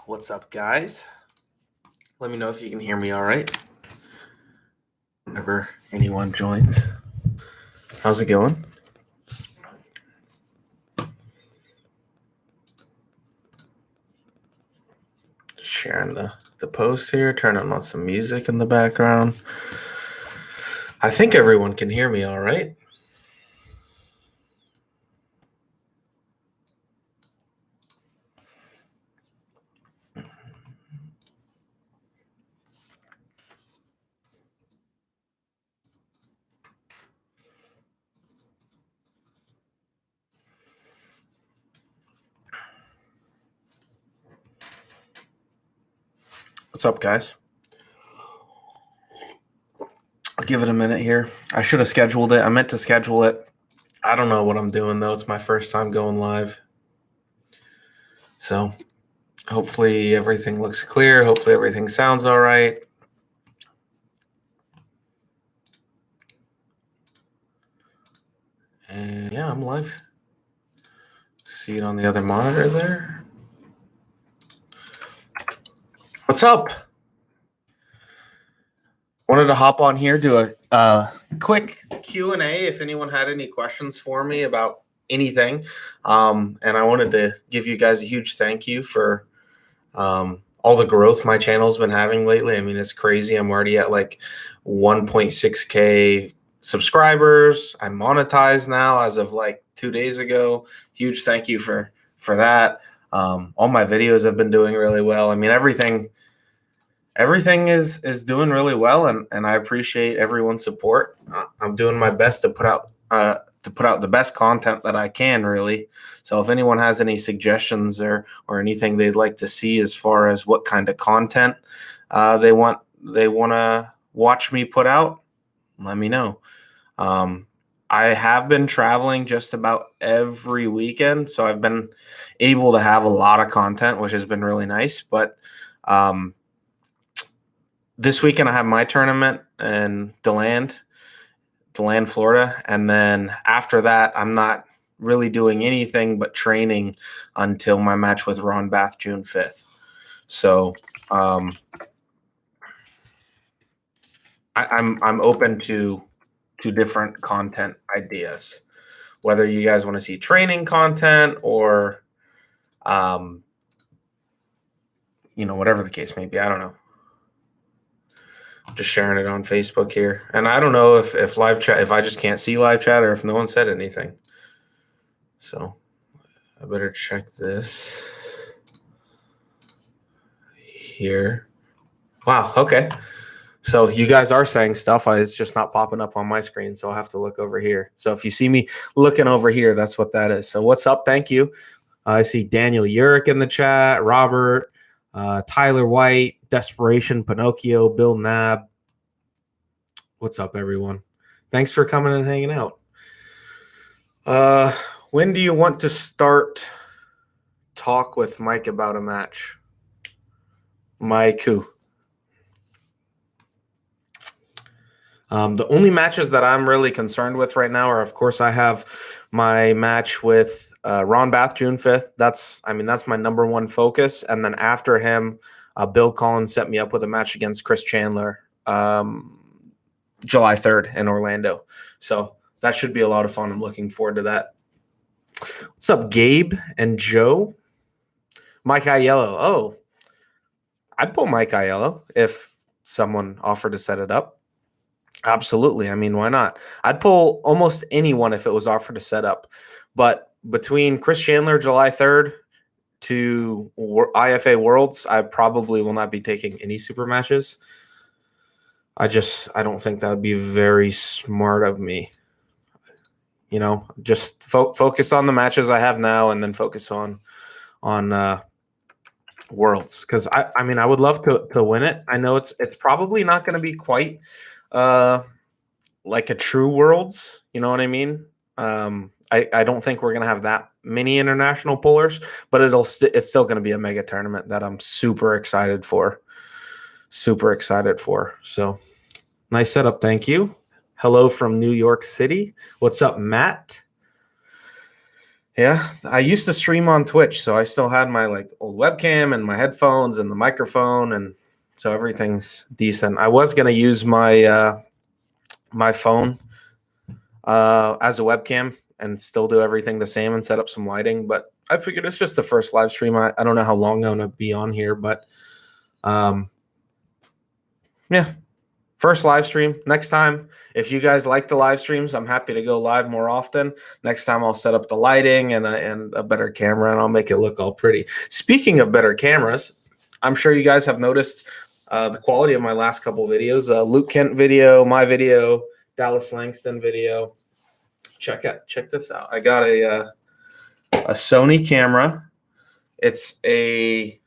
What's up, guys? Let me know if you can hear me all right whenever anyone joins. How's it going? Sharing the post here, turning on some music in the background. I think everyone can hear me all right. What's up, guys? I'll give it a minute here. I should have scheduled it. I meant to schedule it. I don't know what I'm doing, though. It's my first time going live. So hopefully everything looks clear. Hopefully everything sounds all right. And yeah, I'm live. See it on the other monitor there. What's up? Wanted to hop on here, do a quick Q&A if anyone had any questions for me about anything. And I wanted to give you guys a huge thank you for all the growth my channel's been having lately. I mean, it's crazy. I'm already at like 1.6K subscribers. I'm monetized now as of like 2 days ago. Huge thank you for that. All my videos have been doing really well. I mean, everything is doing really well, and I appreciate everyone's support. I'm doing my best to put out the best content that I can, really. So if anyone has any suggestions or anything they'd like to see as far as what kind of content they want to watch me put out, let me know. I have been traveling just about every weekend, so I've been able to have a lot of content, which has been really nice. But this weekend I have my tournament in DeLand, Florida. And then after that, I'm not really doing anything but training until my match with Ron Bath June 5th. So I'm open to different content ideas, whether you guys want to see training content or whatever the case may be. I don't know. Just sharing it on Facebook here. And I don't know if live chat, if I just can't see live chat or if no one said anything. So I better check this here. Wow. Okay. So you guys are saying stuff. It's just not popping up on my screen. So I'll have to look over here. So if you see me looking over here, that's what that is. So what's up? Thank you. I see Daniel Urick in the chat, Robert, Tyler White, Desperation, Pinocchio, Bill Nab. What's up, everyone? Thanks for coming and hanging out. When do you want to start talk with Mike about a match? Mike who? The only matches that I'm really concerned with right now are, of course, I have my match with Ron Bath June 5th. That's my number one focus. And then after him, Bill Collins set me up with a match against Chris Chandler July 3rd in Orlando. So that should be a lot of fun. I'm looking forward to that. What's up, Gabe and Joe? Mike Aiello. Oh, I'd pull Mike Aiello if someone offered to set it up. Absolutely. I mean, why not? I'd pull almost anyone if it was offered to set up. But between Chris Chandler, July 3rd, to IFA Worlds, I probably will not be taking any super matches. I don't think that would be very smart of me. Just focus on the matches I have now and then focus on Worlds. Because I would love to win it. I know it's probably not going to be quite like a true Worlds, you know what I mean? I don't think we're gonna have that many international pullers, but it's still gonna be a mega tournament that I'm super excited for. So nice setup, thank you. Hello from New York City. What's up, Matt? Yeah, I used to stream on Twitch, so I still had my like old webcam and my headphones and the microphone, and so everything's decent. I was gonna use my phone as a webcam and still do everything the same and set up some lighting, but I figured it's just the first live stream. I don't know how long I'm gonna be on here, but yeah, first live stream. Next time, if you guys like the live streams, I'm happy to go live more often. Next time, I'll set up the lighting and a better camera, and I'll make it look all pretty. Speaking of better cameras, I'm sure you guys have noticed the quality of my last couple videos. Luke Kent video, my video, Dallas Langston video. Check this out. I got a Sony camera. It's a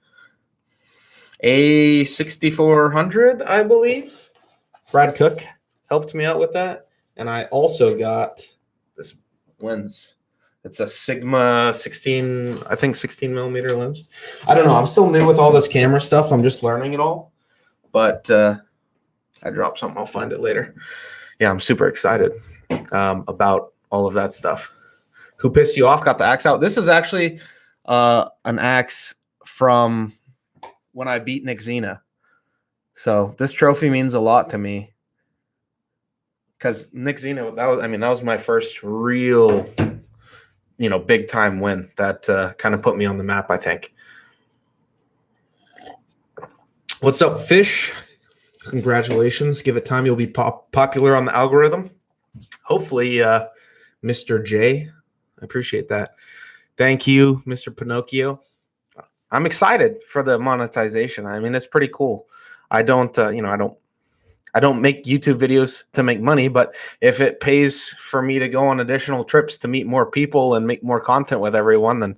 6400, I believe. Brad Cook helped me out with that. And I also got this lens. It's a Sigma 16, I think 16 millimeter lens. I don't know. I'm still new with all this camera stuff. I'm just learning it all. But I dropped something. I'll find it later. Yeah, I'm super excited about all of that stuff. Who pissed you off? Got the axe out. This is actually an axe from when I beat Nick Zena. So this trophy means a lot to me because Nick Zena, that was my first real, big time win that kind of put me on the map, I think. What's up, Fish? Congratulations. Give it time. You'll be popular on the algorithm. Hopefully, Mr. J. I appreciate that. Thank you, Mr. Pinocchio. I'm excited for the monetization. I mean, it's pretty cool. I don't make YouTube videos to make money, but if it pays for me to go on additional trips to meet more people and make more content with everyone, then,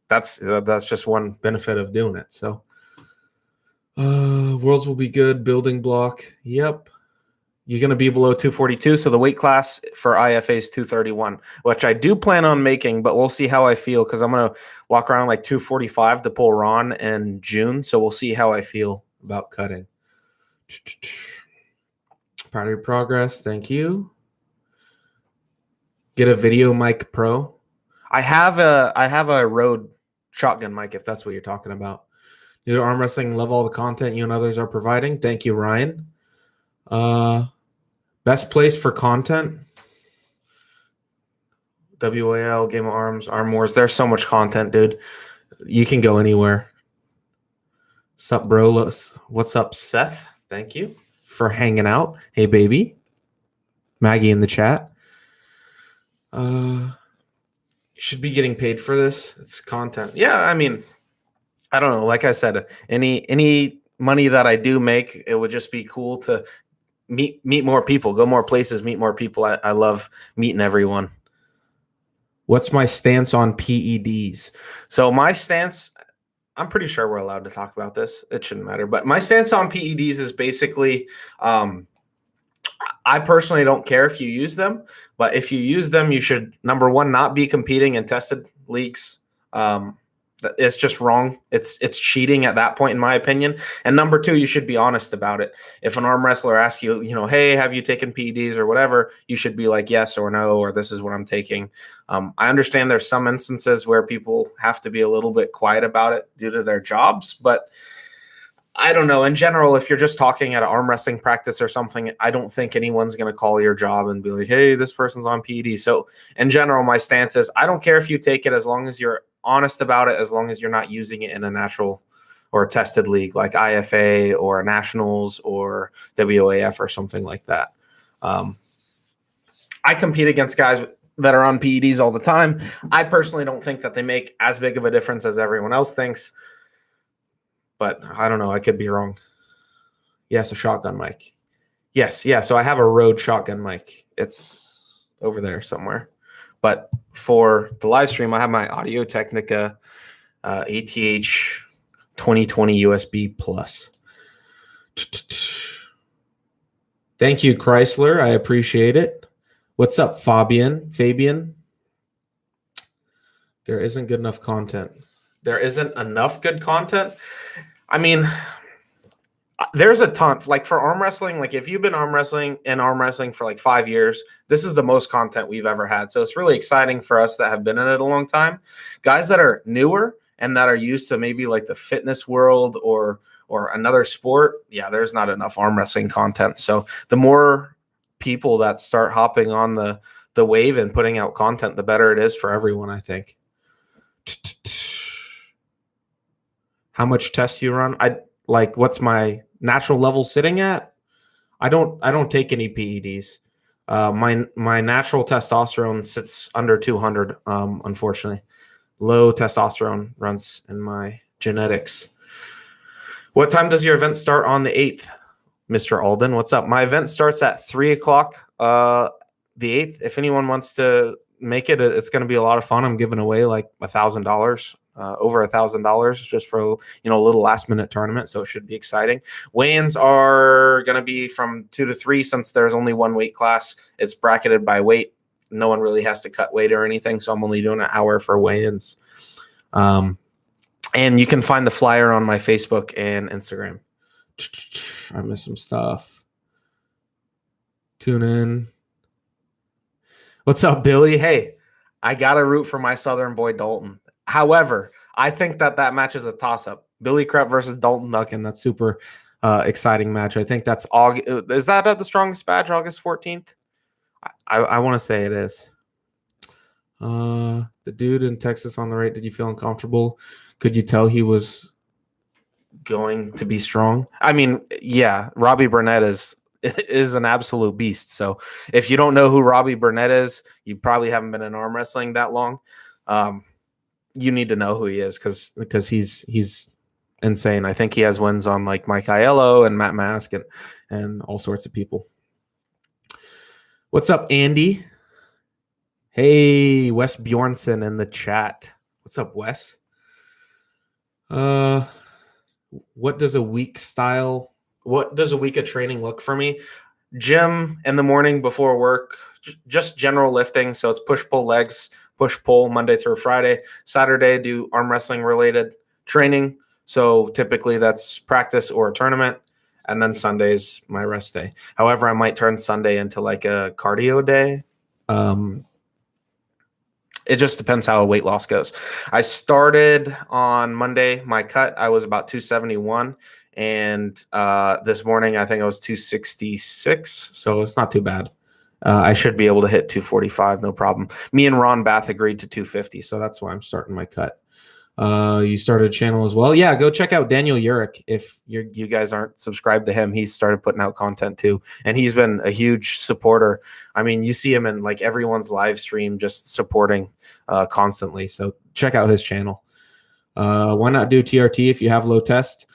that's just one benefit of doing it. So, worlds will be good. Building block. Yep. You're going to be below 242. So the weight class for IFA is 231, which I do plan on making, but we'll see how I feel because I'm going to walk around like 245 to pull Ron in June. So we'll see how I feel about cutting. Proud of your progress. Thank you. Get a video mic pro. I have a Rode shotgun mic, if that's what you're talking about. New to arm wrestling, love all the content you and others are providing. Thank you, Ryan. Best place for content. WAL, Game of Arms, Arm Wars. There's so much content, dude. You can go anywhere. Sup, bro? What's up, Seth? Thank you for hanging out. Hey, baby. Maggie in the chat. You should be getting paid for this. It's content. Yeah, I mean, I don't know. Like I said, any money that I do make, it would just be cool to meet more people, go more places, meet more people. I love meeting everyone. What's my stance on PEDs? So my stance, I'm pretty sure we're allowed to talk about this. It shouldn't matter. But my stance on PEDs is basically, I personally don't care if you use them. But if you use them, you should, number one, not be competing in tested leagues. It's just wrong. It's cheating at that point, in my opinion. And number two, you should be honest about it. If an arm wrestler asks you, hey, have you taken PEDs or whatever, you should be like, yes or no, or this is what I'm taking. I understand there's some instances where people have to be a little bit quiet about it due to their jobs, but I don't know. In general, if you're just talking at an arm wrestling practice or something, I don't think anyone's going to call your job and be like, hey, this person's on PED. So in general, my stance is I don't care if you take it as long as you're honest about it, as long as you're not using it in a natural or a tested league like IFA or Nationals or WAF or something like that. I compete against guys that are on PEDs all the time. I personally don't think that they make as big of a difference as everyone else thinks. But I don't know. I could be wrong. Yes, a shotgun mic. Yes, yeah. So I have a Rode shotgun mic. It's over there somewhere. But for the live stream, I have my Audio Technica ATH 2020 USB Plus. Thank you, Chrysler. I appreciate it. What's up, Fabian? There isn't good enough content. There isn't enough good content. I mean, There's a ton. Like for arm wrestling, like if you've been arm wrestling for like 5 years, this is the most content we've ever had. So it's really exciting for us that have been in it a long time. Guys that are newer and that are used to maybe like the fitness world or another sport, yeah, there's not enough arm wrestling content. So the more people that start hopping on the wave and putting out content, the better it is for everyone, I think. How much test you run? What's my natural level sitting at? I don't take any PEDs. My natural testosterone sits under 200. Unfortunately, low testosterone runs in my genetics. What time does your event start on the 8th, Mr. Alden? What's up? My event starts at 3:00. The 8th. If anyone wants to make it, it's going to be a lot of fun. I'm giving away like $1,000. Over $1,000 just for a little last minute tournament, so it should be exciting. Weigh-ins are going to be from 2 to 3 since there's only one weight class. It's bracketed by weight. No one really has to cut weight or anything, so I'm only doing an hour for weigh-ins. And you can find the flyer on my Facebook and Instagram. I missed some stuff. Tune in. What's up, Billy? Hey, I got to root for my Southern boy Dalton. However, I think that match is a toss-up. Billy Krepp versus Dalton Duncan. That's super exciting match. I think that's August. Is that the strongest badge, August 14th? I want to say it is. The dude in Texas on the right, did you feel uncomfortable? Could you tell he was going to be strong? I mean, yeah, Robbie Burnett is an absolute beast. So if you don't know who Robbie Burnett is, you probably haven't been in arm wrestling that long. You need to know who he is because he's insane. I think he has wins on like Mike Aiello and Matt Mask and all sorts of people. What's up, Andy? Hey, Wes Bjornson in the chat. What's up, Wes? What does a week of training look for me? Gym in the morning before work, just general lifting. So it's push, pull, legs, push, pull Monday through Friday. Saturday, do arm wrestling related training. So typically that's practice or a tournament. And then Sunday's my rest day. However, I might turn Sunday into like a cardio day. It just depends how a weight loss goes. I started on Monday, my cut, I was about 271. And this morning, I think I was 266. So it's not too bad. I should be able to hit 245, no problem. Me and Ron Bath agreed to 250. So that's why I'm starting my cut. You started a channel as well. Yeah, go check out Daniel Urich. If you guys aren't subscribed to him, he's started putting out content too. And he's been a huge supporter. I mean, you see him in like everyone's live stream just supporting constantly. So check out his channel. Why not do TRT if you have low test?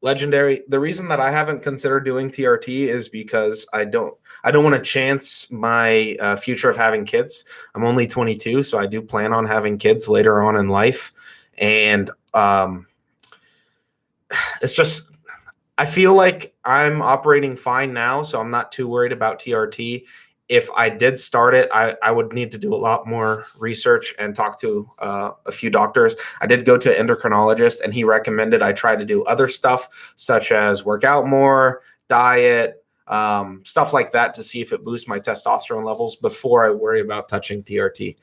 Legendary. The reason that I haven't considered doing TRT is because I don't want to chance my future of having kids. I'm only 22, so I do plan on having kids later on in life. And it's just, I feel like I'm operating fine now, so I'm not too worried about TRT. If I did start it, I would need to do a lot more research and talk to a few doctors. I did go to an endocrinologist, and he recommended I try to do other stuff, such as work out more, diet, stuff like that, to see if it boosts my testosterone levels before I worry about touching TRT.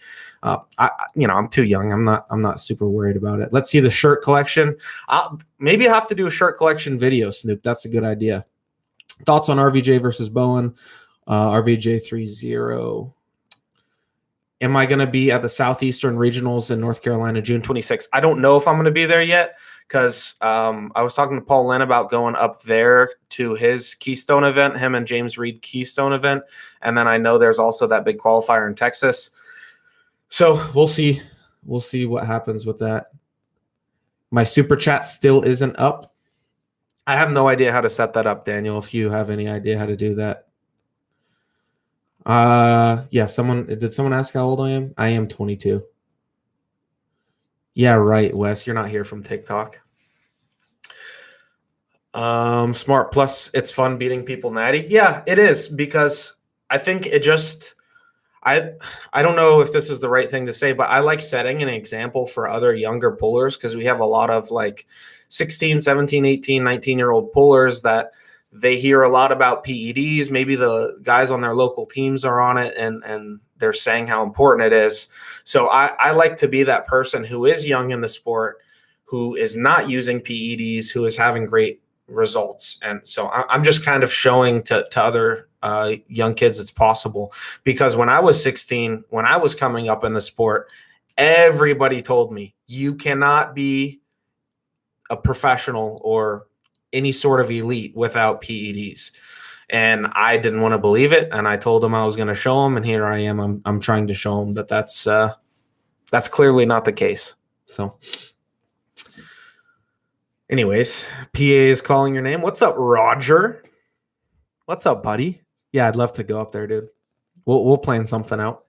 I'm too young. I'm not super worried about it. Let's see the shirt collection. Maybe I have to do a shirt collection video, Snoop. That's a good idea. Thoughts on RVJ versus Bowen? RVJ 3-0. Am I going to be at the Southeastern Regionals in North Carolina, June 26th? I don't know if I'm going to be there yet because I was talking to Paul Lynn about going up there to his Keystone event, him and James Reed Keystone event. And then I know there's also that big qualifier in Texas. So we'll see. We'll see what happens with that. My super chat still isn't up. I have no idea how to set that up, Daniel, if you have any idea how to do that. Yeah, did someone ask how old I am? I am 22. Yeah, right, Wes. You're not here from TikTok. Smart plus, it's fun beating people natty. Yeah, it is, because I think I I don't know if this is the right thing to say, but I like setting an example for other younger pullers because we have a lot of like 16, 17, 18, 19-year-old pullers that they hear a lot about PEDs. Maybe the guys on their local teams are on it and they're saying how important it is. So I like to be that person who is young in the sport, who is not using PEDs, who is having great results. And so I'm just kind of showing to other young kids it's possible. Because when I was 16, when I was coming up in the sport, everybody told me you cannot be a professional or any sort of elite without PEDs. And I didn't want to believe it. And I told them I was going to show them. And here I am. I'm trying to show them that that's clearly not the case. So anyways, PA is calling your name. What's up, Roger? What's up, buddy? Yeah, I'd love to go up there, dude. We'll plan something out.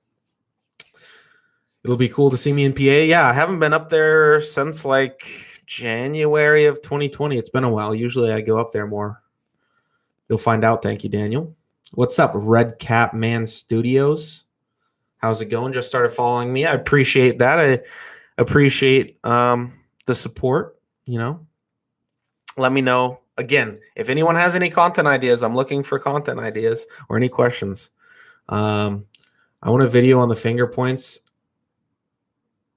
It'll be cool to see me in PA. Yeah, I haven't been up there since like January of 2020. It's been a while. Usually I go up there more. You'll find out. Thank you, Daniel. What's up, Red Cap Man Studios? How's it going? Just started following me. I appreciate that. I appreciate the support, you know. Let me know. Again, if anyone has any content ideas, I'm looking for content ideas or any questions. I want a video on the finger points.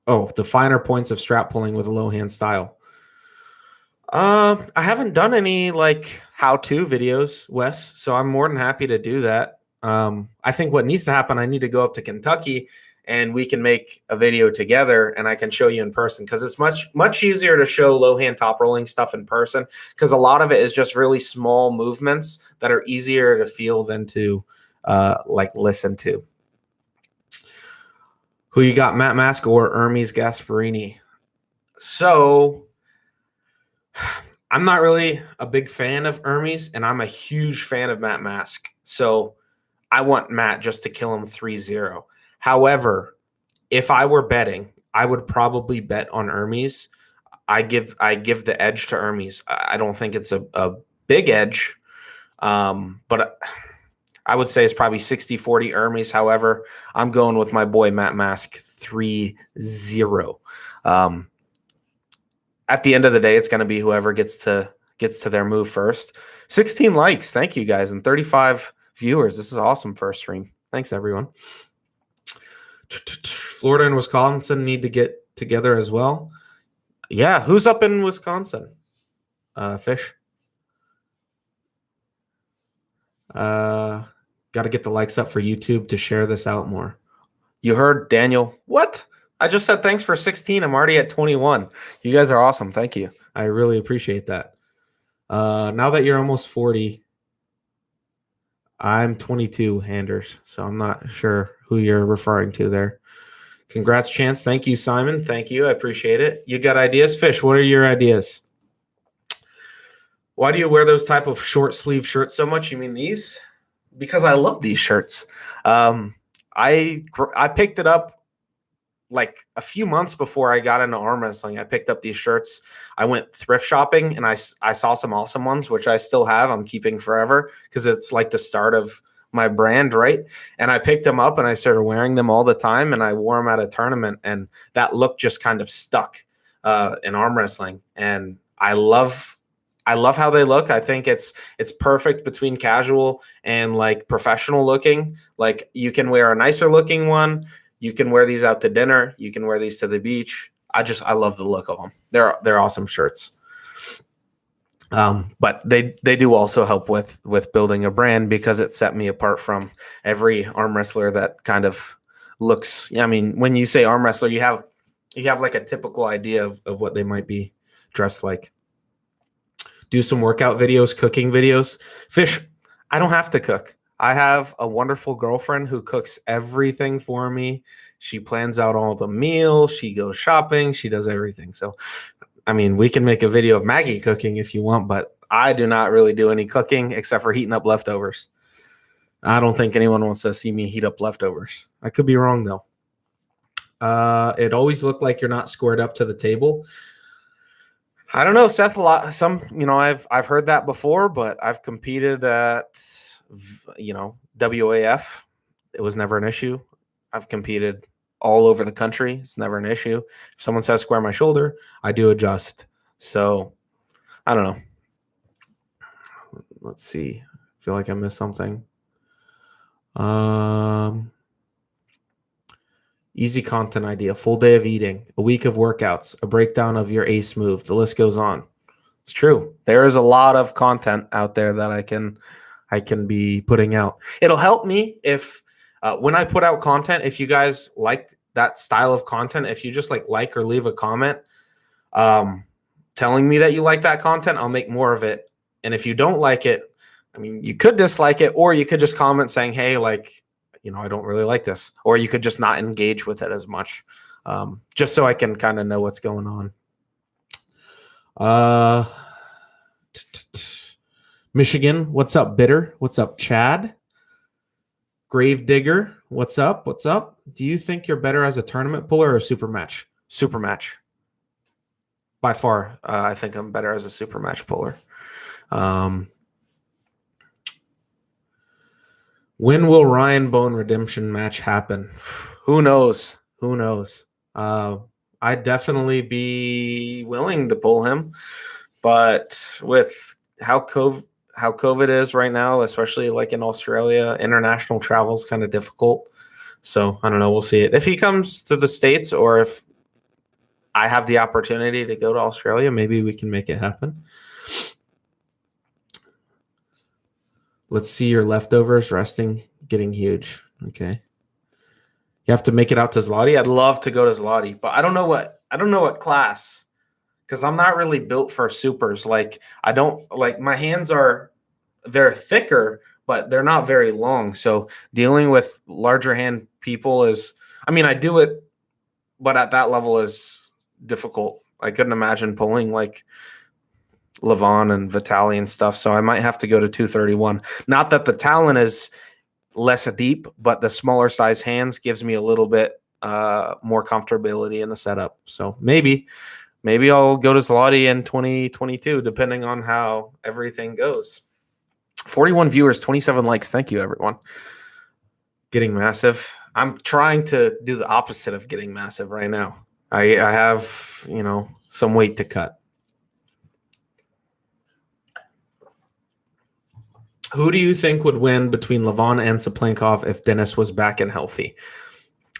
Oh, the finer points of strap pulling with a low hand style. I haven't done any like how-to videos, Wes, so I'm more than happy to do that. I think what needs to happen, I need to go up to Kentucky and we can make a video together and I can show you in person because it's much easier to show low hand top rolling stuff in person because a lot of it is just really small movements that are easier to feel than to like listen to. Who you got, Matt Mask or Hermes Gasparini? So I'm not really a big fan of Hermes, and I'm a huge fan of Matt Mask. So I want Matt just to kill him 3-0. However, if I were betting, I would probably bet on Hermes. I give the edge to Hermes. I don't think it's a big edge, but I would say it's probably 60-40 Hermes. However, I'm going with my boy Matt Mask 3-0. At the end of the day, it's going to be whoever gets to their move first. 16 likes. Thank you, guys. And 35 viewers. This is awesome first stream. Thanks, everyone. Florida and Wisconsin need to get together as well. Yeah. Who's up in Wisconsin? Fish. Got to get the likes up for YouTube to share this out more. You heard, Daniel. What? I just said thanks for 16. I'm already at 21. You guys are awesome. Thank you. I really appreciate that. Now that you're almost 40, I'm 22, Anders, so I'm not sure who you're referring to there. Congrats, Chance. Thank you, Simon. Thank you. I appreciate it. You got ideas? Fish, what are your ideas? Why do you wear those type of short sleeve shirts so much? You mean these? Because I love these shirts. I picked it up like a few months before I got into arm wrestling. I picked up these shirts. I went thrift shopping and I saw some awesome ones, which I still have. I'm keeping forever because it's like the start of my brand, right? And I picked them up and I started wearing them all the time and I wore them at a tournament and that look just kind of stuck in arm wrestling. And I love how they look. I think it's perfect between casual and like professional looking. Like you can wear a nicer looking one. You can wear these out to dinner. You can wear these to the beach. I love the look of them. They're awesome shirts. But they do also help with building a brand because it set me apart from every arm wrestler that kind of looks. I mean, when you say arm wrestler, you have like a typical idea of what they might be dressed like. Do some workout videos, cooking videos. Fish, I don't have to cook. I have a wonderful girlfriend who cooks everything for me. She plans out all the meals. She goes shopping. She does everything. So, I mean, we can make a video of Maggie cooking if you want, but I do not really do any cooking except for heating up leftovers. I don't think anyone wants to see me heat up leftovers. I could be wrong, though. It always looked like you're not squared up to the table. I don't know, Seth. I've heard that before, but I've competed at WAF. It was never an issue. I've competed all over the country. It's never an issue. If someone says square my shoulder, I do adjust. So I don't know. Let's see. I feel like I missed something. Easy content idea, full day of eating, a week of workouts, a breakdown of your ace move. The list goes on. It's true. There is a lot of content out there that I can be putting out. It'll help me if when I put out content, if you guys like that style of content, if you just like or leave a comment telling me that you like that content, I'll make more of it. And if you don't like it, I mean, you could dislike it, or you could just comment saying, hey, I don't really like this. Or you could just not engage with it as much, just so I can kind of know what's going on. Michigan, what's up, Bitter? What's up, Chad? Gravedigger, what's up? What's up? Do you think you're better as a tournament puller or a super match? Super match. By far, I think I'm better as a super match puller. When will Ryan Bone redemption match happen? Who knows? Who knows? I'd definitely be willing to pull him, but with how COVID is right now, especially like in Australia, international travel is kind of difficult. So I don't know. We'll see it. If he comes to the States, or if I have the opportunity to go to Australia, maybe we can make it happen. Let's see your leftovers resting, getting huge. Okay. You have to make it out to Zloty. I'd love to go to Zloty, but I don't know what class, because I'm not really built for supers. I don't my hands they're thicker, but they're not very long. So dealing with larger hand people I do it, but at that level is difficult. I couldn't imagine pulling Levon and Vitaly and stuff. So I might have to go to 231. Not that the talent is less deep, but the smaller size hands gives me a little bit more comfortability in the setup. So maybe I'll go to Zloty in 2022, depending on how everything goes. 41 viewers, 27 likes. Thank you, everyone. Getting massive. I'm trying to do the opposite of getting massive right now. I have, some weight to cut. Who do you think would win between Levon and Saplankov if Dennis was back and healthy?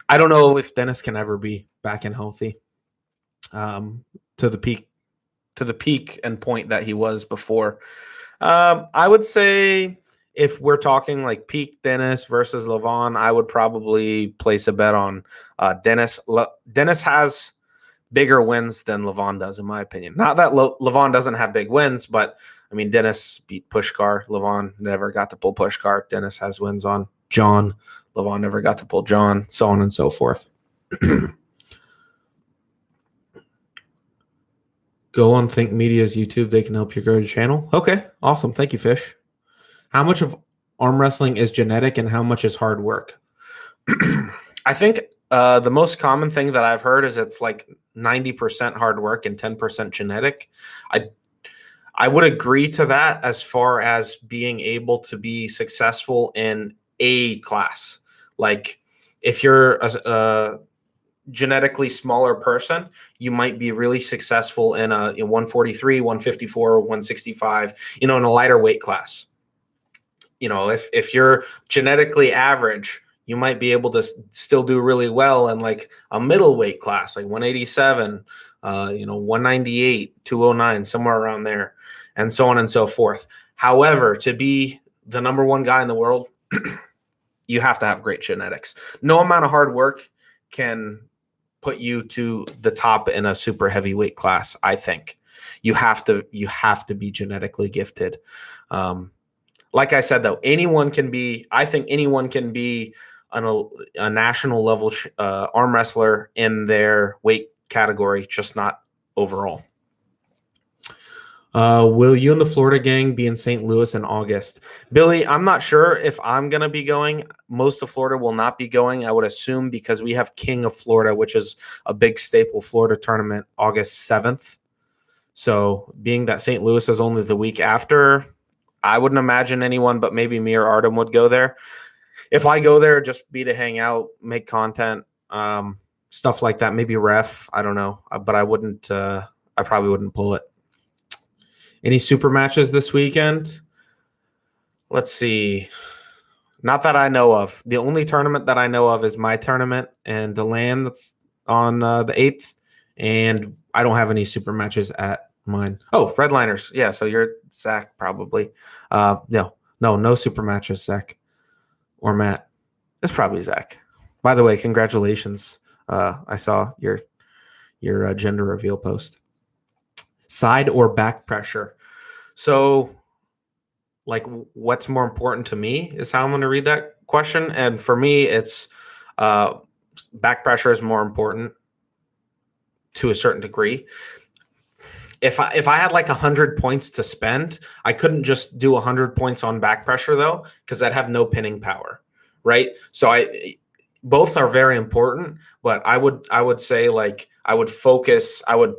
I don't know if Dennis can ever be back and healthy to the peak and point that he was before. I would say if we're talking like peak Dennis versus Levon, I would probably place a bet on Dennis. Dennis has bigger wins than Levon does, in my opinion. Not that Levon doesn't have big wins, but Dennis beat Pushkar. Levon never got to pull Pushkar. Dennis has wins on John. Levon never got to pull John, so on and so forth. Go on Think Media's YouTube. They can help you grow your channel. Okay, awesome. Thank you, Fish. How much of arm wrestling is genetic and how much is hard work? I think the most common thing that I've heard is it's 90% hard work and 10% genetic. I would agree to that as far as being able to be successful in a class. If you're a genetically smaller person, you might be really successful in a 143, 154, 165, in a lighter weight class. If you're genetically average, you might be able to still do really well in a middleweight class, 187, 198, 209, somewhere around there, and so on and so forth. However, to be the number one guy in the world, you have to have great genetics. No amount of hard work can put you to the top in a super heavyweight class. I think you have to be genetically gifted. Like I said, though, anyone can be a national level arm wrestler in their weight category, just not overall. Will you and the Florida gang be in St. Louis in August? Billy, I'm not sure if I'm going to be going. Most of Florida will not be going, I would assume, because we have King of Florida, which is a big staple Florida tournament, August 7th. So being that St. Louis is only the week after, I wouldn't imagine anyone but maybe me or Artem would go there. if I go there, just be to hang out, make content, stuff like that. Maybe ref. I don't know, but I wouldn't. I probably wouldn't pull it. Any super matches this weekend? Let's see. Not that I know of. The only tournament that I know of is my tournament and the land that's on the 8th. And I don't have any super matches at mine. Oh, Redliners. Yeah, so you're Zach probably. No super matches, Zach or Matt. It's probably Zach. By the way, congratulations. I saw your gender reveal post. Side or back pressure? So, like, what's more important to me is how I'm going to read that question. And for me, it's back pressure is more important to a certain degree. If I had like 100 points to spend, I couldn't just do 100 points on back pressure though, because I'd have no pinning power, right? So both are very important, but I would say like I would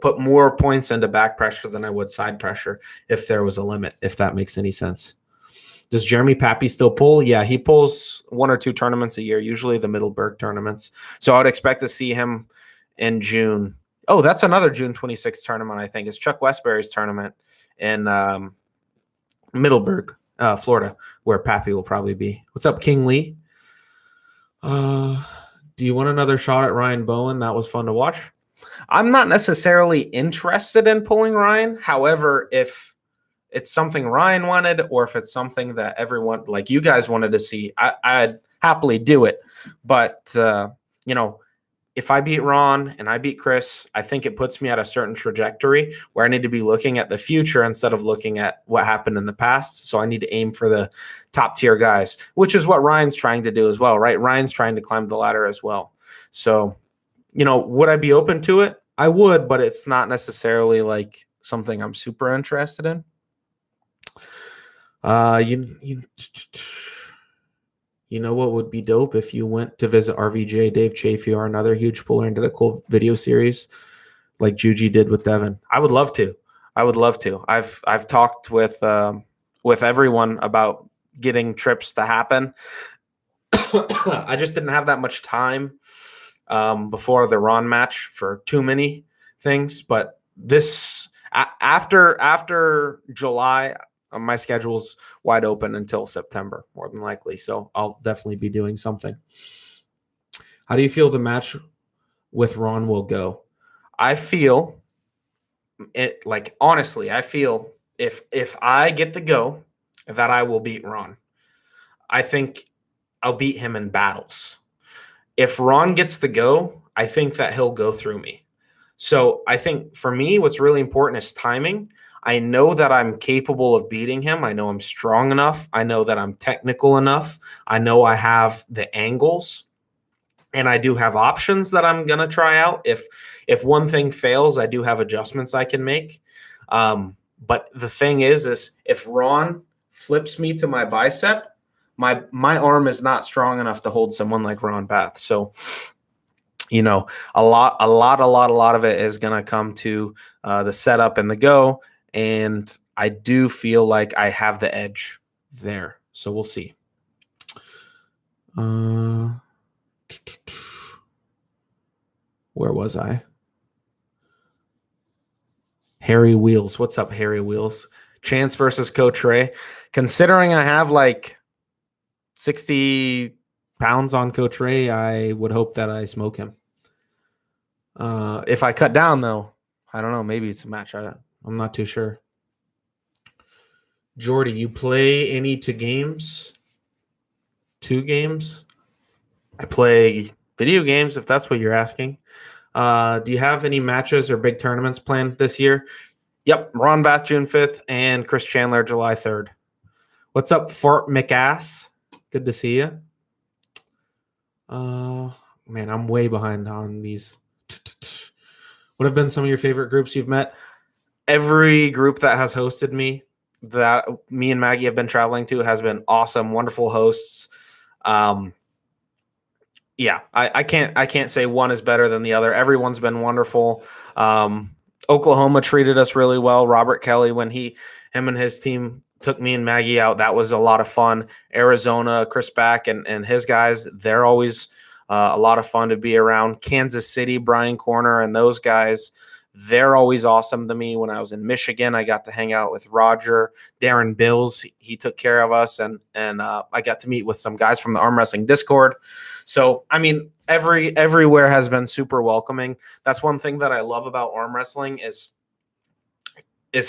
put more points into back pressure than I would side pressure if there was a limit, if that makes any sense. Does Jeremy Pappy still pull? Yeah, he pulls 1 or 2 tournaments a year, usually the Middleburg tournaments. So I would expect to see him in June. Oh, that's another June 26th tournament, I think. It's Chuck Westbury's tournament in Middleburg, Florida, where Pappy will probably be. What's up, King Lee? Do you want another shot at Ryan Bowen? That was fun to watch. I'm not necessarily interested in pulling Ryan. However, if it's something Ryan wanted or if it's something that everyone, like you guys, wanted to see, I'd happily do it. But, if I beat Ron and I beat Chris, I think it puts me at a certain trajectory where I need to be looking at the future instead of looking at what happened in the past. So I need to aim for the top tier guys, which is what Ryan's trying to do as well, right? Ryan's trying to climb the ladder as well. So, would I be open to it? I would, but it's not necessarily like something I'm super interested in. You know what would be dope if you went to visit RVJ, Dave Chafier, another huge puller into the cool video series like Juji did with Devin. I would love to. I've talked with everyone about getting trips to happen. I just didn't have that much time before the Ron match for too many things. But this after July, my schedule's wide open until September, more than likely. So I'll definitely be doing something. How do you feel the match with Ron will go? I feel it, like, honestly, I feel if I get the go, that I will beat Ron. I think I'll beat him in battles. If Ron gets the go, I think that he'll go through me. So I think for me, what's really important is timing. I know that I'm capable of beating him. I know I'm strong enough. I know that I'm technical enough. I know I have the angles, and I do have options that I'm going to try out. If one thing fails, I do have adjustments I can make. But the thing is if Ron flips me to my bicep, my arm is not strong enough to hold someone like Ron Bath. So, a lot of it is going to come to the setup and the go. And I do feel like I have the edge there. So we'll see. Where was I? Harry Wheels. What's up, Harry Wheels? Chance versus Coach Ray. Considering I have like 60 pounds on Coach Ray, I would hope that I smoke him. If I cut down, though, I don't know. Maybe it's a match. I'm not too sure. Jordy, you play any 2 games? 2 games? I play video games, if that's what you're asking. Do you have any matches or big tournaments planned this year? Yep, Ron Bath June 5th and Chris Chandler July 3rd. What's up, Fort McAss? Good to see you. Man, I'm way behind on these. What have been some of your favorite groups you've met? Every group that has hosted me, that me and Maggie have been traveling to, has been awesome, wonderful hosts. Yeah, I can't say one is better than the other. Everyone's been wonderful. Oklahoma treated us really well. Robert Kelly, when him and his team took me and Maggie out. That was a lot of fun. Arizona, Chris Back and his guys, they're always a lot of fun to be around. Kansas City, Brian Corner and those guys, they're always awesome to me. When I was in Michigan, I got to hang out with Roger, Darren Bills. He took care of us, and I got to meet with some guys from the arm wrestling Discord. So, I mean, everywhere has been super welcoming. That's one thing that I love about arm wrestling is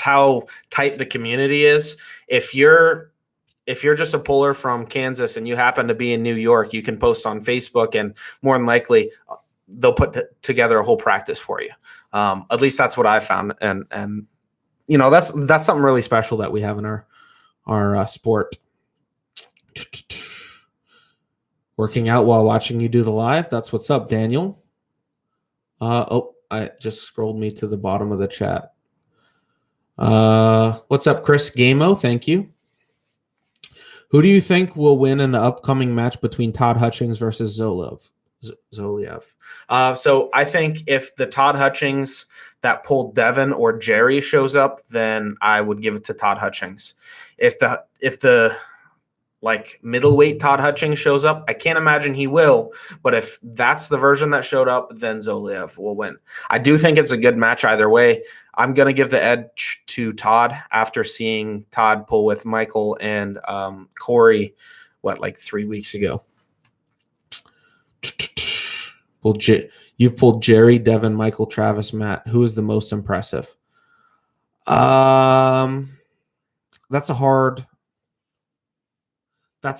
how tight the community is. If you're just a puller from Kansas and you happen to be in New York, you can post on Facebook, and more than likely they'll put together a whole practice for you. At least that's what I found, and you know, that's something really special that we have in our sport. Working out while watching you do the live. That's what's up, Daniel. I just scrolled me to the bottom of the chat. What's up, Chris Gamo? Thank you. Who do you think will win in the upcoming match between Todd Hutchings versus Zoliev? So I think if the Todd Hutchings that pulled Devin or Jerry shows up, then I would give it to Todd Hutchings. If the like middleweight Todd Hutchings shows up, I can't imagine he will, but if that's the version that showed up, then Zoliev will win. I do think it's a good match either way. I'm going to give the edge to Todd after seeing Todd pull with Michael and Corey, like 3 weeks ago. You've pulled Jerry, Devin, Michael, Travis, Matt. Who is the most impressive? That's a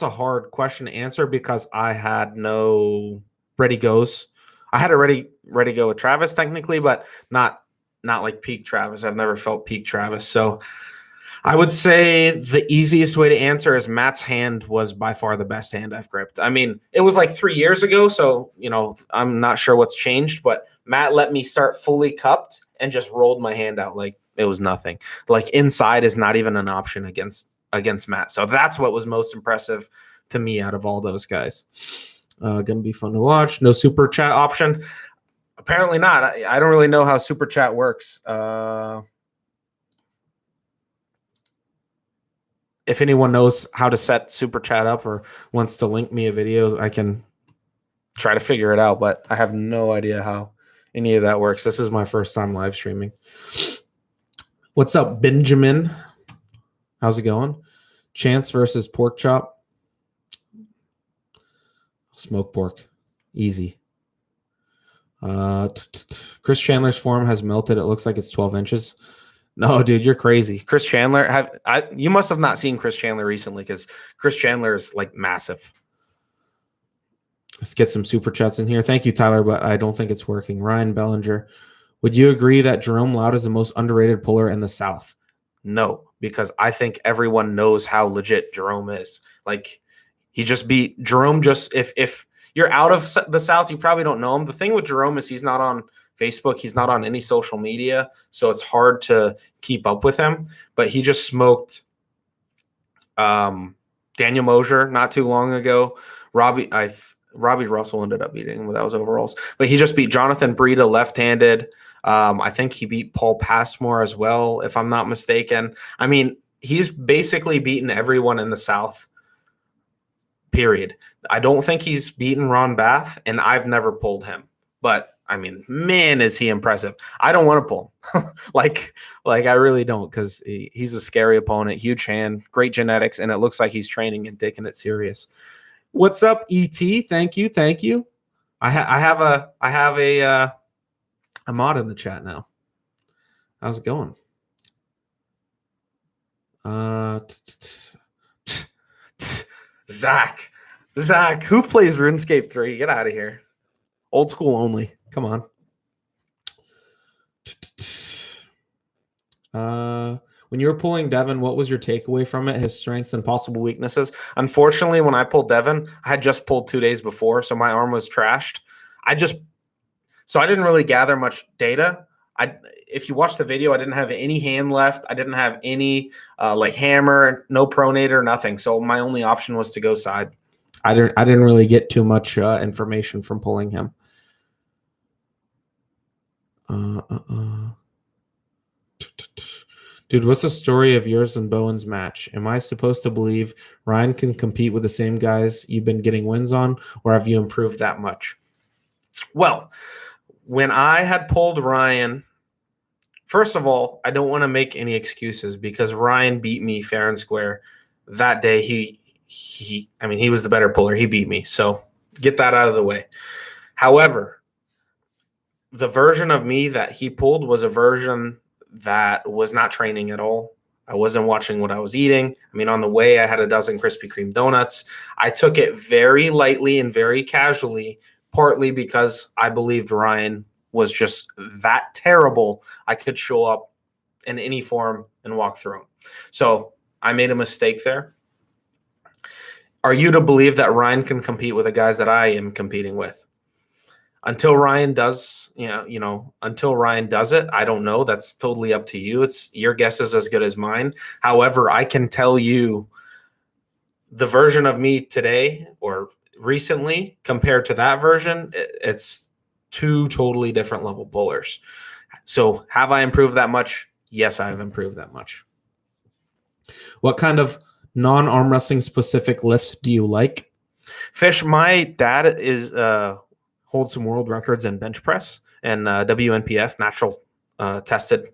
hard question to answer because I had no ready goes. I had a ready go with Travis technically, but not like peak Travis. I've never felt peak Travis. So I would say the easiest way to answer is Matt's hand was by far the best hand I've gripped. I mean, it was like 3 years ago, so you know, I'm not sure what's changed, but Matt let me start fully cupped and just rolled my hand out like it was nothing. Like inside is not even an option against Matt. So that's what was most impressive to me out of all those guys. Gonna be fun to watch. No super chat option. Apparently not. I don't really know how super chat works. If anyone knows how to set super chat up or wants to link me a video, I can try to figure it out, but I have no idea how any of that works. This is my first time live streaming. What's up, Benjamin? How's it going? Chance versus Pork Chop. Smoked pork. Easy. Chris Chandler's form has melted. It looks like it's 12 inches. No, dude, you're crazy. Chris Chandler, you must have not seen Chris Chandler recently because Chris Chandler is like massive. Let's get some super chats in here. Thank you, Tyler, but I don't think it's working. Ryan Bellinger, would you agree that Jerome Loud is the most underrated puller in the South? No, because I think everyone knows how legit Jerome is. Like, he just beat Jerome. Just if you're out of the South, you probably don't know him. The thing with Jerome is he's not on Facebook. He's not on any social media, so it's hard to keep up with him. But he just smoked Daniel Mosier not too long ago. Robbie Russell ended up beating him, but that was overalls. But he just beat Jonathan Breida left-handed. I think he beat Paul Passmore as well, if I'm not mistaken. I mean, he's basically beaten everyone in the South, period. I don't think he's beaten Ron Bath, and I've never pulled him. But I mean, man, is he impressive. I don't want to pull him. like I really don't, because he's a scary opponent, huge hand, great genetics, and it looks like he's training and taking it serious. What's up, ET? Thank you. I have a mod in the chat now. How's it going? Zach, who plays RuneScape 3? Get out of here. Old school only. Come on. When you were pulling Devin, what was your takeaway from it? His strengths and possible weaknesses? Unfortunately, when I pulled Devin, I had just pulled 2 days before, so my arm was trashed. So I didn't really gather much data. If you watch the video, I didn't have any hand left. I didn't have any like hammer, no pronator, nothing. So my only option was to go side. I didn't really get too much information from pulling him. Dude, what's the story of yours and Bowen's match? Am I supposed to believe Ryan can compete with the same guys you've been getting wins on, or have you improved that much? Well, when I had pulled Ryan, first of all, I don't want to make any excuses because Ryan beat me fair and square that day. He was the better puller. He beat me. So get that out of the way. However, the version of me that he pulled was a version that was not training at all. I wasn't watching what I was eating. I mean, on the way, I had a dozen Krispy Kreme donuts. I took it very lightly and very casually, partly because I believed Ryan was just that terrible. I could show up in any form and walk through him. So I made a mistake there. Are you to believe that Ryan can compete with the guys that I am competing with? Until Ryan does, until Ryan does it, I don't know. That's totally up to you. It's your guess is as good as mine. However, I can tell you the version of me today or recently compared to that version, it's two totally different level pullers. So have I improved that much? Yes, I've improved that much. What kind of non-arm wrestling specific lifts do you like? Fish, my dad is holds some world records in bench press and WNPF, natural tested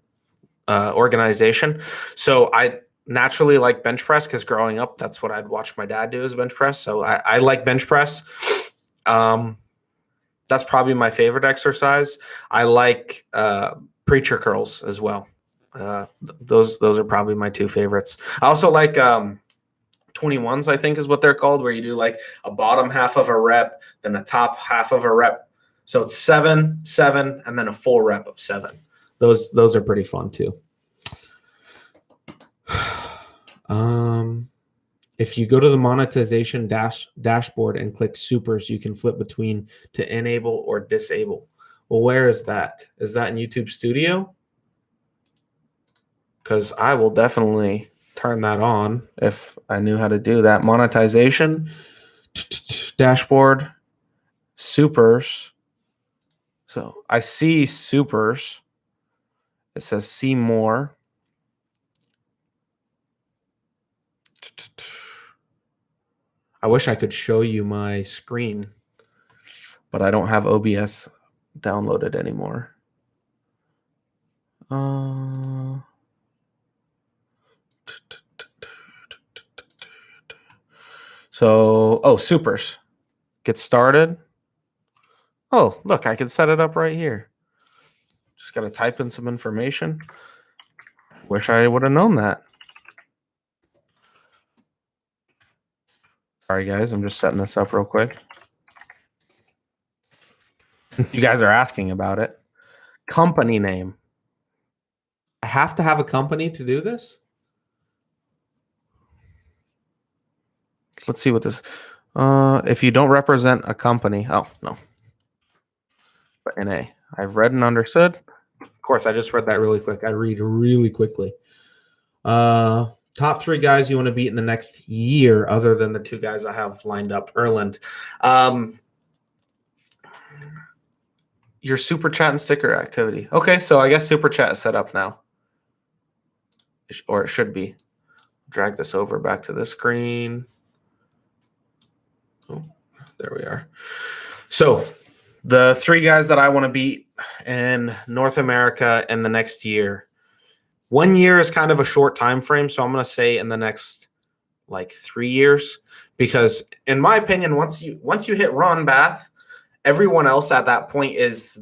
organization. So I naturally like bench press because growing up, that's what I'd watch my dad do is bench press. So I like bench press. That's probably my favorite exercise. I like preacher curls as well. Those are probably my two favorites. I also like 21s, I think is what they're called, where you do like a bottom half of a rep, then a top half of a rep. So it's 7, 7, and then a full rep of 7. Those are pretty fun too. If you go to the monetization dashboard and click supers, you can flip between to enable or disable. Well, where is that? Is that in YouTube Studio? Because I will definitely turn that on if I knew how to do that. Monetization, dashboard, supers. So I see supers. It says see more. I wish I could show you my screen, but I don't have OBS downloaded anymore. So, supers. Get started. Oh, look, I can set it up right here. Just got to type in some information. Wish I would have known that. Sorry, guys. I'm just setting this up real quick. You guys are asking about it. Company name. I have to have a company to do this? Let's see what this. If you don't represent a company. Oh, no. But NA. I've read and understood. Of course, I just read that really quick. I read really quickly. Top 3 guys you want to beat in the next year, other than the 2 guys I have lined up. Erland. Your super chat and sticker activity. Okay, so I guess super chat is set up now. Or it should be. Drag this over back to the screen. Oh, there we are. So the 3 guys that I want to beat in North America in the next year. 1 year is kind of a short time frame, so I'm going to say in the next 3 years, because in my opinion, once you hit Ron Bath, everyone else at that point is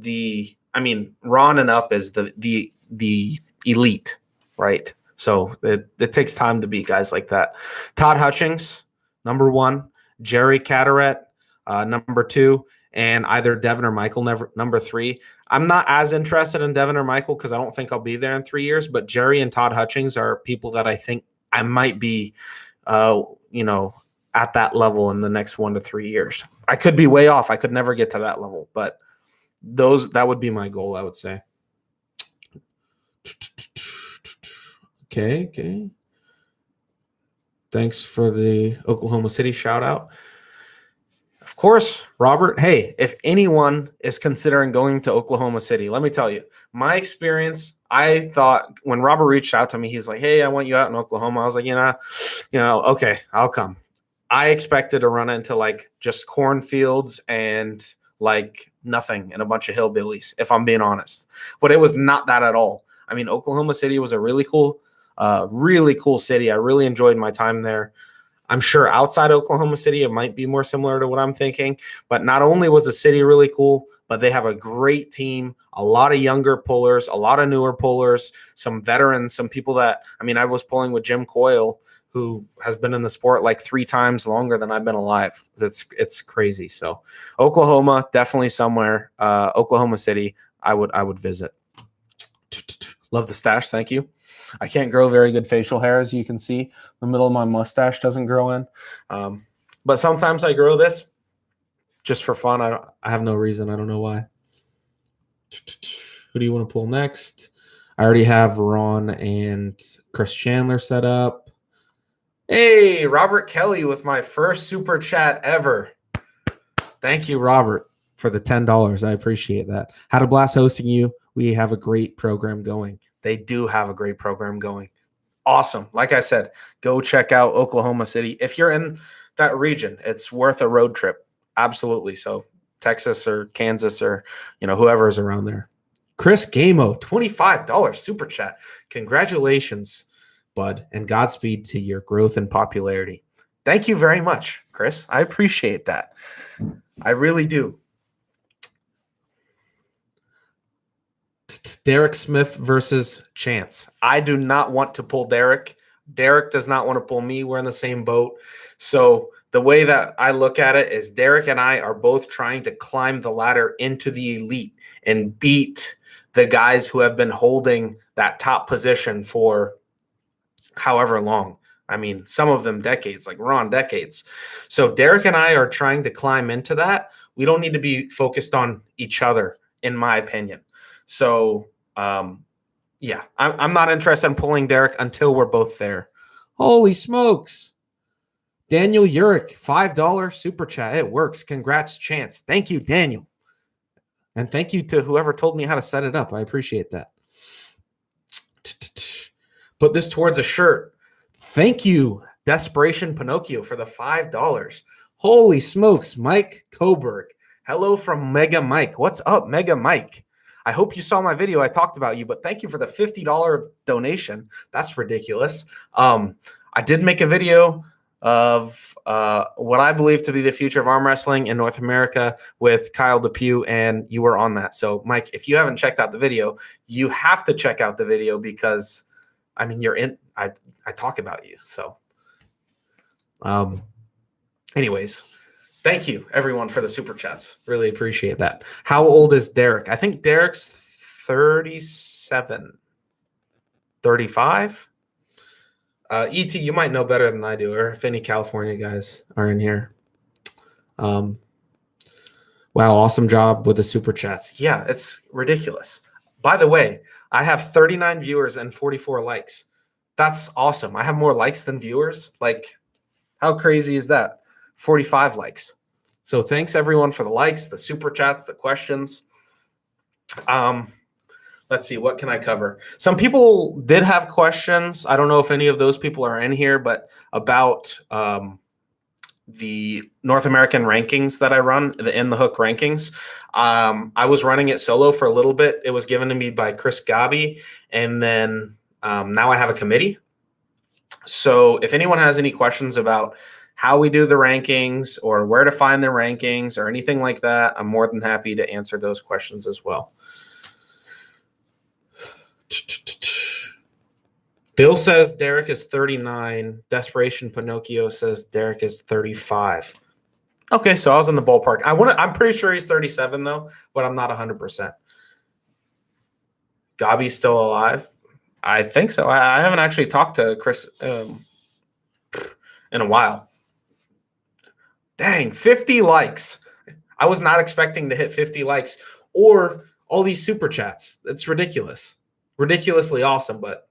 Ron and up is the elite, right? So it takes time to beat guys like that. Todd Hutchings, number 1. Jerry Caderet, number 2. And either Devin or Michael, number 3. I'm not as interested in Devin or Michael because I don't think I'll be there in 3 years. But Jerry and Todd Hutchings are people that I think I might be, at that level in the next 1 to 3 years. I could be way off. I could never get to that level, but that would be my goal, I would say. Okay. Thanks for the Oklahoma City shout out. Of course, Robert. Hey, if anyone is considering going to Oklahoma City, let me tell you, my experience, I thought when Robert reached out to me, he's like, "Hey, I want you out in Oklahoma." I was like, okay, I'll come. I expected to run into like just cornfields and like nothing and a bunch of hillbillies, if I'm being honest. But it was not that at all. I mean, Oklahoma City was a really cool city. I really enjoyed my time there. I'm sure outside Oklahoma City, it might be more similar to what I'm thinking. But not only was the city really cool, but they have a great team, a lot of younger pullers, a lot of newer pullers, some veterans, some people that, I mean, I was pulling with Jim Coyle, who has been in the sport like 3 times longer than I've been alive. It's crazy. So Oklahoma, definitely somewhere. Oklahoma City, I would visit. Love the stash. Thank you. I can't grow very good facial hair, as you can see. The middle of my mustache doesn't grow in. But sometimes I grow this just for fun. I have no reason. I don't know why. Who do you want to pull next? I already have Ron and Chris Chandler set up. Hey, Robert Kelly with my first super chat ever. Thank you, Robert, for the $10. I appreciate that. Had a blast hosting you. We have a great program going. They do have a great program going. Awesome. Like I said, go check out Oklahoma City. If you're in that region, it's worth a road trip. Absolutely. So Texas or Kansas or, whoever is around there. Chris Gamo, $25 super chat. Congratulations, bud, and Godspeed to your growth and popularity. Thank you very much, Chris. I appreciate that. I really do. Derek Smith versus Chance. I do not want to pull Derek. Derek does not want to pull me. We're in the same boat. So the way that I look at it is Derek and I are both trying to climb the ladder into the elite and beat the guys who have been holding that top position for however long. I mean, some of them decades, like we're on decades. So Derek and I are trying to climb into that. We don't need to be focused on each other, in my opinion. So, I'm not interested in pulling Derek until we're both there. Holy smokes. Daniel Urick, $5 super chat. It works. Congrats, Chance. Thank you, Daniel. And thank you to whoever told me how to set it up. I appreciate that. Put this towards a shirt. Thank you, Desperation Pinocchio, for the $5. Holy smokes, Mike Coburg. Hello from Mega Mike. What's up, Mega Mike? I hope you saw my video. I talked about you, but thank you for the $50 donation. That's ridiculous. I did make a video of what I believe to be the future of arm wrestling in North America with Kyle DePew, and you were on that. So, Mike, if you haven't checked out the video, you have to check out the video because, I mean, you're in. I talk about you. So, anyways. Thank you, everyone, for the super chats. Really appreciate that. How old is Derek? I think Derek's 37, 35. ET, you might know better than I do, or if any California guys are in here. Wow, awesome job with the super chats. Yeah, it's ridiculous. By the way, I have 39 viewers and 44 likes. That's awesome. I have more likes than viewers. Like, how crazy is that? 45 likes. So thanks everyone for the likes, the super chats, the questions. Let's see, what can I cover? Some people did have questions. I don't know if any of those people are in here, but about the North American rankings that I run, the In the Hook rankings. I was running it solo for a little bit. It was given to me by Chris Gabi, and then now I have a committee. So if anyone has any questions about how we do the rankings or where to find the rankings or anything like that, I'm more than happy to answer those questions as well. Bill says Derek is 39. Desperation Pinocchio says Derek is 35. Okay, so I was in the ballpark. I'm pretty sure he's 37 though, but I'm not 100%. Gabi's still alive? I think so. I haven't actually talked to Chris in a while. Dang, 50 likes. I was not expecting to hit 50 likes or all these super chats. It's ridiculous. Ridiculously awesome, but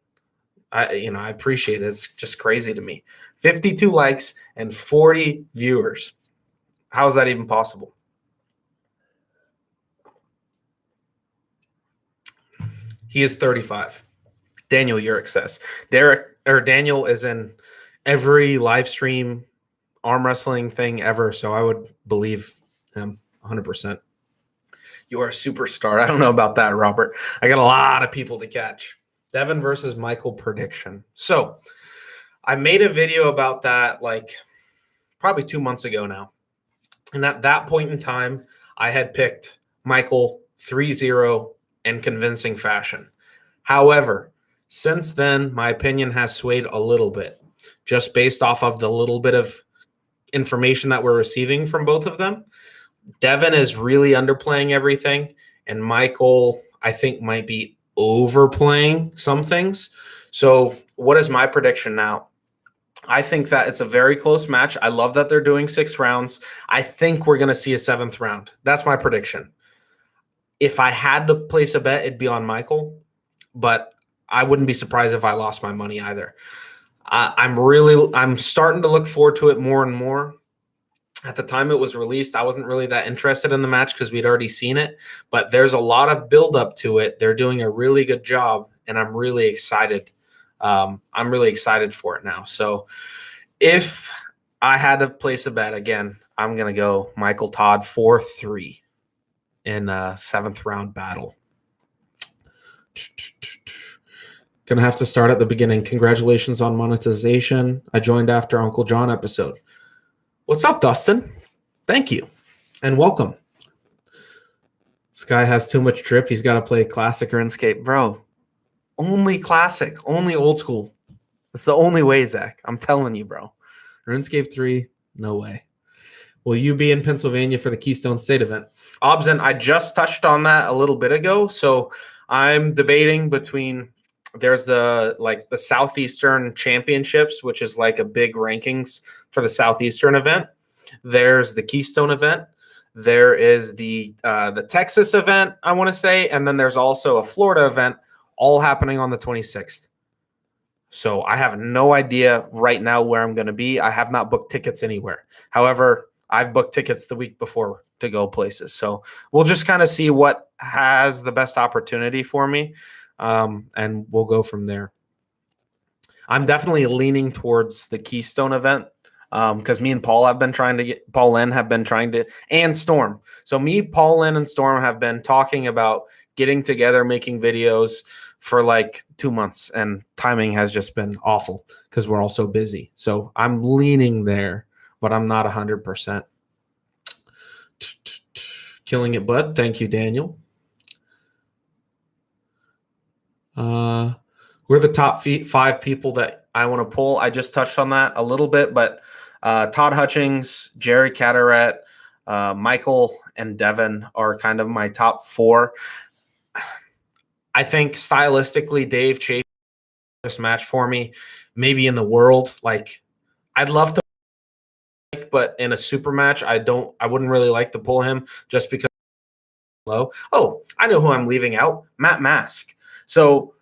I appreciate it. It's just crazy to me. 52 likes and 40 viewers. How is that even possible? He is 35. Daniel Urick says. Daniel is in every live stream arm wrestling thing ever, so I would believe him 100%. You are a superstar. I don't know about that, Robert. I got a lot of people to catch. Devin versus Michael prediction. So I made a video about that like probably 2 months ago now. And at that point in time, I had picked Michael 3-0 in convincing fashion. However, since then, my opinion has swayed a little bit just based off of the little bit of information that we're receiving from both of them. Devin is really underplaying everything, and Michael, I think, might be overplaying some things. So what is my prediction now? I think that it's a very close match. I love that they're doing 6 rounds. I think we're going to see a 7th round. That's my prediction. If I had to place a bet, it'd be on Michael, but I wouldn't be surprised if I lost my money either. I'm starting to look forward to it more and more. At the time it was released, I wasn't really that interested in the match because we'd already seen it, but there's a lot of build up to it. They're doing a really good job, and I'm really excited. I'm really excited for it now. So if I had to place a bet again, I'm going to go Michael Todd 4-3 in a 7th round battle. Going to have to start at the beginning. Congratulations on monetization. I joined after Uncle John episode. What's up, Dustin? Thank you. And welcome. This guy has too much drip. He's got to play classic RuneScape. Bro, only classic. Only old school. It's the only way, Zach. I'm telling you, bro. RuneScape 3, no way. Will you be in Pennsylvania for the Keystone State event? Obzen, I just touched on that a little bit ago. So I'm debating between there's the Southeastern Championships, which is like a big rankings for the Southeastern event. There's the Keystone event. There is the Texas event, I want to say, and then there's also a Florida event, all happening on the 26th. So I have no idea right now where I'm going to be. I have not booked tickets anywhere. However, I've booked tickets the week before to go places. So we'll just kind of see what has the best opportunity for me. And we'll go from there. I'm definitely leaning towards the Keystone event because me and Paul Lynn have been trying to, and Storm. So me, Paul Lynn, and Storm have been talking about getting together, making videos for like 2 months, and timing has just been awful because we're all so busy. So I'm leaning there, but I'm not 100%. Killing it, bud. Thank you, Daniel. We're the top 5 people that I want to pull. I just touched on that a little bit, but Todd Hutchings, Jerry Caderet, Michael, and Devin are kind of my top 4. I think stylistically, Dave Chase this match for me, maybe in the world. Like, I'd love to, but in a super match, I wouldn't really like to pull him just because low. Oh, I know who I'm leaving out. Matt Mask. So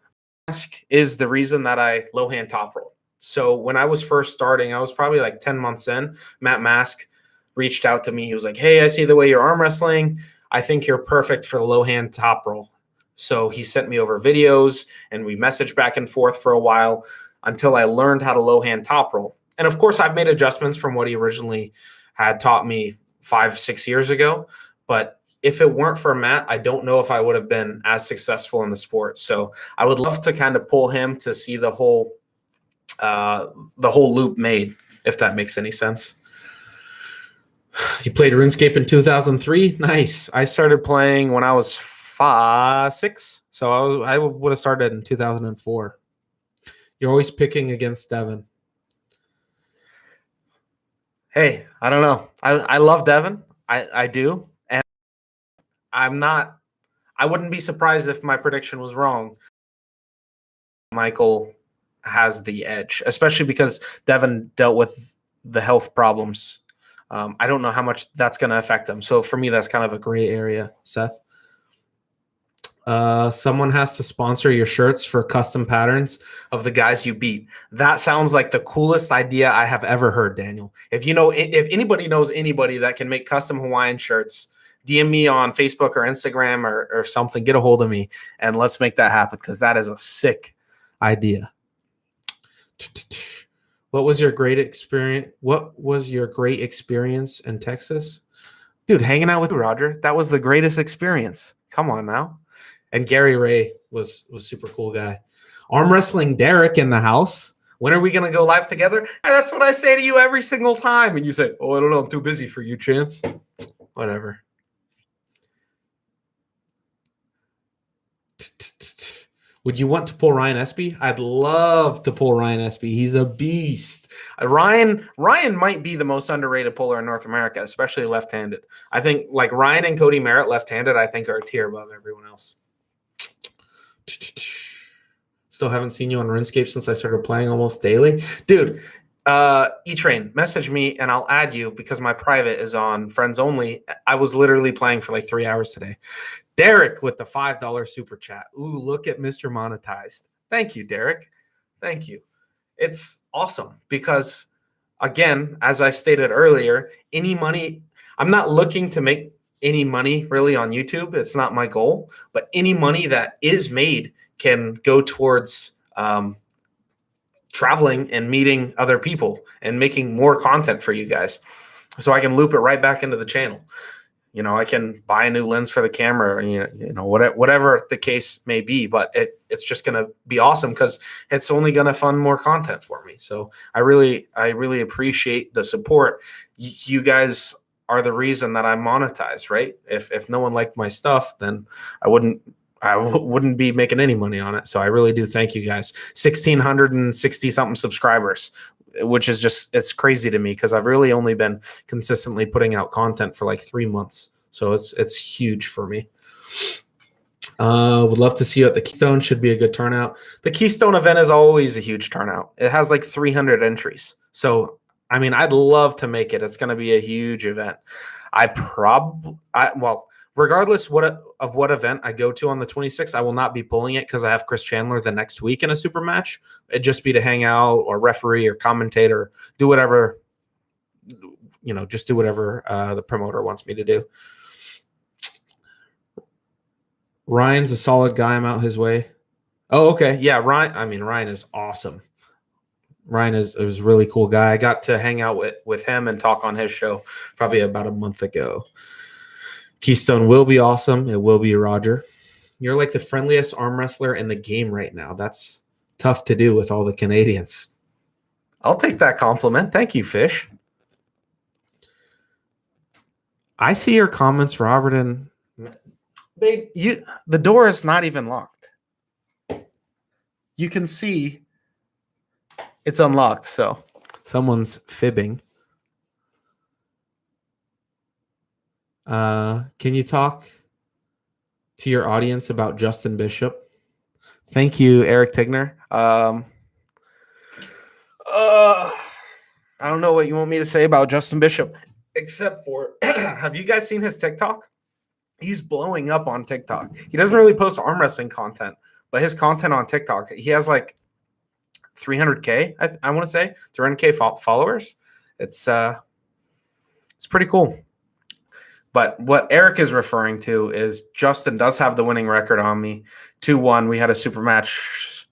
Mask is the reason that I low hand top roll. So when I was first starting, I was probably like 10 months in. Matt Mask reached out to me. He was like, "Hey, I see the way you're arm wrestling. I think you're perfect for the low hand top roll." So he sent me over videos, and we messaged back and forth for a while until I learned how to low hand top roll. And of course, I've made adjustments from what he originally had taught me 5-6 years ago. But if it weren't for Matt, I don't know if I would have been as successful in the sport. So I would love to kind of pull him to see the whole loop made, if that makes any sense. You played RuneScape in 2003? Nice. I started playing when I was 6, so I would have started in 2004. You're always picking against Devin. Hey, I don't know. I love Devin. I do. And I wouldn't be surprised if my prediction was wrong. Michael has the edge, especially because Devin dealt with the health problems. I don't know how much that's going to affect him. So for me, that's kind of a gray area, Seth. Someone has to sponsor your shirts for custom patterns of the guys you beat. That sounds like the coolest idea I have ever heard, Daniel. If anybody knows anybody that can make custom Hawaiian shirts, DM me on Facebook or Instagram or something. Get a hold of me and let's make that happen because that is a sick idea. What was your great experience? What was your great experience in Texas? Dude, hanging out with Roger. That was the greatest experience. Come on now. And Gary Ray was super cool guy. Arm wrestling Derek in the house. When are we going to go live together? That's what I say to you every single time. And you say, oh, I don't know. I'm too busy for you, Chance. Whatever. Would you want to pull Ryan Espy? I'd love to pull Ryan Espy. He's a beast. Ryan might be the most underrated puller in North America, especially left-handed. I think like Ryan and Cody Merritt left-handed, I think are a tier above everyone else. Still haven't seen you on RuneScape since I started playing almost daily. Dude, E-Train, message me and I'll add you because my private is on friends only. I was literally playing for like 3 hours today. Derek with the $5 super chat. Ooh, look at Mr. Monetized. Thank you, Derek. Thank you. It's awesome because, again, as I stated earlier, any money, I'm not looking to make any money really on YouTube. It's not my goal, but any money that is made can go towards traveling and meeting other people and making more content for you guys so I can loop it right back into the channel. You know, I can buy a new lens for the camera, you know, whatever the case may be, but it's just going to be awesome because it's only going to fund more content for me. So I really appreciate the support. You guys are the reason that I'm monetized, right? If no one liked my stuff, then I wouldn't be making any money on it. So I really do thank you guys. 1,660 something subscribers, which is just, it's crazy to me because I've really only been consistently putting out content for like 3 months. So it's huge for me. Would love to see you at the Keystone. Should be a good turnout. The Keystone event is always a huge turnout. It has like 300 entries. So, I mean, I'd love to make it. It's going to be a huge event. Regardless of what event I go to on the 26th, I will not be pulling it because I have Chris Chandler the next week in a super match. It'd just be to hang out or referee or commentate or do whatever, you know, just do whatever the promoter wants me to do. Ryan's a solid guy. I'm out his way. Oh, okay. Yeah, Ryan is awesome. Ryan is a really cool guy. I got to hang out with him and talk on his show probably about a month ago. Keystone will be awesome. It will be Roger. You're like the friendliest arm wrestler in the game right now. That's tough to do with all the Canadians. I'll take that compliment. Thank you, Fish. I see your comments, Robert, and babe, the door is not even locked. You can see it's unlocked, so someone's fibbing. Can you talk to your audience about Justin Bishop? Thank you, Eric Tigner. I don't know what you want me to say about Justin Bishop, except for, have you guys seen his TikTok? He's blowing up on TikTok. He doesn't really post arm wrestling content, but his content on TikTok, he has like 300K, I want to say, 300K followers. It's pretty cool. But what Eric is referring to is Justin does have the winning record on me. 2-1. We had a super match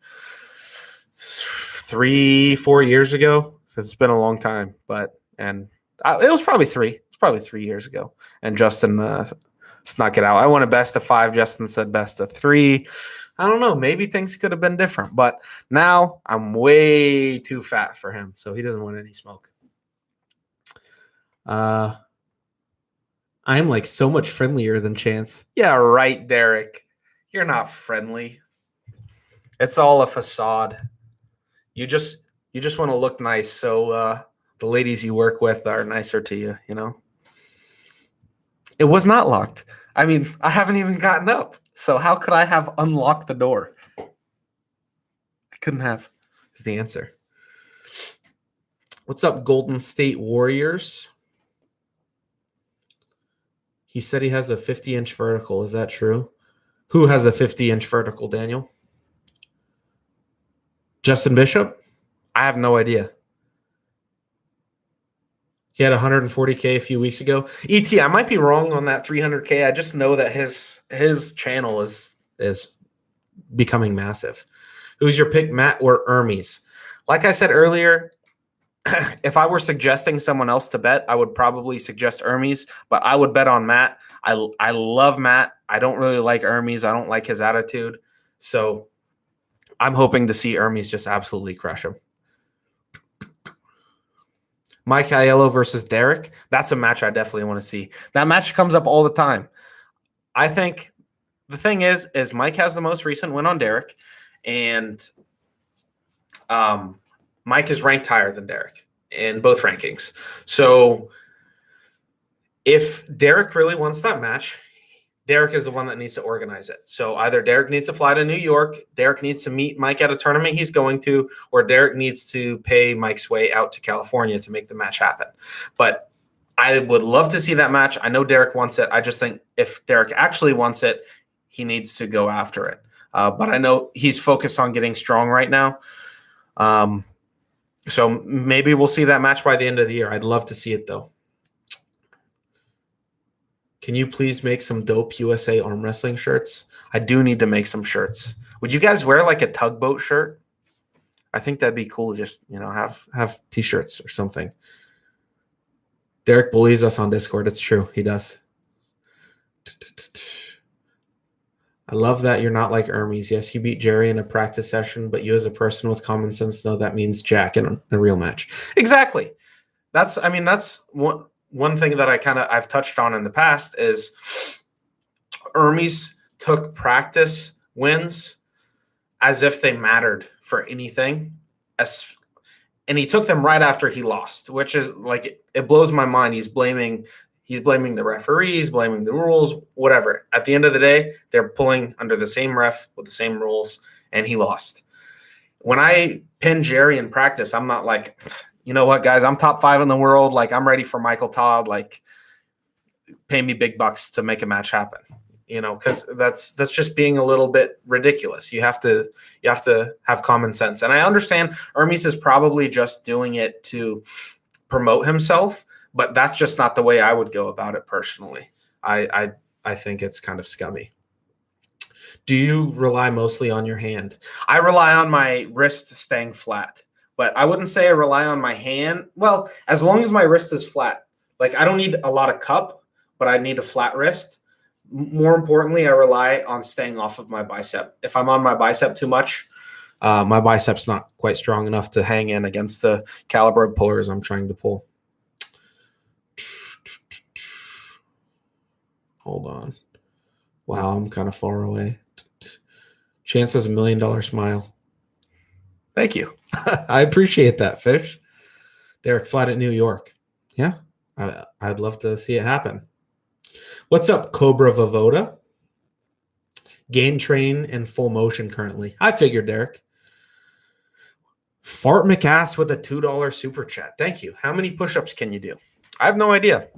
3-4 years ago. So it's been a long time. It was probably 3. It's probably 3 years ago. And Justin snuck it out. I won a best of 5. Justin said best of 3. I don't know. Maybe things could have been different. But now I'm way too fat for him. So he doesn't want any smoke. I'm like so much friendlier than Chance. Yeah, right, Derek. You're not friendly. It's all a facade. You just want to look nice, so the ladies you work with are nicer to you, you know? It was not locked. I mean, I haven't even gotten up. So how could I have unlocked the door? I couldn't have, is the answer. What's up, Golden State Warriors? He said he has a 50-inch vertical. Is that true? Who has a 50-inch vertical, Daniel? Justin Bishop? I have no idea. He had 140K a few weeks ago. ET, I might be wrong on that 300K. I just know that his channel is becoming massive. Who's your pick, Matt or Hermes? Like I said earlier, if I were suggesting someone else to bet, I would probably suggest Hermes, but I would bet on Matt. I love Matt. I don't really like Hermes. I don't like his attitude. So I'm hoping to see Hermes just absolutely crush him. Mike Aiello versus Derek. That's a match I definitely want to see. That match comes up all the time. I think the thing is Mike has the most recent win on Derek, and Mike is ranked higher than Derek in both rankings. So if Derek really wants that match, Derek is the one that needs to organize it. So either Derek needs to fly to New York, Derek needs to meet Mike at a tournament he's going to, or Derek needs to pay Mike's way out to California to make the match happen. But I would love to see that match. I know Derek wants it. I just think if Derek actually wants it, he needs to go after it. But I know he's focused on getting strong right now. So maybe we'll see that match by the end of the year. I'd love to see it, though. Can you please make some dope USA arm wrestling shirts? I do need to make some shirts. Would you guys wear like a tugboat shirt? I think that'd be cool. Just, have t-shirts or something. Derek bullies us on Discord. It's true. He does. I love that you're not like Hermes. Yes, you beat Jerry in a practice session, but you as a person with common sense know that means Jack in a real match. Exactly. That's one thing that I've touched on in the past is Hermes took practice wins as if they mattered for anything. And he took them right after he lost, which is like, it blows my mind. He's blaming the referees, blaming the rules, whatever. At the end of the day, they're pulling under the same ref with the same rules, and he lost. When I pin Jerry in practice, I'm not like, you know what, guys, I'm top 5 in the world. Like, I'm ready for Michael Todd. Like, pay me big bucks to make a match happen. Because that's just being a little bit ridiculous. You have to have common sense. And I understand Hermes is probably just doing it to promote himself, but that's just not the way I would go about it personally. I think it's kind of scummy. Do you rely mostly on your hand? I rely on my wrist staying flat, but I wouldn't say I rely on my hand. Well, as long as my wrist is flat. Like, I don't need a lot of cup, but I need a flat wrist. More importantly, I rely on staying off of my bicep. If I'm on my bicep too much, my bicep's not quite strong enough to hang in against the caliber of pullers I'm trying to pull. Hold on. Wow, I'm kind of far away. Chance has $1 million smile. Thank you. I appreciate that, Fish. Derek flight at New York. Yeah, I'd love to see it happen. What's up, Cobra Vavoda? Game train in full motion currently. I figured, Derek. Fart McAss with a $2 super chat. Thank you. How many push-ups can you do? I have no idea.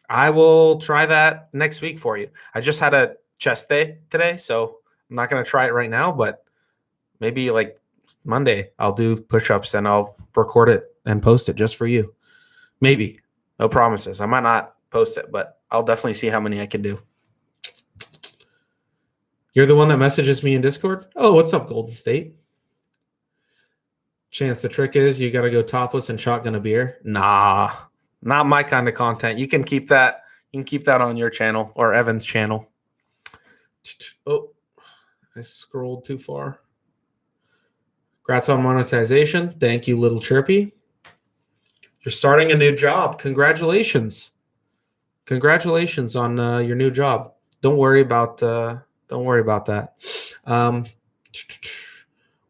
I will try that next week for you. I just had a chest day today, so I'm not going to try it right now, but maybe like Monday I'll do push-ups and I'll record it and post it just for you. Maybe. No promises. I might not post it, but I'll definitely see how many I can do. You're the one that messages me in Discord? Oh, what's up, Golden State? Chance, the trick is you got to go topless and shotgun a beer. Nah, not my kind of content. You can keep that. You can keep that on your channel or Evan's channel. Oh, I scrolled too far. Congrats on monetization. Thank you, Little Chirpy. You're starting a new job. Congratulations. Congratulations on your new job. Don't worry about that.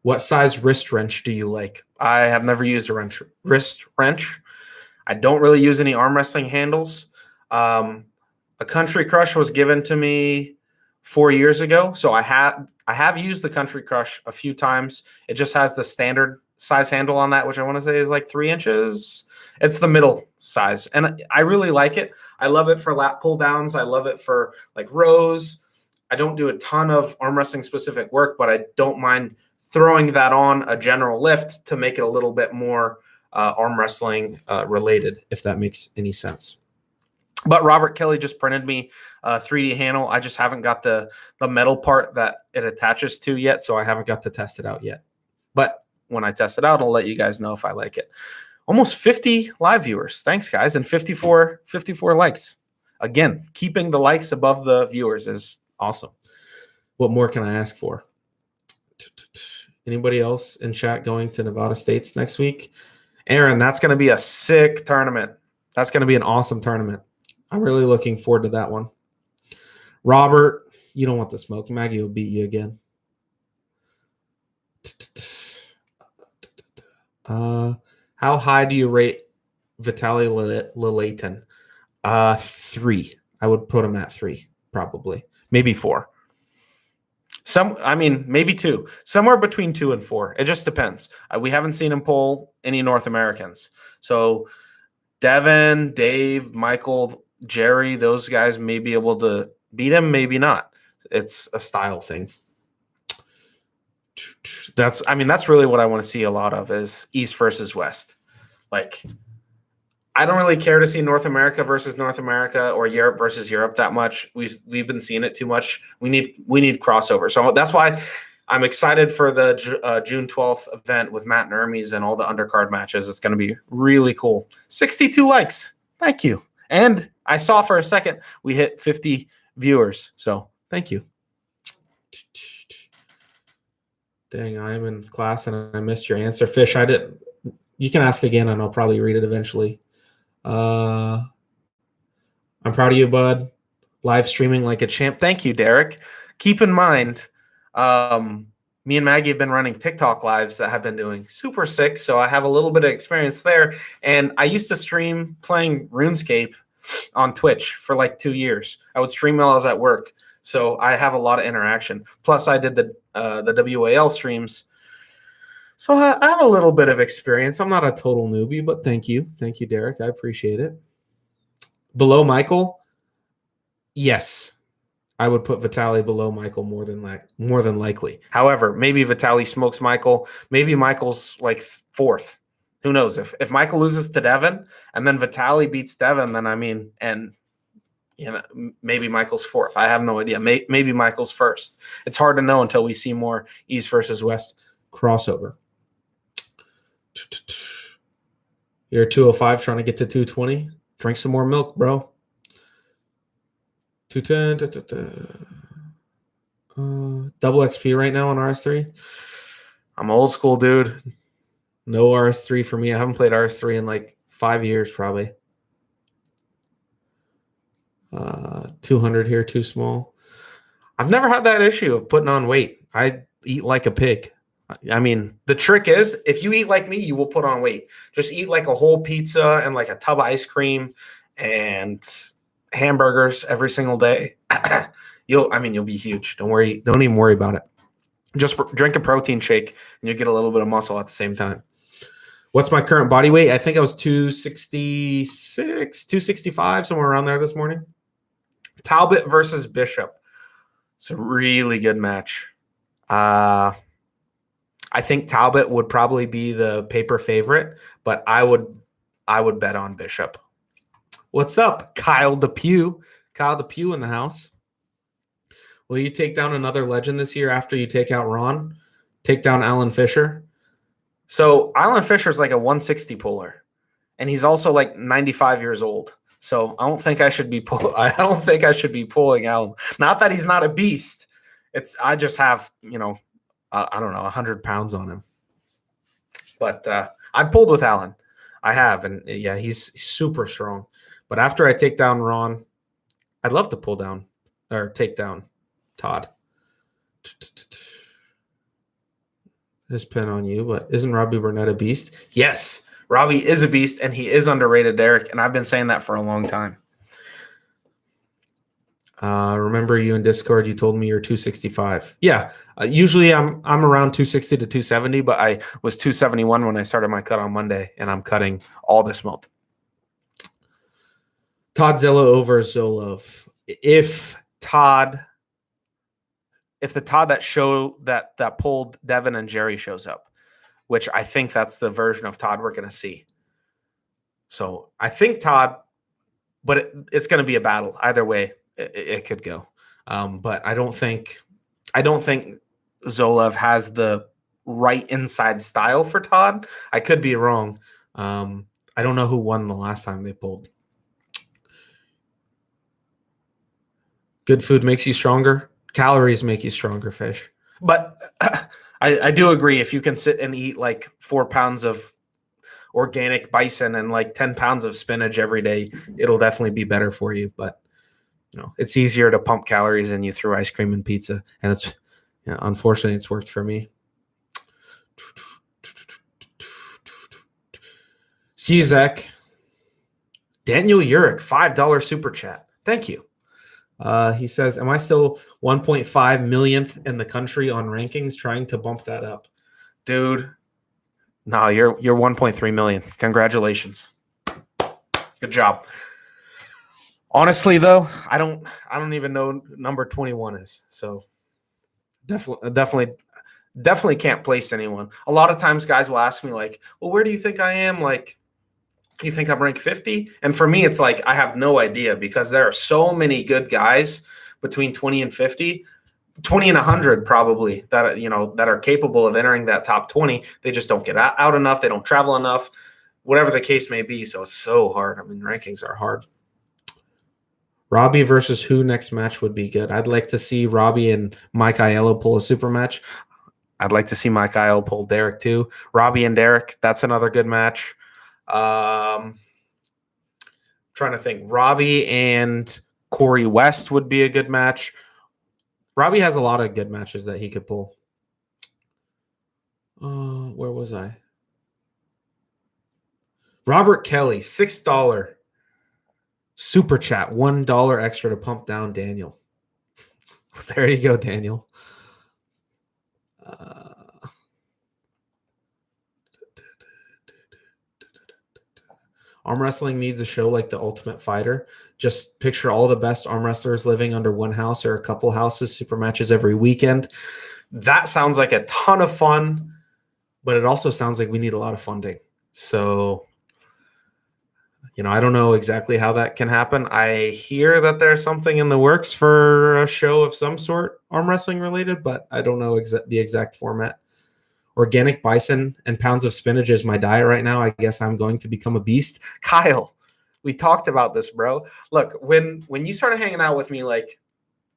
What size wrist wrench do you like? I have never used a wrist wrench. I don't really use any arm wrestling handles. A Country Crush was given to me 4 years ago, so I have used the Country Crush a few times. It just has the standard size handle on that, which I want to say is like 3 inches. It's the middle size, and I really like it. I love it for lat pull downs. I love it for like rows. I don't do a ton of arm wrestling specific work, but I don't mind throwing that on a general lift to make it a little bit more arm wrestling related, if that makes any sense. But Robert Kelly just printed me a 3D handle. I just haven't got the metal part that it attaches to yet, so I haven't got to test it out yet. But when I test it out, I'll let you guys know if I like it. Almost 50 live viewers. Thanks, guys. And 54 likes. Again, keeping the likes above the viewers is awesome. What more can I ask for? Anybody else in chat going to Nevada States next week? Aaron, that's going to be a sick tournament. That's going to be an awesome tournament. I'm really looking forward to that one. Robert, you don't want the smoke. Maggie will beat you again. How high do you rate Vitaly Laletin? 3. I would put him at 3, probably. Maybe 4. Maybe 2. Somewhere between 2 and 4. It just depends. We haven't seen him pull any North Americans. So Devin, Dave, Michael, Jerry, those guys may be able to beat him, maybe not. It's a style thing. That's really what I want to see a lot of is East versus West. Like, I don't really care to see North America versus North America or Europe versus Europe that much. We've been seeing it too much. We need crossover. So that's why I'm excited for the June 12th event with Matt Nermes and all the undercard matches. It's going to be really cool. 62 likes. Thank you. And I saw for a second we hit 50 viewers. So thank you. Dang, I'm in class and I missed your answer. Fish, I didn't. You can ask again and I'll probably read it eventually. I'm proud of you, bud. Live streaming like a champ. Thank you, Derek. Keep in mind, me and Maggie have been running TikTok lives that have been doing super sick. So I have a little bit of experience there. And I used to stream playing RuneScape on Twitch for like 2 years. I would stream while I was at work. So I have a lot of interaction. Plus I did the WAL streams. So I have a little bit of experience. I'm not a total newbie, but thank you. Thank you, Derek. I appreciate it. Below Michael? Yes. I would put Vitaly below Michael more than likely. However, maybe Vitaly smokes Michael. Maybe Michael's like 4th. Who knows? If Michael loses to Devin and then Vitaly beats Devin, then maybe Michael's 4th. I have no idea. Maybe Michael's 1st. It's hard to know until we see more East versus West crossover. You're 205 trying to get to 220. Drink some more milk, bro. 210. Double XP right now on RS3. I'm old school, dude. No RS3 for me. I haven't played RS3 in like 5 years, probably. 200 here, too small. I've never had that issue of putting on weight. I eat like a pig. The trick is, if you eat like me, you will put on weight. Just eat like a whole pizza and like a tub of ice cream and hamburgers every single day. You'll be huge. Don't worry. Don't even worry about it. Just drink a protein shake and you'll get a little bit of muscle at the same time. What's my current body weight? I think I was 266, 265, somewhere around there this morning. Talbot versus Bishop. It's a really good match. I think Talbot would probably be the paper favorite, but I would bet on Bishop. What's up, Kyle DePew? Kyle DePew in the house. Will you take down another legend this year after you take out Ron? Take down Alan Fisher? So Alan Fisher's like a 160 puller, and he's also like 95 years old. So I don't think I should be pulling Alan. Not that he's not a beast. I just have, I don't know, 100 pounds on him. But I've pulled with Alan. I have. And yeah, he's super strong. But after I take down Ron, I'd love to take down Todd. This pin on you, but isn't Robbie Burnett a beast? Yes, Robbie is a beast, and he is underrated, Derek. And I've been saying that for a long time. Remember you in Discord, you told me you're 265. Yeah, usually I'm around 260 to 270, but I was 271 when I started my cut on Monday, and I'm cutting all this month. Toddzilla over Zolov. If the Todd that pulled Devin and Jerry shows up, which I think that's the version of Todd we're going to see. So I think Todd, but it's going to be a battle either way. It could go, but I don't think Zoloev has the right inside style for Todd. I could be wrong. I don't know who won the last time they pulled. Good food makes you stronger. Calories make you stronger, Fish. But I do agree. If you can sit and eat like 4 pounds of organic bison and like 10 pounds of spinach every day, it'll definitely be better for you. But it's easier to pump calories than you through ice cream and pizza. And it's unfortunately it's worked for me. Zach. Daniel Urich, $5 super chat. Thank you. He says, am I still 1.5 millionth in the country on rankings, trying to bump that up? Dude, no, you're 1.3 million. Congratulations. Good job. Honestly, though, I don't even know number 21 is. So definitely can't place anyone. A lot of times guys will ask me like, well, where do you think I am? Like, you think I'm ranked 50? And for me, it's like I have no idea because there are so many good guys between 20 and 50, 20 and 100 probably that are capable of entering that top 20. They just don't get out enough. They don't travel enough, whatever the case may be. So it's so hard. I mean, rankings are hard. Robbie versus who next match would be good? I'd like to see Robbie and Mike Aiello pull a super match. I'd like to see Mike Aiello pull Derek too. Robbie and Derek, that's another good match. Trying to think. Robbie and Corey West would be a good match. Robbie has a lot of good matches that he could pull. Where was I? Robert Kelly, $6 super chat, $1 extra to pump down Daniel. There you go, Daniel. Arm wrestling needs a show like The Ultimate Fighter. Just picture all the best arm wrestlers living under one house or a couple houses, super matches every weekend. That sounds like a ton of fun, but it also sounds like we need a lot of funding. So, I don't know exactly how that can happen. I hear that there's something in the works for a show of some sort, arm wrestling related, but I don't know the exact format. Organic bison and pounds of spinach is my diet right now. I guess I'm going to become a beast. Kyle, we talked about this, bro. Look, when you started hanging out with me like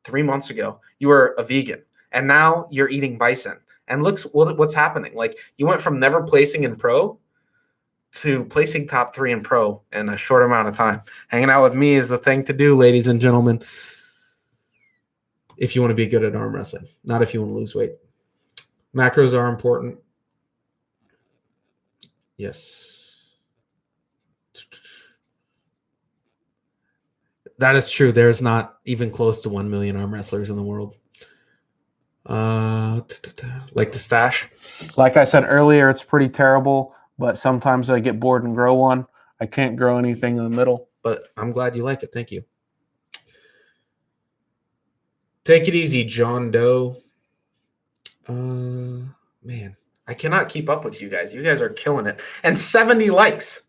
3 months ago, you were a vegan, and now you're eating bison. And look what's happening. Like, you went from never placing in pro to placing top 3 in pro in a short amount of time. Hanging out with me is the thing to do, ladies and gentlemen, if you want to be good at arm wrestling, not if you want to lose weight. Macros are important. Yes. That is true. There's not even close to 1 million arm wrestlers in the world. Like the stash. Like I said earlier, it's pretty terrible, but sometimes I get bored and grow one. I can't grow anything in the middle, but I'm glad you like it. Thank you. Take it easy, John Doe. Man, I cannot keep up with you guys. You guys are killing it. And 70 likes.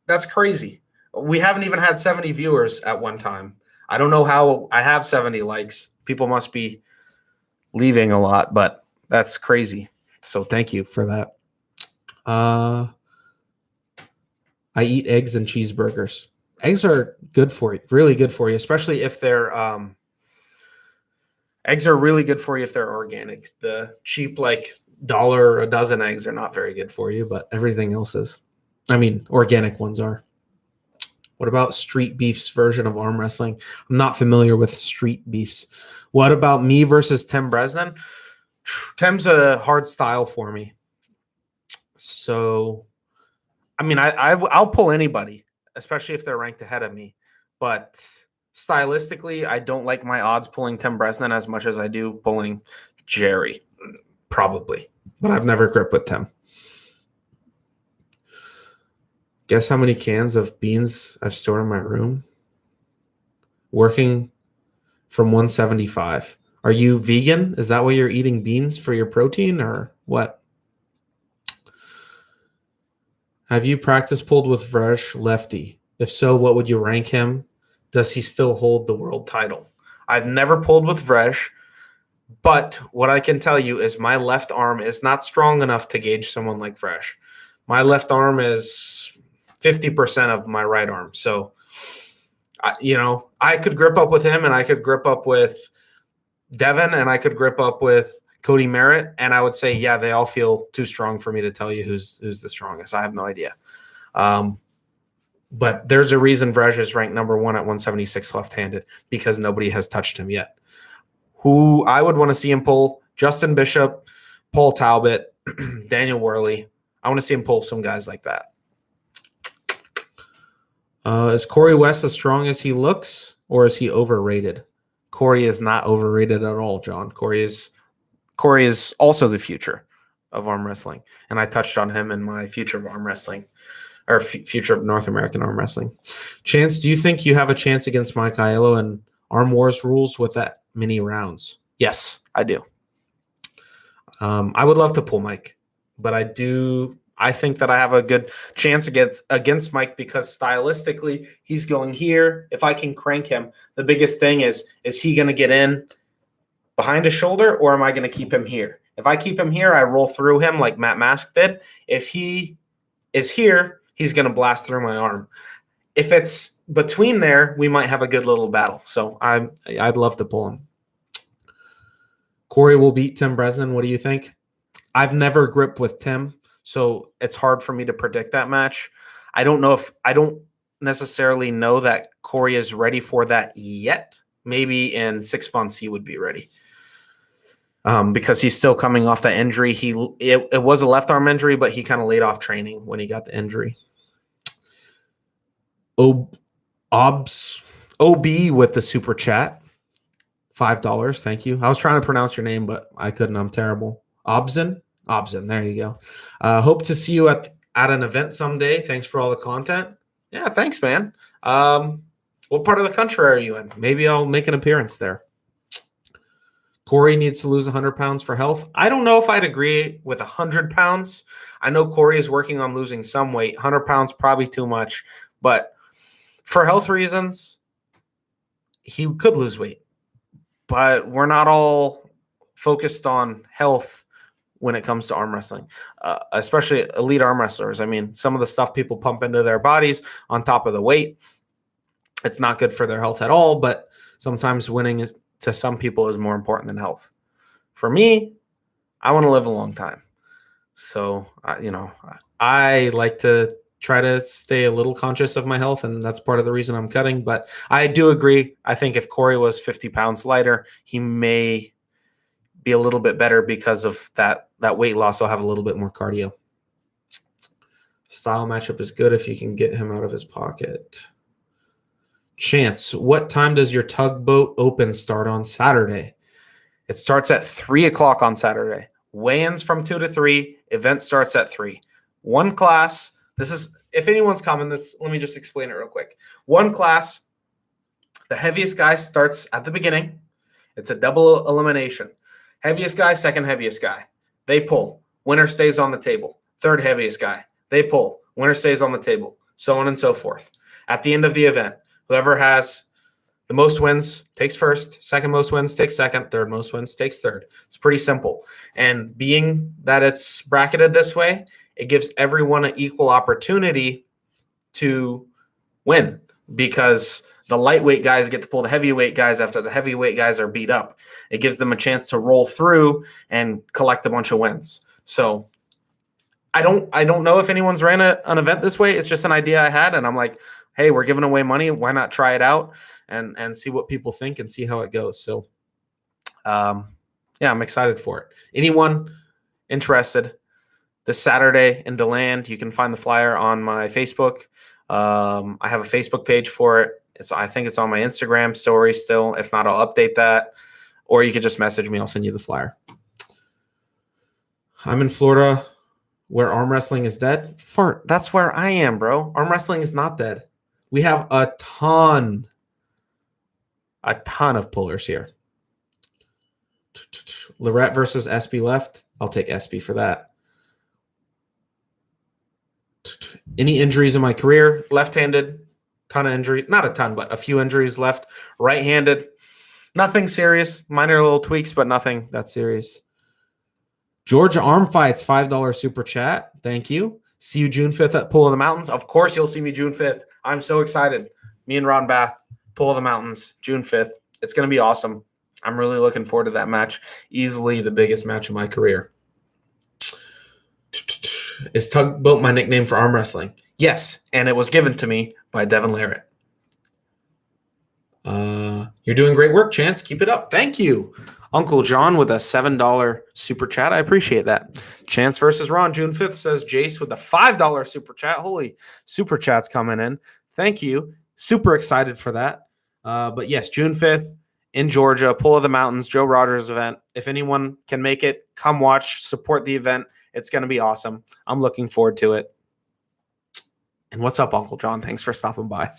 That's crazy. We haven't even had 70 viewers at one time. I don't know how I have 70 likes. People must be leaving a lot, but that's crazy. So thank you for that. I eat eggs and cheeseburgers. Eggs are good for you, really good for you, especially if they're eggs are really good for you if they're organic. The cheap, like dollar a dozen eggs are not very good for you, but everything else is. I mean, organic ones are. What about Street Beef's version of arm wrestling? I'm not familiar with Street Beef's. What about me versus Tim Bresnan? Tim's a hard style for me. So, I mean, I'll pull anybody, especially if they're ranked ahead of me. But stylistically, I don't like my odds pulling Tim Bresnan as much as I do pulling Jerry, probably. But I've never gripped with Tim. Guess how many cans of beans I've stored in my room? Working from 175. Are you vegan? Is that why you're eating beans for your protein or what? Have you practice pulled with Vrej Lefty? If so, what would you rank him? Does he still hold the world title? I've never pulled with Vrej, but what I can tell you is my left arm is not strong enough to gauge someone like Vrej. My left arm is 50% of my right arm. So, I could grip up with him, and I could grip up with Devin, and I could grip up with Cody Merritt, and I would say, yeah, they all feel too strong for me to tell you who's the strongest. I have no idea. But there's a reason Vrej is ranked number 1 at 176 left-handed, because nobody has touched him yet. Who I would want to see him pull: Justin Bishop, Paul Talbot, Daniel Worley. I want to see him pull some guys like that. Is Corey West as strong as he looks, or is he overrated? Corey is not overrated at all, John. Corey is also the future of arm wrestling, and I touched on him in my future of arm wrestling, or future of North American arm wrestling. Chance, do you think you have a chance against Mike Aiello in Arm Wars rules with that many rounds? Yes, I do. I would love to pull Mike, but I think that I have a good chance against Mike, because stylistically he's going here. If I can crank him, the biggest thing is he going to get in behind his shoulder, or am I going to keep him here? If I keep him here, I roll through him like Matt Mask did. If he is here, he's going to blast through my arm. If it's between there, we might have a good little battle. So I'd love to pull him. Corey will beat Tim Bresnan. What do you think? I've never gripped with Tim, so it's hard for me to predict that match. I don't necessarily know that Corey is ready for that yet. Maybe in 6 months he would be ready. Because he's still coming off that injury. It was a left arm injury, but he kind of laid off training when he got the injury. OB with the super chat. $5. Thank you. I was trying to pronounce your name, but I couldn't. I'm terrible. Obzen. There you go. Hope to see you at an event someday. Thanks for all the content. Yeah, thanks, man. What part of the country are you in? Maybe I'll make an appearance there. Corey needs to lose 100 pounds for health. I don't know if I'd agree with 100 pounds. I know Corey is working on losing some weight. 100 pounds, probably too much. But for health reasons, he could lose weight. But we're not all focused on health when it comes to arm wrestling, especially elite arm wrestlers. I mean, some of the stuff people pump into their bodies on top of the weight, it's not good for their health at all. But sometimes winning to some people is more important than health. For me, I want to live a long time. So, I like to try to stay a little conscious of my health, and that's part of the reason I'm cutting. But I do agree. I think if Corey was 50 pounds lighter, he may be a little bit better because of that weight loss. I'll have a little bit more cardio. Style matchup is good if you can get him out of his pocket. Chance, what time does your Tugboat Open start on Saturday? It starts at 3 o'clock on Saturday. Weigh-ins from 2 to 3. Event starts at 3. One class. This is, if anyone's coming, let me just explain it real quick. One class, the heaviest guy starts at the beginning. It's a double elimination. Heaviest guy, second heaviest guy. They pull. Winner stays on the table. Third heaviest guy. They pull. Winner stays on the table. So on and so forth. At the end of the event, whoever has the most wins takes first, second most wins takes second, third most wins takes third. It's pretty simple. And being that it's bracketed this way, it gives everyone an equal opportunity to win, because the lightweight guys get to pull the heavyweight guys after the heavyweight guys are beat up. It gives them a chance to roll through and collect a bunch of wins. So I don't know if anyone's ran an event this way. It's just an idea I had, and I'm like, hey, we're giving away money. Why not try it out and see what people think and see how it goes? So, yeah, I'm excited for it. Anyone interested? This Saturday in DeLand, you can find the flyer on my Facebook. I have a Facebook page for it. I think it's on my Instagram story still. If not, I'll update that. Or you could just message me. I'll send you the flyer. I'm in Florida where arm wrestling is dead. That's where I am, bro. Arm wrestling is not dead. We have a ton of pullers here. Lorette versus SB left. I'll take SB for that. Any injuries in my career? Left-handed, ton of injuries. Not a ton, but a few injuries left. Right-handed, nothing serious. Minor little tweaks, but nothing that serious. Georgia Arm Fights, $5 super chat. Thank you. See you June 5th at Pull of the Mountains. Of course, you'll see me June 5th. I'm so excited. Me and Ron Bath, Pull of the Mountains, June 5th. It's going to be awesome. I'm really looking forward to that match. Easily the biggest match of my career. Is tugboat my nickname for arm wrestling? Yes, and it was given to me by Devin Larrett. You're doing great work, Chance. Keep it up. Thank you. Uncle John with a $7 super chat. I appreciate that. Chance versus Ron, June 5th, says Jace with a $5 super chat. Holy super chats coming in. Thank you. Super excited for that. But yes, June 5th in Georgia, Pull of the Mountains, Joe Rogers event. If anyone can make it, come watch, support the event. It's going to be awesome. I'm looking forward to it. And what's up, Uncle John? Thanks for stopping by.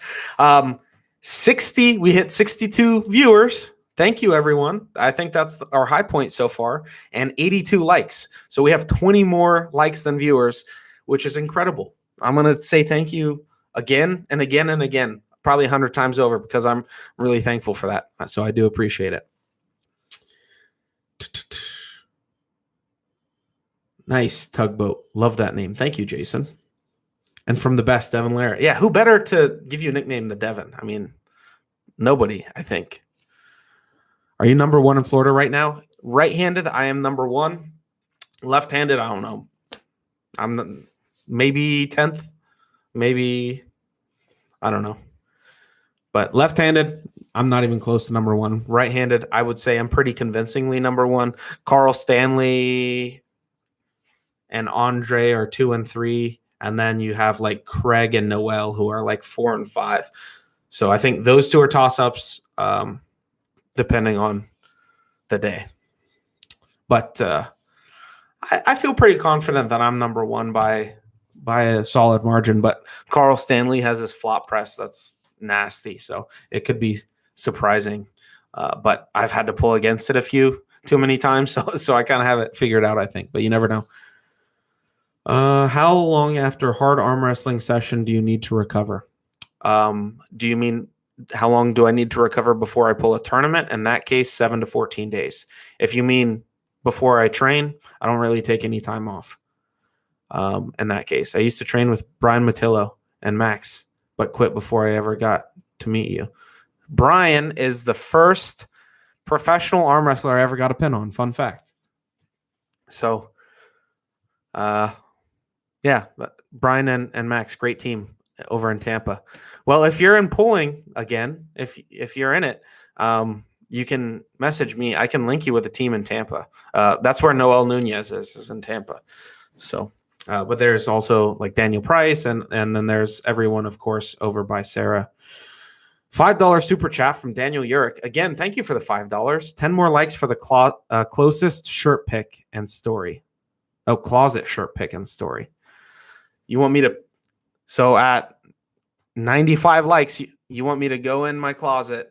60, we hit 62 viewers. Thank you, everyone. I think that's our high point so far. And 82 likes. So we have 20 more likes than viewers, which is incredible. I'm going to say thank you again and again and again, probably 100 times over, because I'm really thankful for that. So I do appreciate it. Nice, Tugboat. Love that name. Thank you, Jason. And from the best, Devin Larrett. Yeah, who better to give you a nickname than Devin? I mean, nobody, I think. Are you number one in Florida right now? Right-handed, I am number one. Left-handed, I don't know. I'm maybe 10th. Maybe, I don't know. But left-handed, I'm not even close to number one. Right-handed, I would say I'm pretty convincingly number one. Carl Stanley and Andre are 2 and 3. And then you have like Craig and Noel, who are like 4 and 5. So I think those two are toss-ups, depending on the day. But I feel pretty confident that I'm number one by a solid margin. But Carl Stanley has this flop press that's nasty, so it could be surprising. But I've had to pull against it a few too many times, so I kind of have it figured out, I think. But you never know. How long after hard arm wrestling session do you need to recover? Do you mean how long do I need to recover before I pull a tournament? In that case, 7 to 14 days. If you mean before I train, I don't really take any time off. In that case, I used to train with Brian Matillo and Max, but quit before I ever got to meet you. Brian is the first professional arm wrestler I ever got a pin on. Fun fact. So, yeah, Brian and Max, great team over in Tampa. Well, if you're in pulling again, if you're in it, you can message me. I can link you with a team in Tampa. That's where Noel Nunez is in Tampa. So, but there's also like Daniel Price, and then there's everyone, of course, over by Sarah. $5 super chat from Daniel Urick. Again, thank you for the $5. 10 more likes for the closest shirt pick and story. Oh, closet shirt pick and story. You want me to? So at 95 likes, you want me to go in my closet,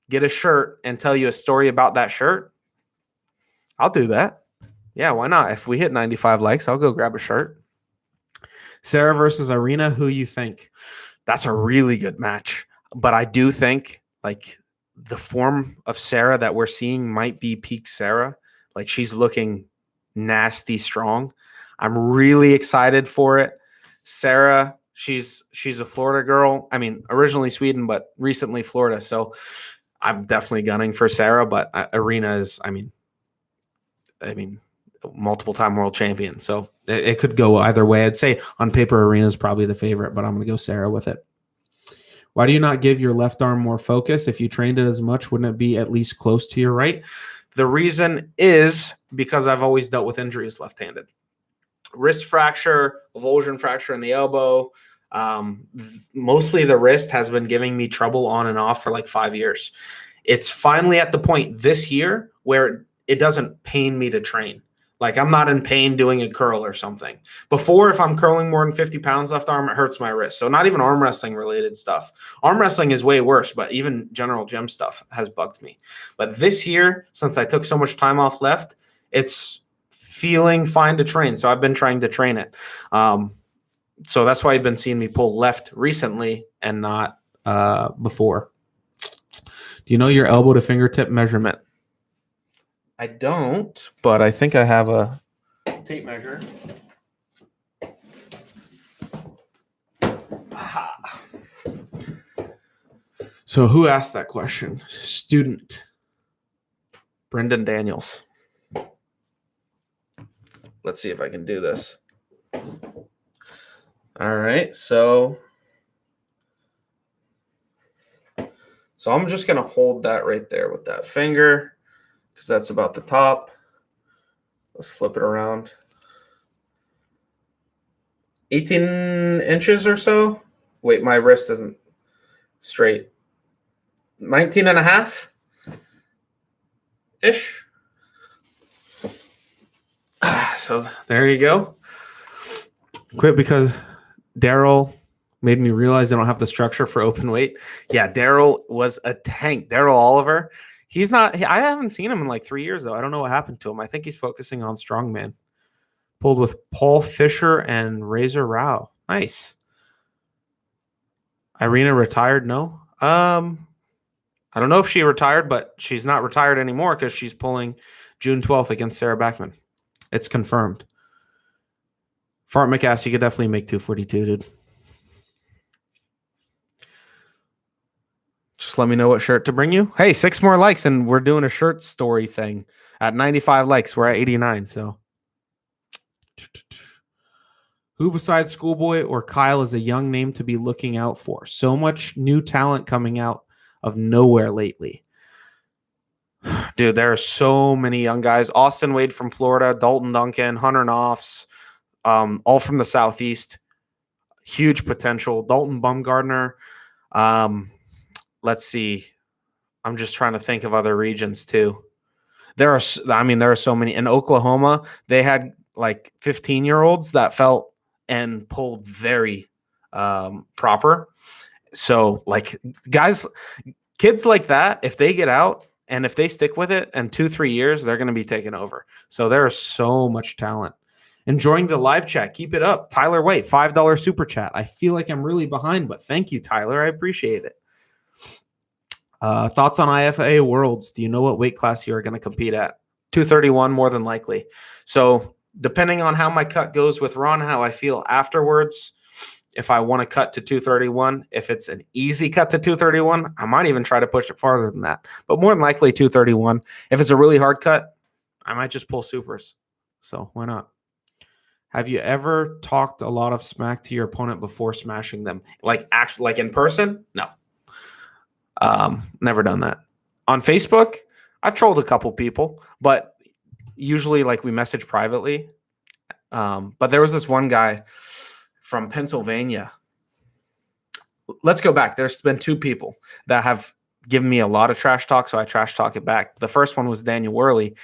get a shirt, and tell you a story about that shirt? I'll do that. Yeah, why not? If we hit 95 likes, I'll go grab a shirt. Sarah versus Irina, who you think? That's a really good match. But I do think like the form of Sarah that we're seeing might be peak Sarah. Like she's looking nasty strong. I'm really excited for it. Sarah, she's a Florida girl. I mean, originally Sweden, but recently Florida. So I'm definitely gunning for Sarah, but Irina is, I mean, multiple time world champion. So it could go either way. I'd say on paper, Irina is probably the favorite, but I'm going to go Sarah with it. Why do you not give your left arm more focus? If you trained it as much, wouldn't it be at least close to your right? The reason is because I've always dealt with injuries left-handed. Wrist fracture, avulsion fracture in the elbow. Mostly the wrist has been giving me trouble on and off for like 5 years. It's finally at the point this year where it doesn't pain me to train. Like I'm not in pain doing a curl or something. Before, if I'm curling more than 50 pounds left arm, it hurts my wrist. So not even arm wrestling related stuff. Arm wrestling is way worse, but even general gym stuff has bugged me. But this year, since I took so much time off left, it's feeling fine to train. So I've been trying to train it. So that's why you've been seeing me pull left recently and not before. Do you know your elbow to fingertip measurement? I don't, but I think I have a tape measure. So who asked that question? Student Brendan Daniels. Let's see if I can do this. All right, so I'm just going to hold that right there with that finger because that's about the top. Let's flip it around. 18 inches or so. Wait, my wrist isn't straight. 19 and a half ish. So there you go. Quit because Daryl made me realize I don't have the structure for open weight. Yeah, Daryl was a tank. Daryl Oliver. He's not. I haven't seen him in like 3 years though. I don't know what happened to him. I think he's focusing on strongman. Pulled with Paul Fisher and Razor Rao. Nice. Irina retired? No. I don't know if she retired, but she's not retired anymore because she's pulling June 12th against Sarah Backman. It's confirmed. Fart McAss, you could definitely make 242, dude. Just let me know what shirt to bring you. Hey, 6 more likes, and we're doing a shirt story thing. At 95 likes, we're at 89, so. Who besides Schoolboy or Kyle is a young name to be looking out for? So much new talent coming out of nowhere lately. Dude, there are so many young guys. Austin Wade from Florida, Dalton Duncan, Hunter Knopfs, all from the Southeast. Huge potential. Dalton Bumgardner. Let's see. I'm just trying to think of other regions too. There are so many. In Oklahoma, they had like 15-year-olds that felt and pulled very proper. So like kids like that, if they get out and if they stick with it in 2-3 years, they're going to be taken over. So there is so much talent. Enjoying the live chat. Keep it up. Tyler White, $5 super chat. I feel like I'm really behind, but thank you, Tyler. I appreciate it. Thoughts on IFA Worlds? Do you know what weight class you are going to compete at? 231 more than likely. So depending on how my cut goes with Ron, how I feel afterwards, if I want to cut to 231, if it's an easy cut to 231, I might even try to push it farther than that. But more than likely 231. If it's a really hard cut, I might just pull supers. So why not? Have you ever talked a lot of smack to your opponent before smashing them? Like in person? No. Never done that. On Facebook, I've trolled a couple people, but usually like we message privately. But there was this one guy from Pennsylvania. Let's go back. There's been 2 people that have given me a lot of trash talk, so I trash talk it back. The first one was Daniel Worley.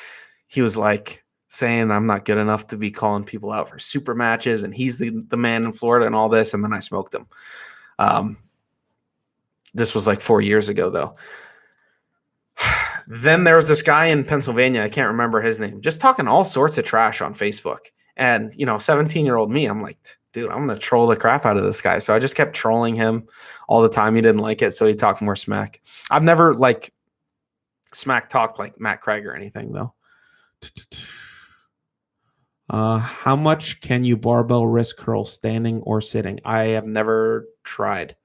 He was like saying I'm not good enough to be calling people out for super matches, and he's the man in Florida and all this, and then I smoked him. This was like 4 years ago, though. Then there was this guy in Pennsylvania. I can't remember his name. Just talking all sorts of trash on Facebook. And, 17-year-old me, I'm like, dude, I'm going to troll the crap out of this guy. So I just kept trolling him all the time. He didn't like it, so he talked more smack. I've never, smack talked like Matt Craig or anything, though. How much can you barbell wrist curl standing or sitting? I have never tried.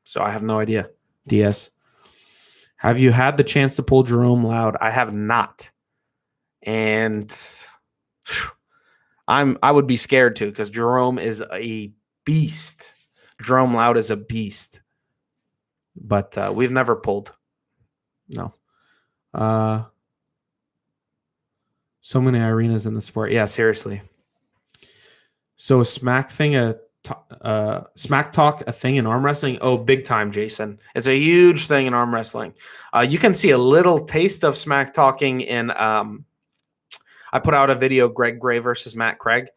So I have no idea. DS. Have you had the chance to pull Jerome Loud? I have not. And I would be scared to because Jerome is a beast. Jerome Loud is a beast. But we've never pulled. No. So many Irenas in the sport. Yeah, seriously. So smack talk a thing in arm wrestling? Oh, big time, Jason. It's a huge thing in arm wrestling. You can see a little taste of smack talking in I put out a video, Greg Gray versus Matt Craig.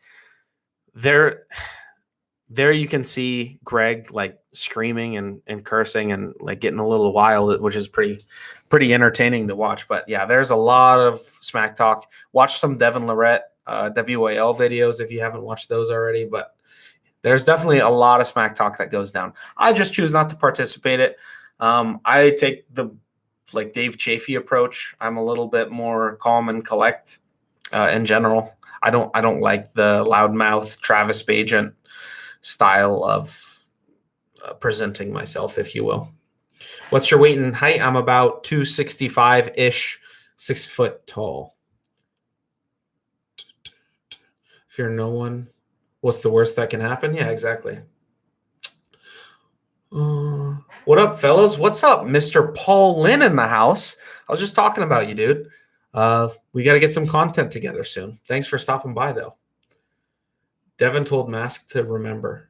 There you can see Greg like screaming and cursing and like getting a little wild, which is pretty entertaining to watch. But yeah, there's a lot of smack talk. Watch some Devin Lorette WAL videos if you haven't watched those already. But There's definitely a lot of smack talk that goes down. I just choose not to participate it. I take the like Dave Chafee approach. I'm a little bit more calm and collect in general. I don't like the loudmouth Travis Bagent style of presenting myself, if you will. What's your weight and height? I'm about 265 ish, 6 foot tall. Fear no one. What's the worst that can happen? Yeah, exactly. What up, fellas? What's up, Mr. Paul Lynn in the house? I was just talking about you, dude. We got to get some content together soon. Thanks for stopping by, though. Devin told Mask to remember.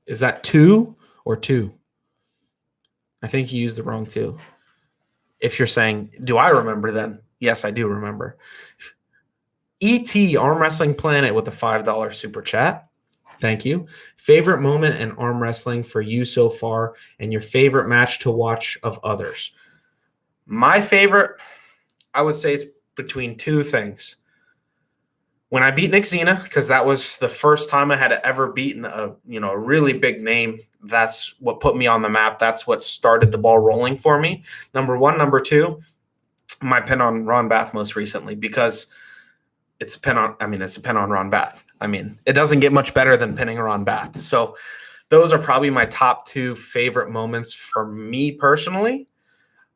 Is that 2 or 2? I think you used the wrong 2. If you're saying, do I remember then? Yes, I do remember. ET Arm Wrestling Planet with the $5 super chat. Thank you. Favorite moment in arm wrestling for you so far and your favorite match to watch of others? My favorite, I would say it's between 2 things. When I beat Nick Zena, because that was the first time I had ever beaten a really big name. That's what put me on the map. That's what started the ball rolling for me. Number 1. Number 2, my pin on Ron Bath most recently, because it's a pin on Ron Bath. I mean, it doesn't get much better than pinning Ron Bath. So those are probably my top 2 favorite moments for me personally.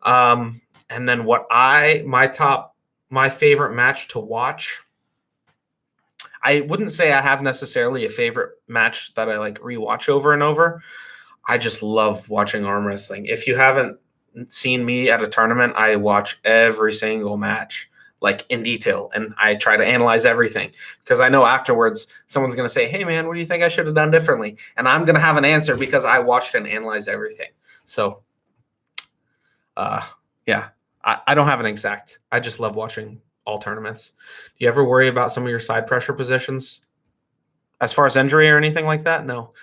And then my favorite match to watch, I wouldn't say I have necessarily a favorite match that I like rewatch over and over. I just love watching arm wrestling. If you haven't seen me at a tournament, I watch every single match, like in detail, and I try to analyze everything, because I know afterwards someone's going to say, hey man, what do you think I should have done differently? And I'm going to have an answer because I watched and analyzed everything. So, yeah, I don't have an exact. I just love watching all tournaments. Do you ever worry about some of your side pressure positions as far as injury or anything like that? No.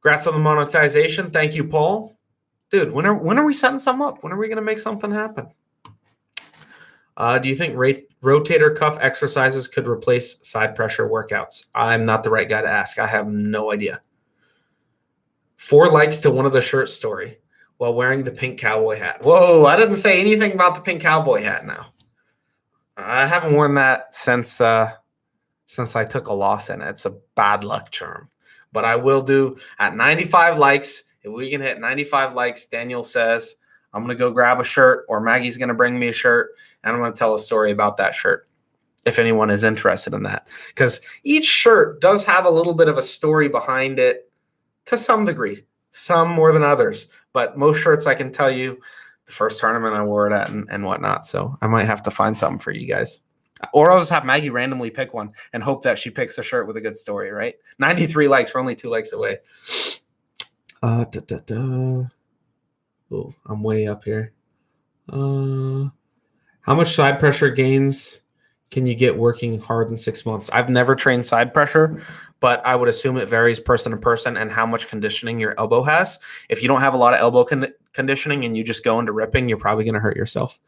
Congrats on the monetization. Thank you, Paul. Dude, when are we setting something up? When are we going to make something happen? Do you think rotator cuff exercises could replace side pressure workouts? I'm not the right guy to ask. I have no idea. 4 likes to one of the shirt story while wearing the pink cowboy hat. Whoa, I didn't say anything about the pink cowboy hat now. I haven't worn that since I took a loss in it. It's a bad luck charm. But I will do at 95 likes. If we can hit 95 likes, Daniel says, I'm going to go grab a shirt, or Maggie's going to bring me a shirt, and I'm going to tell a story about that shirt if anyone is interested in that. Because each shirt does have a little bit of a story behind it to some degree, some more than others. But most shirts, I can tell you the first tournament I wore it at and whatnot. So I might have to find something for you guys. Or I'll just have Maggie randomly pick one and hope that she picks a shirt with a good story, right? 93 likes. We're only 2 likes away. Oh, I'm way up here. How much side pressure gains can you get working hard in 6 months? I've never trained side pressure, but I would assume it varies person to person and how much conditioning your elbow has. If you don't have a lot of elbow conditioning and you just go into ripping, you're probably going to hurt yourself.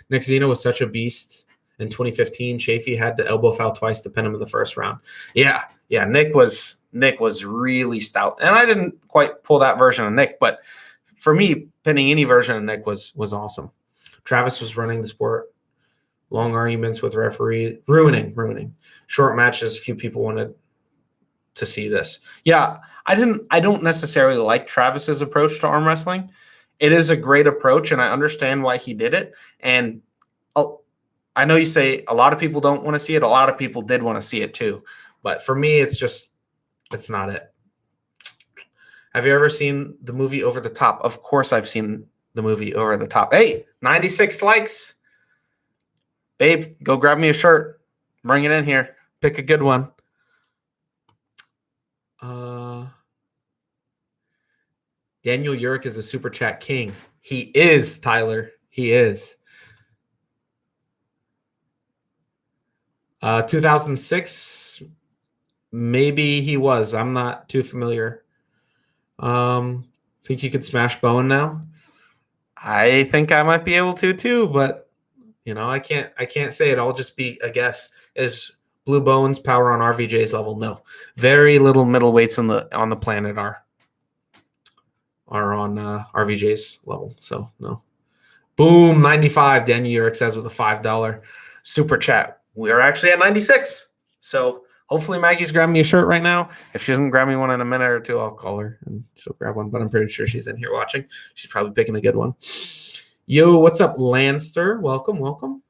Nick Zena was such a beast. In 2015, Chafee had to elbow foul twice to pin him in the first round. Yeah. Nick was really stout, and I didn't quite pull that version of Nick, but for me, pinning any version of Nick was awesome. Travis was running the sport. Long arguments with referee, ruining. Short matches, few people wanted to see this. Yeah, I don't necessarily like Travis's approach to arm wrestling. It is a great approach, and I understand why he did it. And I know you say a lot of people don't want to see it. A lot of people did want to see it too. But for me, it's not it. Have you ever seen the movie Over the Top? Of course I've seen the movie Over the Top. Hey, 96 likes. Babe, go grab me a shirt. Bring it in here. Pick a good one. Daniel Urick is a super chat king. He is, Tyler. He is. 2006, maybe he was. I'm not too familiar. Think you could smash Bowen now? I think I might be able to too, but I can't say it. I'll just be a guess. Is Blue Bones, power on RVJ's level. No. Very little middleweights on the planet are on RVJ's level. So no. Boom, 95. Daniel Urick says with a $5 super chat. We're actually at 96. So hopefully Maggie's grabbing me a shirt right now. If she doesn't grab me one in a minute or two, I'll call her and she'll grab one. But I'm pretty sure she's in here watching. She's probably picking a good one. Yo, what's up, Lanster? Welcome.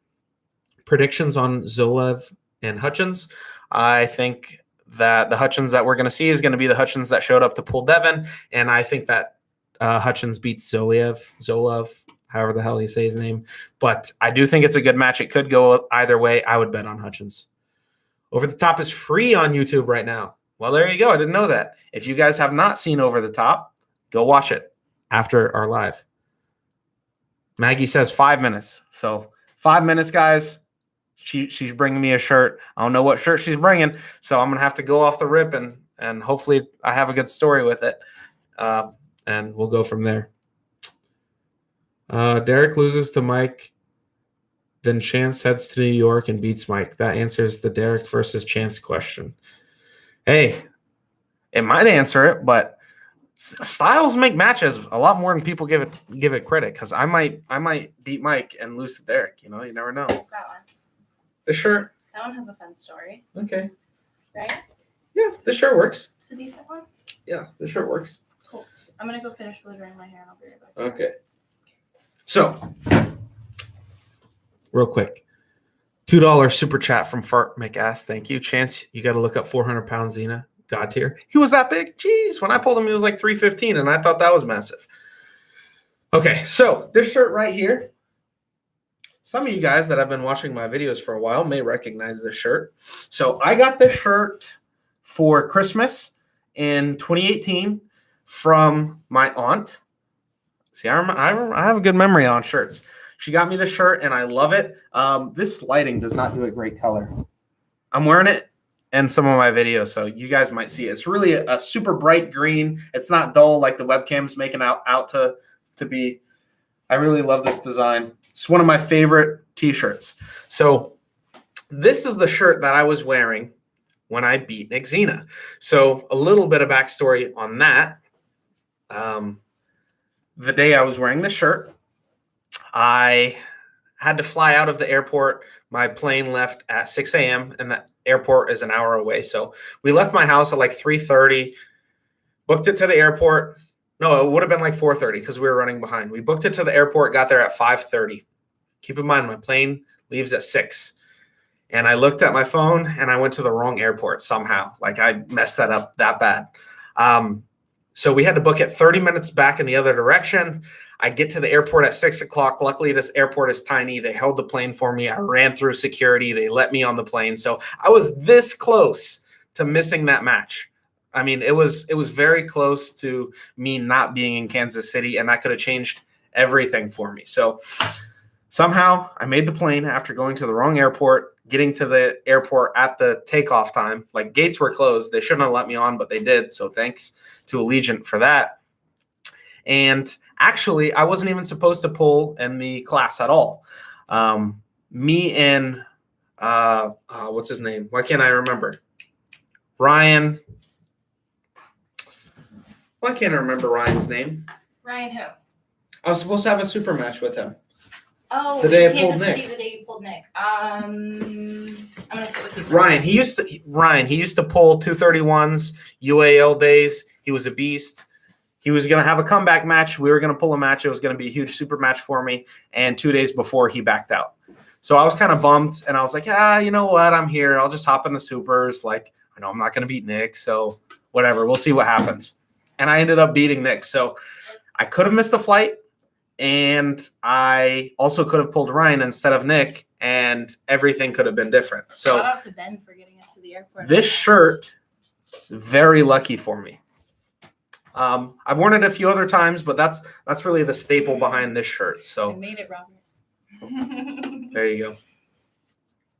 Predictions on Zolev and Hutchins. I think that the Hutchins that we're going to see is going to be the Hutchins that showed up to pull Devin. And I think that Hutchins beats Zolev, however the hell you say his name. But I do think it's a good match. It could go either way. I would bet on Hutchins. Over the Top is free on YouTube right now. Well, there you go. I didn't know that. If you guys have not seen Over the Top, go watch it after our live. Maggie says 5 minutes. So 5 minutes, guys. She's bringing me a shirt. I don't know what shirt she's bringing, so I'm going to have to go off the rip, and hopefully I have a good story with it. And we'll go from there. Derek loses to Mike. Then Chance heads to New York and beats Mike. That answers the Derek versus Chance question. Hey, it might answer it, but styles make matches a lot more than people give it credit. Because I might beat Mike and lose to Derek. You know, you never know. What's that one? The shirt. That one has a fun story. Okay. Right? Yeah, the shirt works. It's a decent one. Yeah, the shirt works. Cool. I'm gonna go finish blow-drying my hair and I'll be right back. Okay. So, real quick, $2 super chat from Fart McAss. Thank you, Chance. You got to look up 400-pound Xena God tier. He was that big. Jeez, when I pulled him, he was like 315, and I thought that was massive. Okay, so this shirt right here. Some of you guys that have been watching my videos for a while may recognize this shirt. So I got this shirt for Christmas in 2018 from my aunt. See, I have a good memory on shirts. She got me the shirt, and I love it. This lighting does not do a great color. I'm wearing it in some of my videos, so you guys might see it. It's really a super bright green. It's not dull like the webcam's making out to be. I really love this design. It's one of my favorite T-shirts. So this is the shirt that I was wearing when I beat Nick Xena. So a little bit of backstory on that. The day I was wearing the shirt, I had to fly out of the airport. My plane left at 6 a.m. and the airport is an hour away. So we left my house at like 3:30, booked it to the airport. No, it would have been like 4:30 because we were running behind. We booked it to the airport, got there at 5:30. Keep in mind, my plane leaves at 6. And I looked at my phone and I went to the wrong airport somehow. Like I messed that up that bad. So we had to book it 30 minutes back in the other direction. I get to the airport at 6 o'clock. Luckily, this airport is tiny. They held the plane for me. I ran through security. They let me on the plane. So I was this close to missing that match. I mean, it was very close to me not being in Kansas City, and that could have changed everything for me. So somehow I made the plane after going to the wrong airport, getting to the airport at the takeoff time. Like gates were closed. They shouldn't have let me on, but they did. So thanks to Allegiant for that. And actually, I wasn't even supposed to pull in the class at all. Me and what's his name? Why can't I remember? Ryan. Why can't I remember Ryan's name? Ryan who? I was supposed to have a super match with him. Oh, the day I Kansas pulled City, Nick. the day you pulled Nick. I'm gonna sit with you. Ryan, he used to pull 231s, UAL days. He was a beast. He was going to have a comeback match. We were going to pull a match. It was going to be a huge super match for me. And 2 days before, he backed out. So I was kind of bummed. And I was like, you know what? I'm here. I'll just hop in the supers. Like, I know I'm not going to beat Nick. So whatever. We'll see what happens. And I ended up beating Nick. So I could have missed the flight. And I also could have pulled Ryan instead of Nick. And everything could have been different. So shout out to Ben for getting us to the airport. This shirt, very lucky for me. I've worn it a few other times, but that's really the staple behind this shirt. So I made it, Robert. There you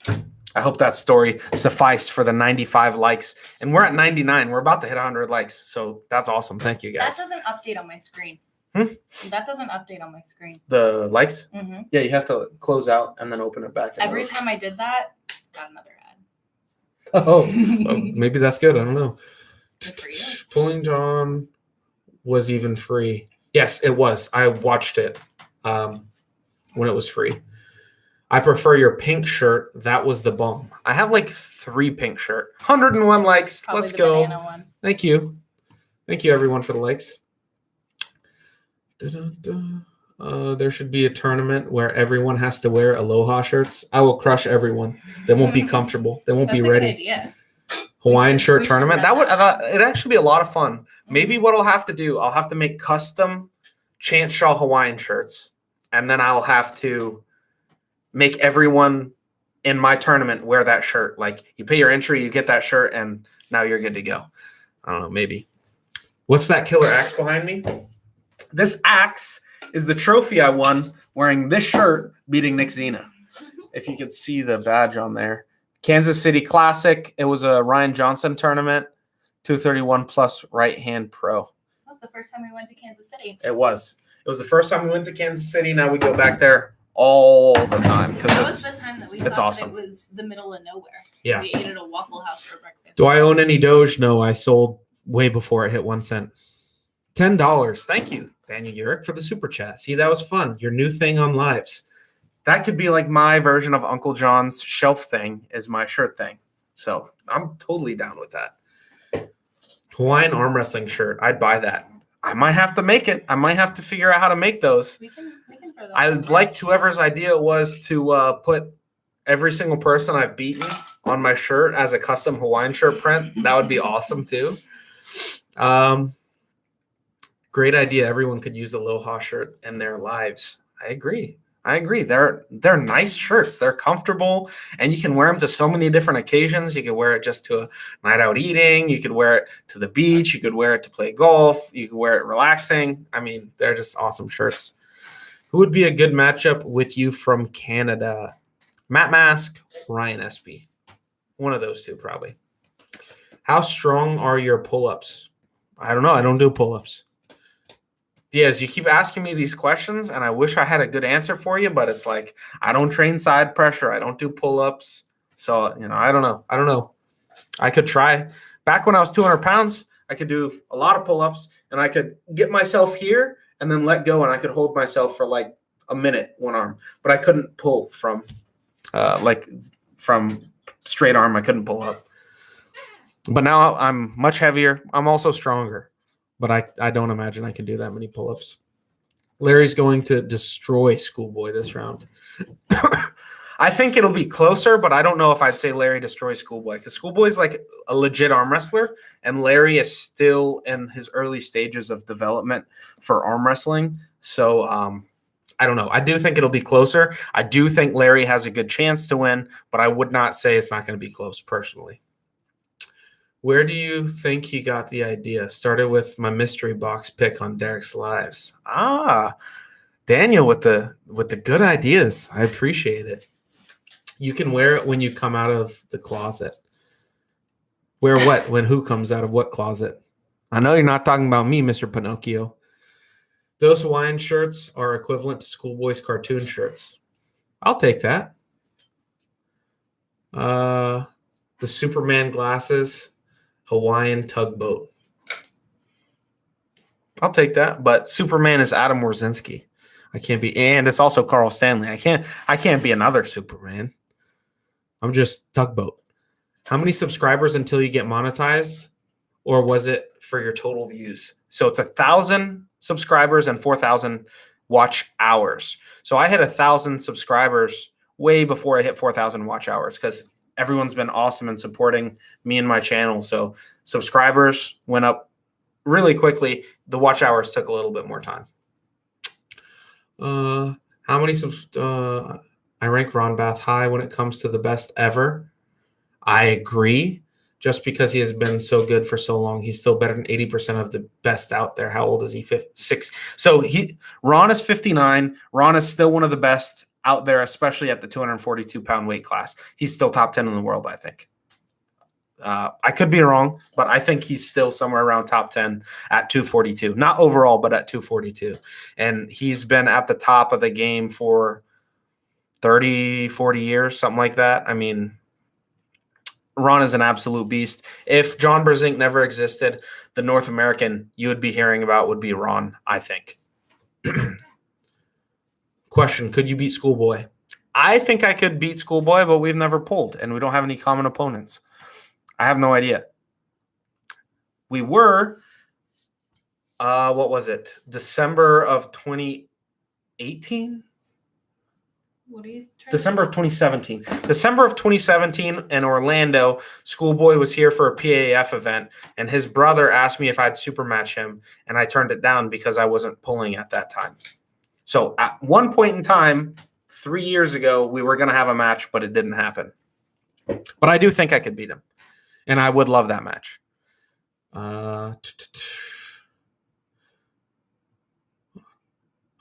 go. I hope that story sufficed for the 95 likes. And we're at 99. We're about to hit 100 likes. So that's awesome. Thank you, guys. That doesn't update on my screen. That doesn't update on my screen. The likes? Mm-hmm. Yeah, you have to close out and then open it back. Every time I did that, got another ad. Oh, well, maybe that's good. I don't know. Good for you. Pulling John was even free. Yes, it was. I watched it when it was free. I prefer your pink shirt. That was the bomb. I have like 3 pink shirt. 101 likes. Probably Let's the go. banana one. Thank you. Thank you, everyone, for the likes. There should be a tournament where everyone has to wear Aloha shirts. I will crush everyone. They won't be comfortable. They won't That's be a ready. good idea. Hawaiian We shirt should tournament. run That that. would it actually be a lot of fun. Maybe what I'll have to do, I'll have to make custom Chance Shaw Hawaiian shirts, and then I'll have to make everyone in my tournament wear that shirt. Like you pay your entry, you get that shirt, and now you're good to go. I don't know, maybe. What's that killer axe behind me? This axe is the trophy I won wearing this shirt beating Nick Zena. If you could see the badge on there. Kansas City Classic. It was a Ryan Johnson tournament. 231 plus right hand pro. That was the first time we went to Kansas City. It was. It was the first time we went to Kansas City. Now we go back there all the time because That was the time that we thought awesome. that it was the middle of nowhere. Yeah. We ate at a Waffle House for breakfast. Do I own any Doge? No, I sold way before it hit 1 cent. $10. Thank you, Daniel Urick, for the super chat. See, that was fun. Your new thing on lives. That could be like my version of Uncle John's shelf thing is my shirt thing. So I'm totally down with that. Hawaiian arm wrestling shirt. I'd buy that. I might have to make it. I might have to figure out how to make those. We can throw those. I liked whoever's idea it was to put every single person I've beaten on my shirt as a custom Hawaiian shirt print. That would be awesome too. Great idea. Everyone could use a Aloha shirt in their lives. I agree. They're nice shirts. They're comfortable, and you can wear them to so many different occasions. You could wear it just to a night out eating. You could wear it to the beach. You could wear it to play golf. You could wear it relaxing. I mean, they're just awesome shirts. Who would be a good matchup with you from Canada? Matt Mask, Ryan Espy. One of those two, probably. How strong are your pull-ups? I don't know. I don't do pull-ups. Diaz, you keep asking me these questions, and I wish I had a good answer for you, but it's like I don't train side pressure. I don't do pull-ups. So, I don't know. I could try. Back when I was 200 pounds, I could do a lot of pull-ups, and I could get myself here and then let go, and I could hold myself for like a minute, one arm. But I couldn't pull from straight arm. I couldn't pull up. But now I'm much heavier. I'm also stronger. But I don't imagine I can do that many pull-ups. Larry's going to destroy Schoolboy this round. I think it'll be closer, but I don't know if I'd say Larry destroys Schoolboy because Schoolboy's like a legit arm wrestler, and Larry is still in his early stages of development for arm wrestling. So I don't know. I do think it'll be closer. I do think Larry has a good chance to win, but I would not say it's not going to be close personally. Where do you think he got the idea? Started with my mystery box pick on Derek's Lives. Daniel with the good ideas. I appreciate it. You can wear it when you come out of the closet. Wear what? When who comes out of what closet? I know you're not talking about me, Mr. Pinocchio. Those Hawaiian shirts are equivalent to Schoolboy's cartoon shirts. I'll take that. The Superman glasses. Hawaiian tugboat. I'll take that, but Superman is Adam Warzinski. I can't be, and it's also Carl Stanley. I can't be another Superman. I'm just tugboat. How many subscribers until you get monetized, or was it for your total views? So it's 1,000 subscribers and 4,000 watch hours. So I hit 1,000 subscribers way before I hit 4,000 watch hours because everyone's been awesome in supporting me and my channel. So subscribers went up really quickly. The watch hours took a little bit more time. How many I rank Ron Bath high when it comes to the best ever. I agree. Just because he has been so good for so long, he's still better than 80% of the best out there. How old is he? 56. So Ron is 59. Ron is still one of the best out there, especially at the 242-pound weight class. He's still top 10 in the world, I think. I could be wrong, but I think he's still somewhere around top 10 at 242. Not overall, but at 242. And he's been at the top of the game for 30, 40 years, something like that. I mean, Ron is an absolute beast. If John Brzenk never existed, the North American you would be hearing about would be Ron, I think. Question, could you beat Schoolboy? I think I could beat Schoolboy, but we've never pulled, and we don't have any common opponents. I have no idea. We were, what was it? December of 2018? What are you trying December of 2017. December of 2017 in Orlando, Schoolboy was here for a PAF event, and his brother asked me if I'd super match him, and I turned it down because I wasn't pulling at that time. So at one point in time, 3 years ago, we were going to have a match, but it didn't happen. But I do think I could beat him, and I would love that match. I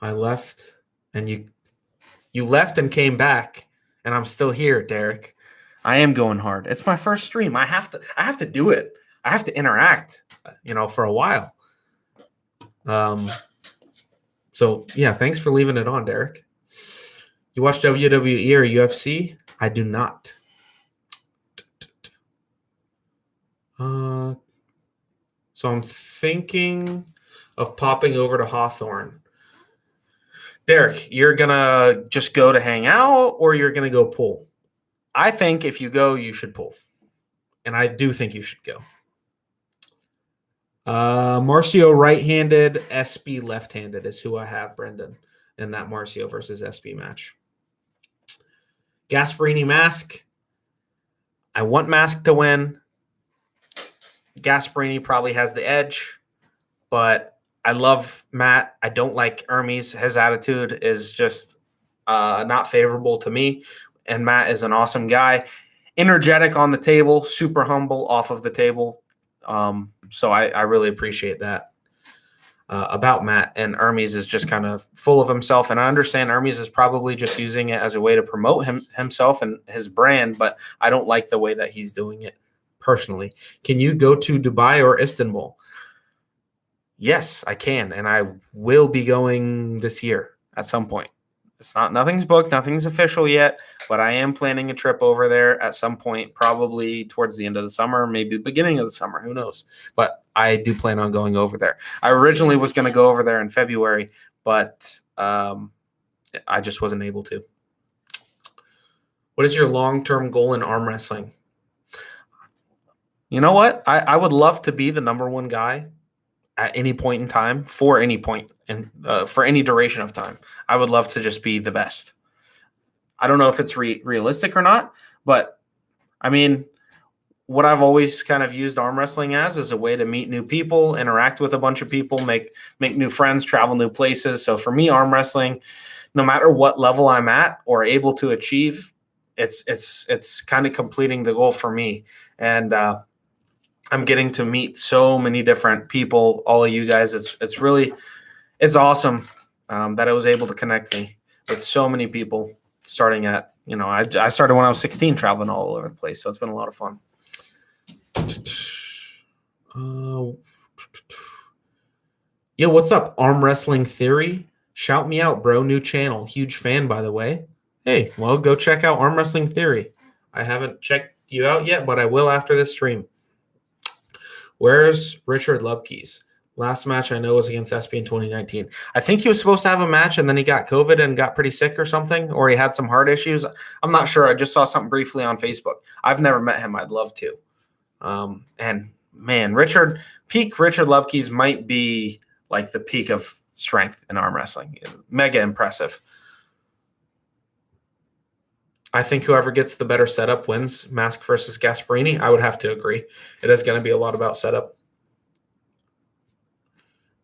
left, and you left and came back, and I'm still here, Derek. I am going hard. It's my first stream. I have to do it. I have to interact, for a while. So yeah, thanks for leaving it on, Derek. You watch WWE or UFC? I do not. So I'm thinking of popping over to Hawthorne. Derek, you're going to just go to hang out or you're going to go pull? I think if you go, you should pull. And I do think you should go. Marcio right-handed, SB left-handed is who I have, Brendan, in that Marcio versus SB match. Gasparini Mask. I want Mask to win. Gasparini probably has the edge, but I love Matt. I don't like Hermes. His attitude is just not favorable to me, and Matt is an awesome guy. Energetic on the table, super humble off of the table. So I really appreciate that about Matt. And Hermes is just kind of full of himself. And I understand Hermes is probably just using it as a way to promote himself and his brand, but I don't like the way that he's doing it personally. Can you go to Dubai or Istanbul? Yes, I can. And I will be going this year at some point. Nothing's booked, nothing's official yet, but I am planning a trip over there at some point, probably towards the end of the summer, maybe the beginning of the summer, who knows? But I do plan on going over there. I originally was going to go over there in February, but I just wasn't able to. What is your long-term goal in arm wrestling? You know what? I would love to be the number one guy at any point in time, for any point, and for any duration of time. I would love to just be the best. I don't know if it's realistic or not, but I mean, what I've always kind of used arm wrestling as is a way to meet new people, interact with a bunch of people, make new friends, travel new places. So for me, arm wrestling, no matter what level I'm at or able to achieve, it's kind of completing the goal for me. And I'm getting to meet so many different people, all of you guys. It's awesome that I was able to connect me with so many people starting at, I started when I was 16 traveling all over the place. So it's been a lot of fun. Yo, what's up? Arm Wrestling Theory? Shout me out, bro. New channel. Huge fan, by the way. Hey, well, go check out Arm Wrestling Theory. I haven't checked you out yet, but I will after this stream. Where's Richard Lubke's? Last match I know was against SB in 2019. I think he was supposed to have a match, and then he got COVID and got pretty sick or something, or he had some heart issues. I'm not sure. I just saw something briefly on Facebook. I've never met him. I'd love to. And, man, peak Richard Lubke's might be like the peak of strength in arm wrestling. Mega impressive. I think whoever gets the better setup wins. Mask versus Gasparini. I would have to agree. It is going to be a lot about setup.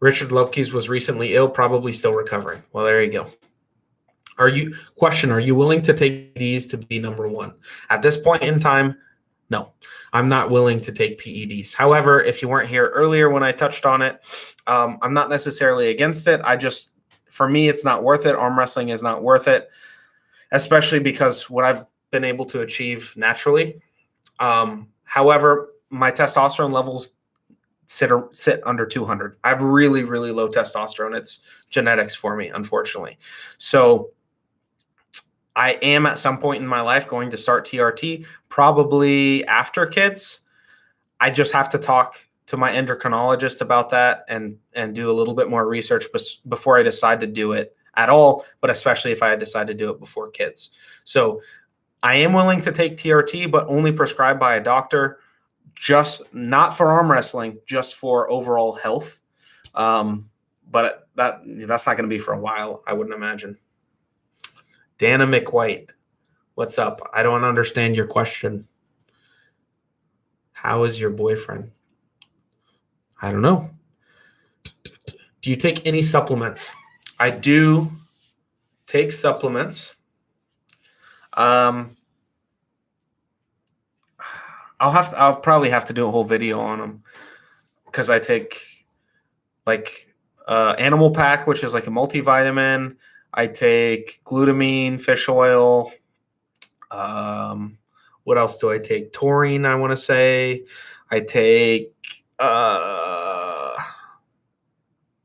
Richard Lubke's was recently ill, probably still recovering. Well, there you go. Are you willing to take these to be number one? At this point in time, no. I'm not willing to take PEDs. However, if you weren't here earlier when I touched on it, I'm not necessarily against it. For me, it's not worth it. Arm wrestling is not worth it, especially because what I've been able to achieve naturally. However, my testosterone levels sit under 200. I have really, really low testosterone. It's genetics for me, unfortunately. So I am at some point in my life going to start TRT, probably after kids. I just have to talk to my endocrinologist about that and do a little bit more research before I decide to do it at all, but especially if I decide to do it before kids. So I am willing to take TRT, but only prescribed by a doctor, just not for arm wrestling, just for overall health. But that's not going to be for a while, I wouldn't imagine. Dana McWhite, what's up? I don't understand your question. How is your boyfriend? I don't know. Do you take any supplements? I do take supplements. I'll probably have to do a whole video on them because I take like Animal Pack, which is like a multivitamin. I take glutamine, fish oil. What else do I take? Taurine, I want to say. I take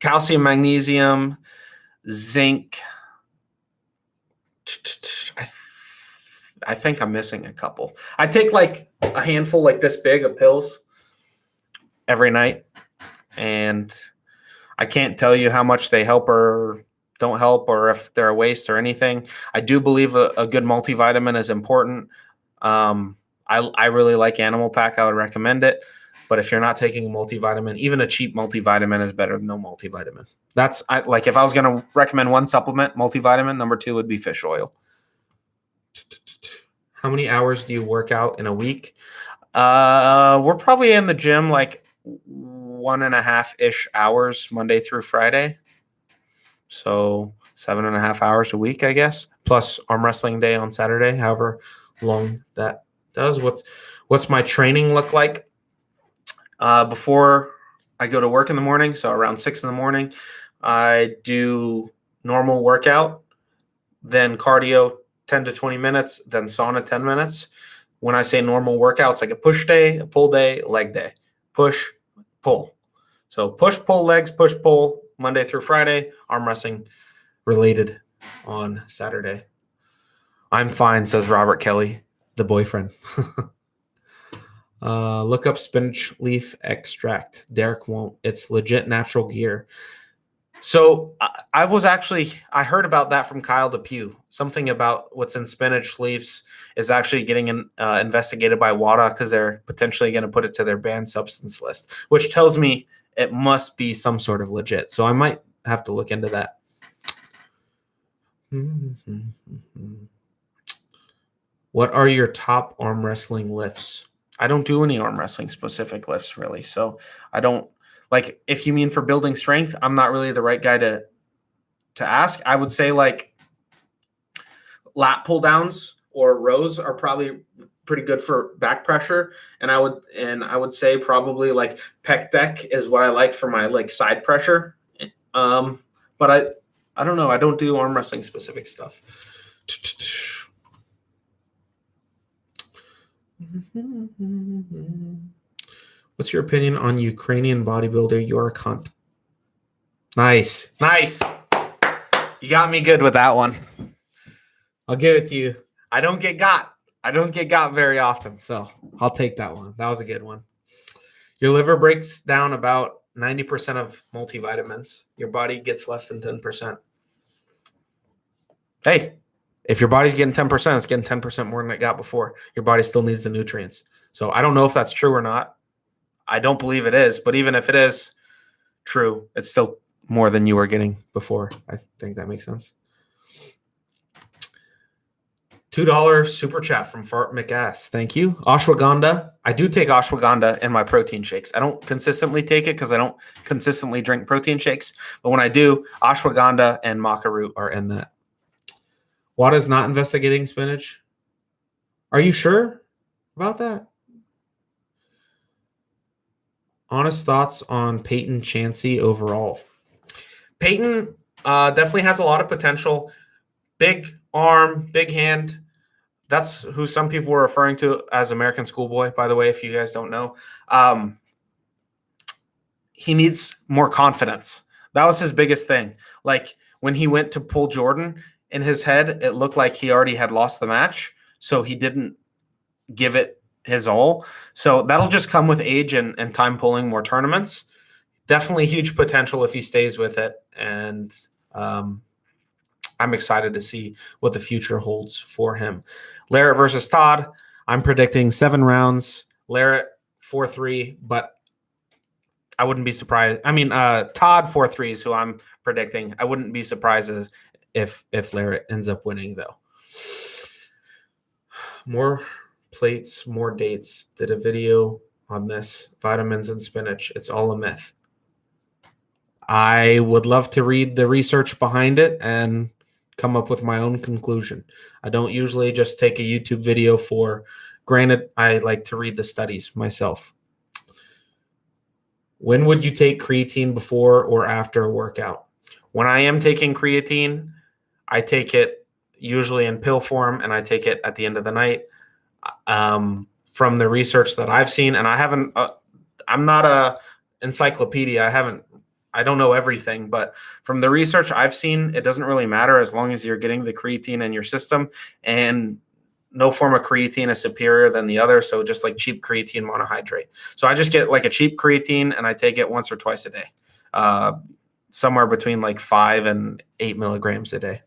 calcium, magnesium, zinc. I think I'm missing a couple. I take like a handful like this big of pills every night. And I can't tell you how much they help or don't help or if they're a waste or anything. I do believe a good multivitamin is important. I really like Animal Pack. I would recommend it. But if you're not taking a multivitamin, even a cheap multivitamin is better than no multivitamin. Like if I was going to recommend one supplement, multivitamin, number 2 would be fish oil. How many hours do you work out in a week? We're probably in the gym like 1.5-ish hours Monday through Friday. So 7.5 hours a week, I guess, plus arm wrestling day on Saturday, however long that does. What's my training look like? Before I go to work in the morning, so around 6 in the morning, I do normal workout, then cardio 10 to 20 minutes, then sauna 10 minutes. When I say normal workout, it's like a push day, a pull day, leg day. Push, pull. So push, pull, legs, push, pull, Monday through Friday, arm wrestling related on Saturday. I'm fine, says Robert Kelly, the boyfriend. Look up spinach leaf extract. Derek won't. It's legit natural gear. So I heard about that from Kyle DePew. Something about what's in spinach leaves is actually getting investigated by WADA because they're potentially going to put it to their banned substance list, which tells me it must be some sort of legit. So I might have to look into that. What are your top arm wrestling lifts? I don't do any arm wrestling specific lifts really. So I don't like if you mean for building strength, I'm not really the right guy to ask. I would say like lat pull downs or rows are probably pretty good for back pressure. And I would say probably like pec deck is what I like for my like side pressure. But I don't know. I don't do arm wrestling specific stuff. What's your opinion on Ukrainian bodybuilder? You're a cunt. Nice. You got me good with that one. I'll give it to you. I don't get got very often, so I'll take that one. That was a good one. Your liver breaks down about 90% of multivitamins. Your body gets less than 10%. Hey, if your body's getting 10%, it's getting 10% more than it got before. Your body still needs the nutrients. So I don't know if that's true or not. I don't believe it is, but even if it is true, it's still more than you were getting before. I think that makes sense. $2 super chat from Fart McAss. Thank you. Ashwagandha. I do take ashwagandha in my protein shakes. I don't consistently take it because I don't consistently drink protein shakes. But when I do, ashwagandha and maca root are in that. Wada's not investigating spinach. Are you sure about that? Honest thoughts on Peyton Chansey overall. Peyton definitely has a lot of potential. Big arm, big hand. That's who some people were referring to as American Schoolboy, by the way, if you guys don't know. He needs more confidence. That was his biggest thing. Like when he went to pull Jordan, in his head, it looked like he already had lost the match, so he didn't give it his all. So that'll just come with age and time pulling more tournaments. Definitely huge potential if he stays with it. And I'm excited to see what the future holds for him. Larrett versus Todd. I'm predicting 7 rounds. Larrett 4-3, but I wouldn't be surprised. I mean, Todd 4-3 is who I'm predicting. I wouldn't be surprised if Larrett ends up winning, though. More plates, more dates. Did a video on this. Vitamins and spinach. It's all a myth. I would love to read the research behind it and come up with my own conclusion. I don't usually just take a YouTube video for granted. I like to read the studies myself. When would you take creatine, before or after a workout? When I am taking creatine, I take it usually in pill form, and I take it at the end of the night. From the research that I've seen, and I'm not a encyclopedia. I don't know everything, but from the research I've seen, it doesn't really matter as long as you're getting the creatine in your system, and no form of creatine is superior than the other. So just like cheap creatine monohydrate. So I just get like a cheap creatine and I take it once or twice a day, somewhere between like 5 and 8 milligrams a day.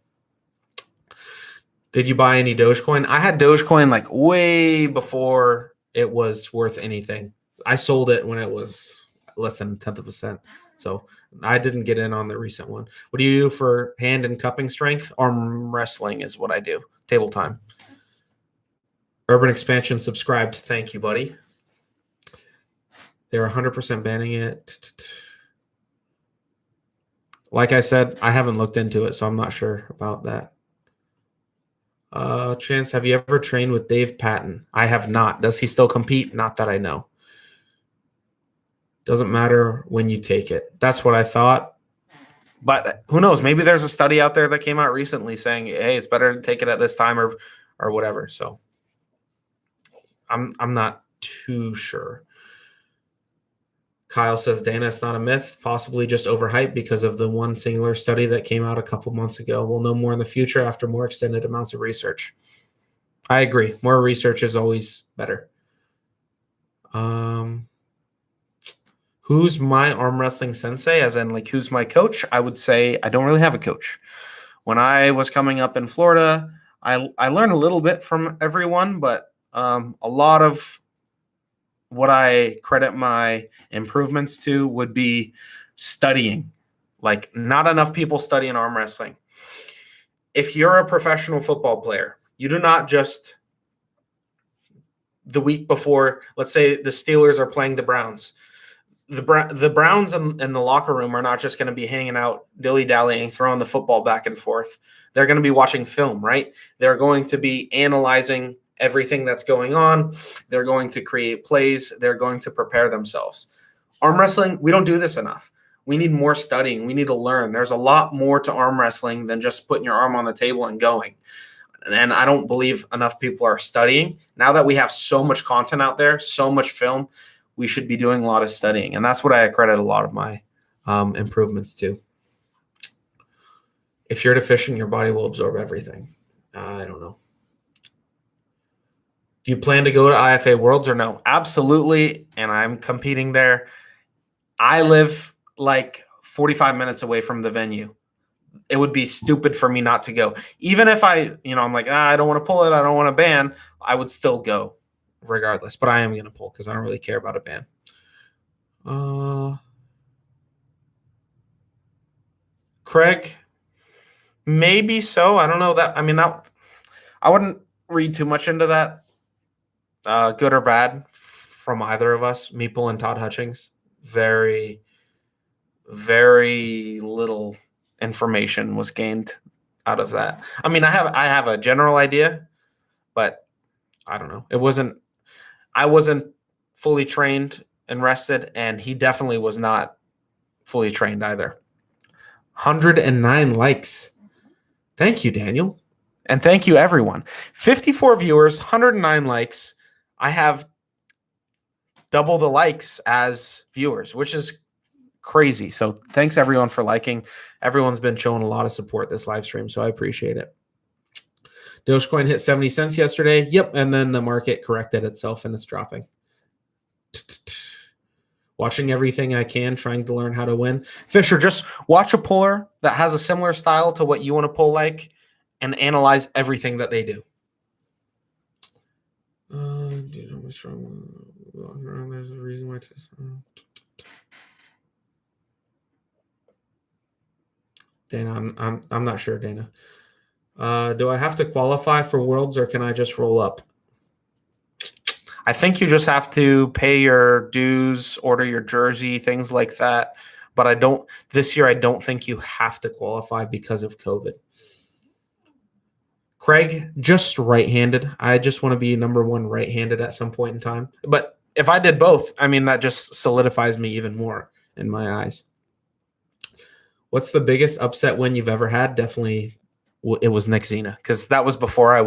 Did you buy any Dogecoin? I had Dogecoin like way before it was worth anything. I sold it when it was less than 1/10 of a cent. So I didn't get in on the recent one. What do you do for hand and cupping strength? Arm wrestling is what I do. Table time. Urban Expansion subscribed. Thank you, buddy. They're 100% banning it. Like I said, I haven't looked into it, so I'm not sure about that. Chance, have you ever trained with Dave Patton? I have not. Does he still compete? Not that I know. Doesn't matter when you take it. That's what I thought. But who knows? Maybe there's a study out there that came out recently saying, hey, it's better to take it at this time or whatever. So I'm not too sure. Kyle says Dana, it's not a myth, possibly just overhyped because of the one singular study that came out a couple months ago. We'll know more in the future after more extended amounts of research. I agree. More research is always better. Who's my arm wrestling sensei? As in, like, who's my coach? I would say I don't really have a coach. When I was coming up in Florida, I learned a little bit from everyone, but a lot of what I credit my improvements to would be studying. Like, not enough people study in arm wrestling. If you're a professional football player, you do not just the week before, let's say the Steelers are playing the Browns. The Browns in the locker room are not just going to be hanging out, dilly-dallying, throwing the football back and forth. They're going to be watching film, right? They're going to be analyzing everything that's going on. They're going to create plays. They're going to prepare themselves. Arm wrestling, we don't do this enough. We need more studying. We need to learn. There's a lot more to arm wrestling than just putting your arm on the table and going. And I don't believe enough people are studying. Now that we have so much content out there, so much film, we should be doing a lot of studying. And that's what I accredit a lot of my improvements to. If you're deficient, your body will absorb everything. I don't know. Do you plan to go to IFA Worlds or no? Absolutely, and I'm competing there. I live like 45 minutes away from the venue. It would be stupid for me not to go. Even if I'm like, I don't want to pull it, I don't want to ban, I would still go regardless. But I am going to pull because I don't really care about a ban. Craig, maybe so. I don't know that. I mean, I wouldn't read too much into that. Good or bad from either of us, Meeple and Todd Hutchings. Very, very little information was gained out of that. I mean, I have a general idea, but I don't know. I wasn't fully trained and rested, and he definitely was not fully trained either. 109 likes. Thank you, Daniel. And thank you, everyone. 54 viewers, 109 likes. I have double the likes as viewers, which is crazy. So thanks everyone for liking. Everyone's been showing a lot of support this live stream, so I appreciate it. Dogecoin hit 70 cents yesterday. Yep, and then the market corrected itself and it's dropping. Watching everything I can, trying to learn how to win. Fisher, just watch a puller that has a similar style to what you want to pull like and analyze everything that they do. There's a reason why. Dana, I'm not sure, Dana. Do I have to qualify for Worlds or can I just roll up? I think you just have to pay your dues, order your jersey, things like that. But this year I don't think you have to qualify because of COVID. Craig, just right-handed. I just want to be number one right-handed at some point in time. But if I did both, I mean, that just solidifies me even more in my eyes. What's the biggest upset win you've ever had? Definitely it was Nick Zena, because that was before I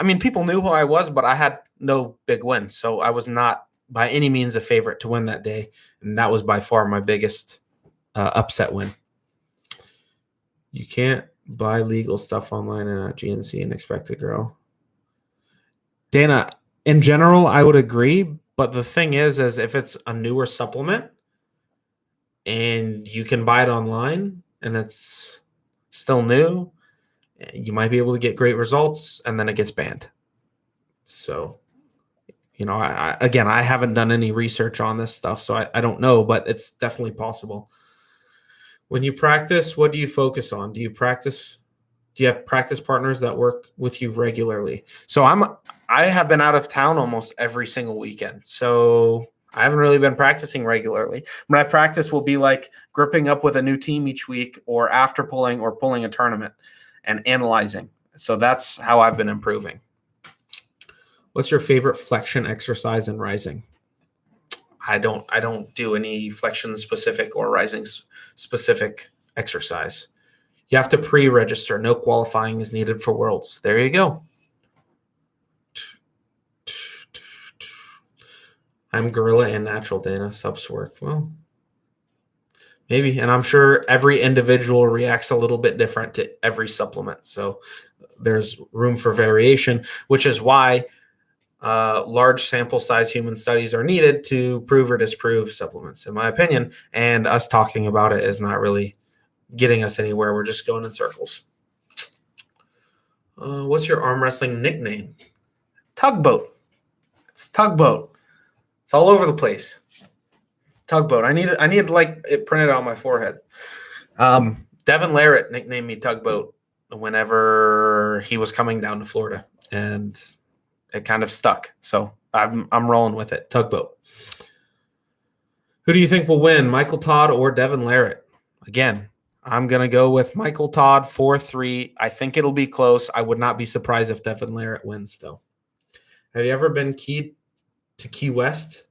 mean, people knew who I was, but I had no big wins. So I was not by any means a favorite to win that day. And that was by far my biggest upset win. You can't buy legal stuff online and at GNC and expect to grow. Dana, in general, I would agree. But the thing is if it's a newer supplement and you can buy it online and it's still new, you might be able to get great results and then it gets banned. So, I haven't done any research on this stuff, so I don't know, but it's definitely possible. When you practice, what do you focus on? Do you have practice partners that work with you regularly? So I have been out of town almost every single weekend. So I haven't really been practicing regularly. When I practice will be like gripping up with a new team each week or after pulling or pulling a tournament and analyzing. So that's how I've been improving. What's your favorite flexion exercise in rising? I don't do any flexion specific or rising specific exercise. You have to pre-register. No qualifying is needed for Worlds. There you go. I'm gorilla and natural, Dana. Subs work. Well, maybe. And I'm sure every individual reacts a little bit different to every supplement. So there's room for variation, which is why large sample size human studies are needed to prove or disprove supplements, in my opinion. And us talking about it is not really getting us anywhere. We're just going in circles. What's your arm wrestling nickname? Tugboat. It's Tugboat. It's all over the place. Tugboat. I need like it printed on my forehead. Devin Larrett nicknamed me Tugboat whenever he was coming down to Florida, and it kind of stuck. So I'm rolling with it. Tugboat. Who do you think will win, Michael Todd or Devin Larrett? Again, I'm going to go with Michael Todd 4-3. I think it'll be close. I would not be surprised if Devin Larrett wins, though. Have you ever been to Key West?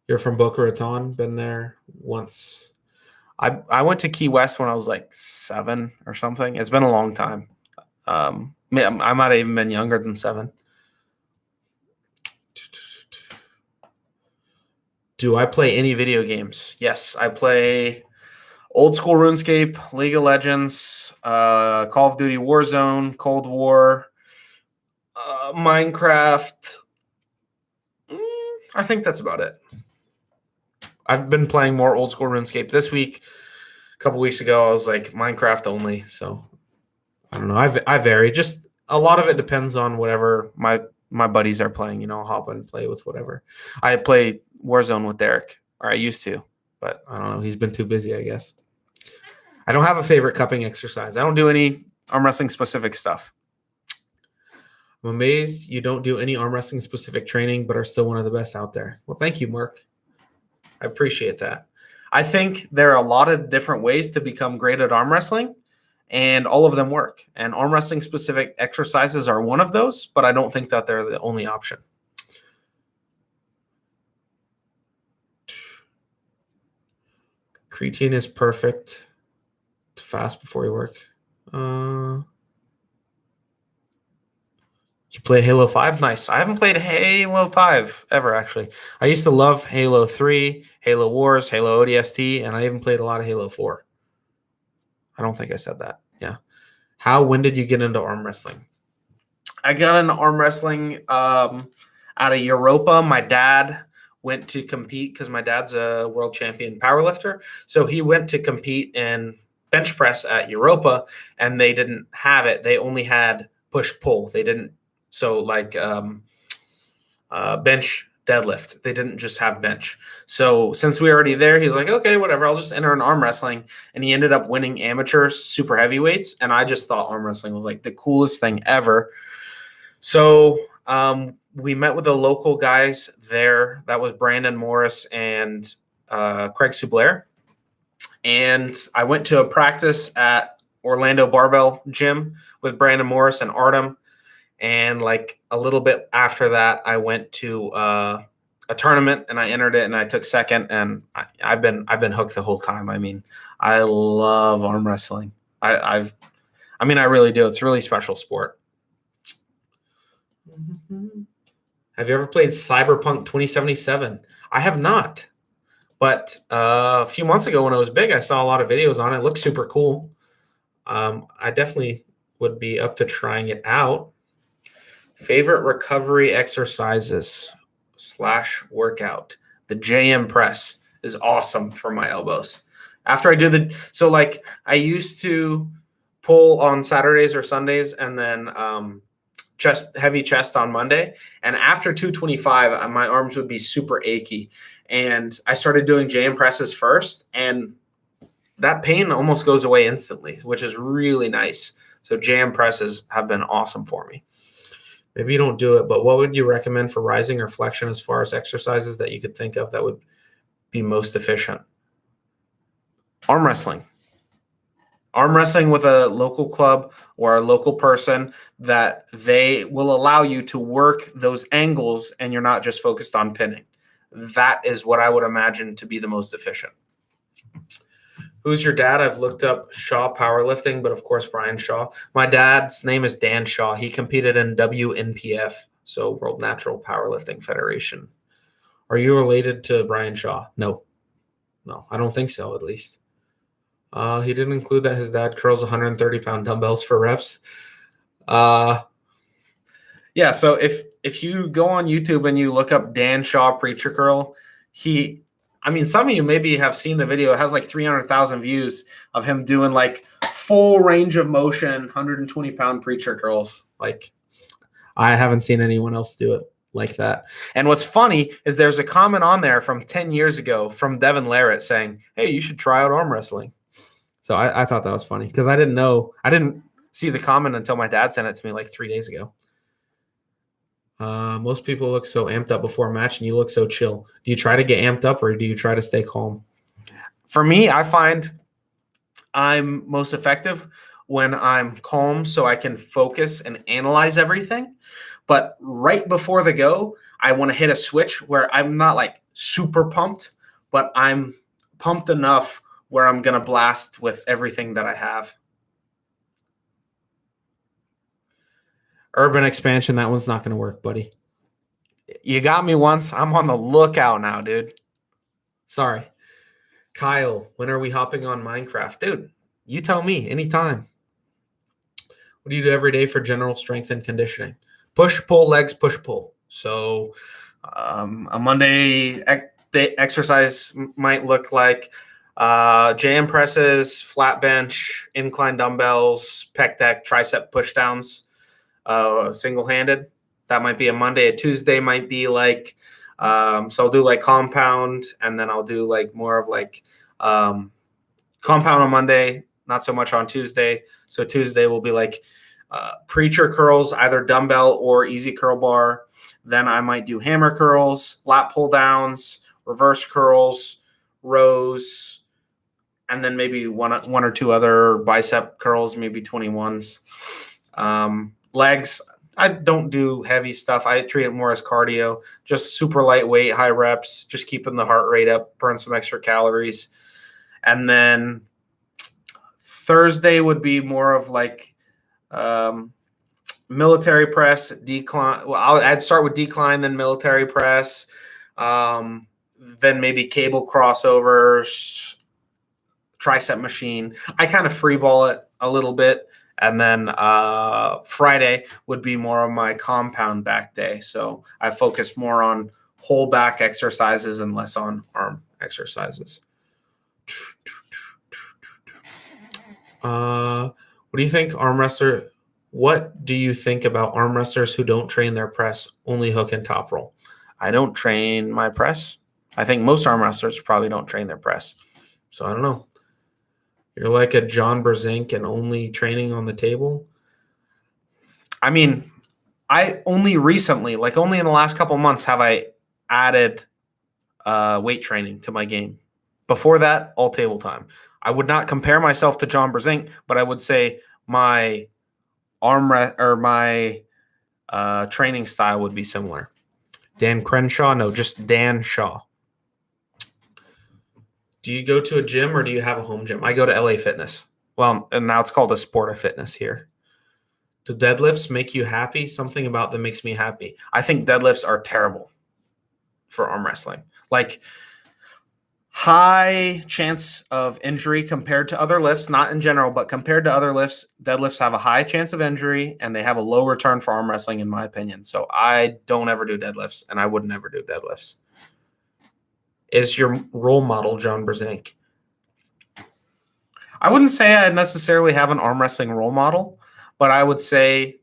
You're from Boca Raton. Been there once. I went to Key West when I was like 7 or something. It's been a long time. I might have even been younger than 7. Do I play any video games? Yes, I play old school RuneScape, League of Legends, Call of Duty Warzone, Cold War, Minecraft. I think that's about it. I've been playing more old school RuneScape this week. A couple weeks ago, I was like Minecraft only. So I don't know. I vary. Just a lot of it depends on whatever my buddies are playing. I'll hop and play with whatever. I play Warzone with Derek, or I used to, but I don't know. He's been too busy, I guess. I don't have a favorite cupping exercise. I don't do any arm wrestling specific stuff. I'm amazed you don't do any arm wrestling specific training, but are still one of the best out there. Well, thank you, Mark. I appreciate that. I think there are a lot of different ways to become great at arm wrestling, and all of them work. And arm wrestling specific exercises are one of those, but I don't think that they're the only option. Creatine is perfect to fast before you work. You play Halo 5? Nice. I haven't played Halo 5 ever, actually. I used to love Halo 3, Halo Wars, Halo ODST, and I even played a lot of Halo 4. I don't think I said that. Yeah. When did you get into arm wrestling? I got into arm wrestling out of Europa. My dad went to compete because my dad's a world champion powerlifter. So he went to compete in bench press at Europa, and they didn't have it. They only had push pull. They didn't. So like bench deadlift. They didn't just have bench. So since we were already there, he was like, okay, whatever. I'll just enter an arm wrestling. And he ended up winning amateur super heavyweights. And I just thought arm wrestling was like the coolest thing ever. So we met with the local guys there. That was Brandon Morris and Craig Sublair. And I went to a practice at Orlando Barbell Gym with Brandon Morris and Artem. And like a little bit after that, I went to a tournament and I entered it and I took second. And I've been hooked the whole time. I mean, I love arm wrestling. I really do. It's a really special sport. Have you ever played Cyberpunk 2077? I have not. But a few months ago when it was big, I saw a lot of videos on it. It looks super cool. I definitely would be up to trying it out. Favorite recovery exercises / workout. The JM press is awesome for my elbows. After I do I used to pull on Saturdays or Sundays and then heavy chest on Monday. And after 225, my arms would be super achy. And I started doing JM presses first, and that pain almost goes away instantly, which is really nice. So JM presses have been awesome for me. Maybe you don't do it, but what would you recommend for rising or flexion as far as exercises that you could think of that would be most efficient? Arm wrestling. Arm wrestling with a local club or a local person that they will allow you to work those angles and you're not just focused on pinning. That is what I would imagine to be the most efficient. Who's your dad? I've looked up Shaw Powerlifting, but of course, Brian Shaw. My dad's name is Dan Shaw. He competed in WNPF, so World Natural Powerlifting Federation. Are you related to Brian Shaw? No, I don't think so, at least. He didn't include that his dad curls 130-pound dumbbells for reps. Yeah, so if you go on YouTube and you look up Dan Shaw Preacher Curl, some of you maybe have seen the video. It has like 300,000 views of him doing like full range of motion, 120-pound preacher curls. Like, I haven't seen anyone else do it like that. And what's funny is there's a comment on there from 10 years ago from Devin Larratt saying, hey, you should try out arm wrestling. So I thought that was funny because I didn't see the comment until my dad sent it to me like 3 days ago. Most people look so amped up before a match and you look so chill. Do you try to get amped up or do you try to stay calm? For me, I find I'm most effective when I'm calm so I can focus and analyze everything. But right before the go, I want to hit a switch where I'm not like super pumped, but I'm pumped enough where I'm going to blast with everything that I have. Urban expansion, that one's not going to work, buddy. You got me once. I'm on the lookout now, dude. Sorry. Kyle, when are we hopping on Minecraft? Dude, you tell me anytime. What do you do every day for general strength and conditioning? Push, pull, legs, push, pull. So a Monday exercise might look like JM presses, flat bench, incline dumbbells, pec deck, tricep push downs, single-handed. That might be a Monday. A Tuesday might be like, so I'll do like compound, and then I'll do like more of like compound on Monday, not so much on Tuesday. So Tuesday will be like preacher curls, either dumbbell or easy curl bar. Then I might do hammer curls, lat pull downs, reverse curls, rows, and then maybe one or two other bicep curls, maybe 21s. Legs, I don't do heavy stuff. I treat it more as cardio, just super lightweight, high reps, just keeping the heart rate up, burn some extra calories. And then Thursday would be more of like military press, decline. Well, I'd start with decline, then military press, then maybe cable crossovers, tricep machine. I kind of free ball it a little bit. And then Friday would be more of my compound back day. So I focus more on whole back exercises and less on arm exercises. What do you think what do you think about arm wrestlers who don't train their press, only hook and top roll? I don't train my press. I think most arm wrestlers probably don't train their press. So I don't know. You're like a John Brzenk and only training on the table? I mean, I only recently, like only in the last couple months, have I added weight training to my game. Before that, all table time. I would not compare myself to John Brzenk, but I would say my my training style would be similar. Dan Crenshaw? No, just Dan Shaw. Do you go to a gym or do you have a home gym? I go to LA Fitness. Well, and now it's called a Sport of Fitness here. Do deadlifts make you happy? Something about them makes me happy. I think deadlifts are terrible for arm wrestling. Like high chance of injury compared to other lifts, not in general, but compared to other lifts, deadlifts have a high chance of injury and they have a low return for arm wrestling, in my opinion. So I don't ever do deadlifts and I would never do deadlifts. Is your role model John Brzenk? I wouldn't say I necessarily have an arm wrestling role model, but I would say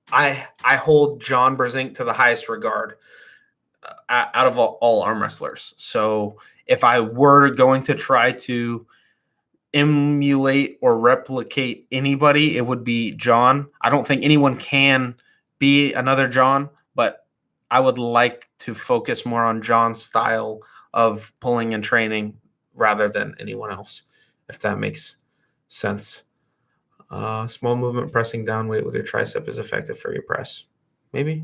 I hold John Brzenk to the highest regard out of all arm wrestlers. So if I were going to try to emulate or replicate anybody, it would be John. I don't think anyone can be another John, but I would like to focus more on John's style of pulling and training rather than anyone else, if that makes sense. Small movement pressing down weight with your tricep is effective for your press. Maybe.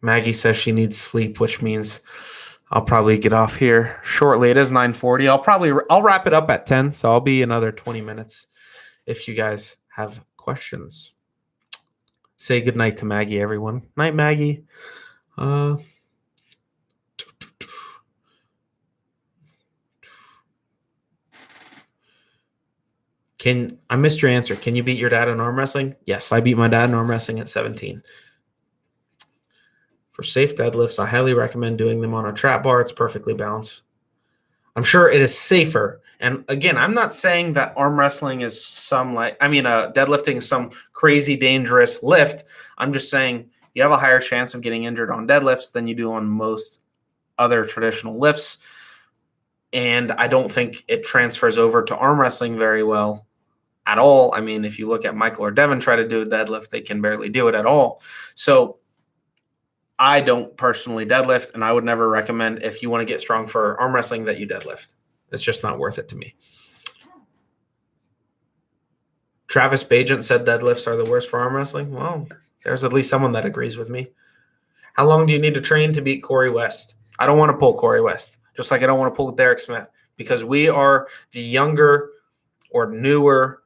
Maggie says she needs sleep, which means I'll probably get off here shortly. It is 9:40. I'll wrap it up at 10, so I'll be another 20 minutes if you guys have questions. Say goodnight to Maggie, everyone. Night, Maggie. I missed your answer. Can you beat your dad in arm wrestling? Yes, I beat my dad in arm wrestling at 17. For safe deadlifts, I highly recommend doing them on a trap bar. It's perfectly balanced. I'm sure it is safer. And again, I'm not saying that arm wrestling is deadlifting is some crazy dangerous lift. I'm just saying you have a higher chance of getting injured on deadlifts than you do on most other traditional lifts. And I don't think it transfers over to arm wrestling very well at all. I mean, if you look at Michael or Devin try to do a deadlift, they can barely do it at all. So I don't personally deadlift, and I would never recommend, if you want to get strong for arm wrestling, that you deadlift. It's just not worth it to me. Travis Bajent said deadlifts are the worst for arm wrestling. Well, there's at least someone that agrees with me. How long do you need to train to beat Corey West? I don't want to pull Corey West, just like I don't want to pull Derek Smith, because we are the younger or newer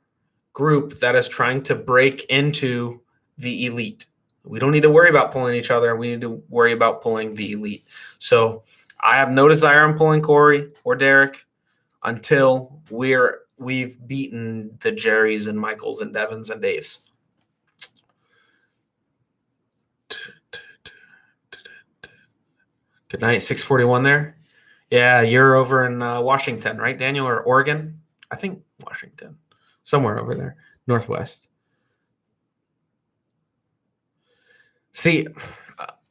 group that is trying to break into the elite. We don't need to worry about pulling each other. We need to worry about pulling the elite. So I have no desire on pulling Corey or Derek until we've beaten the Jerrys and Michaels and Devins and Daves. Good night. 6:41 there. Yeah, you're over in Washington, right, Daniel, or Oregon? I think Washington. Somewhere over there, Northwest. See,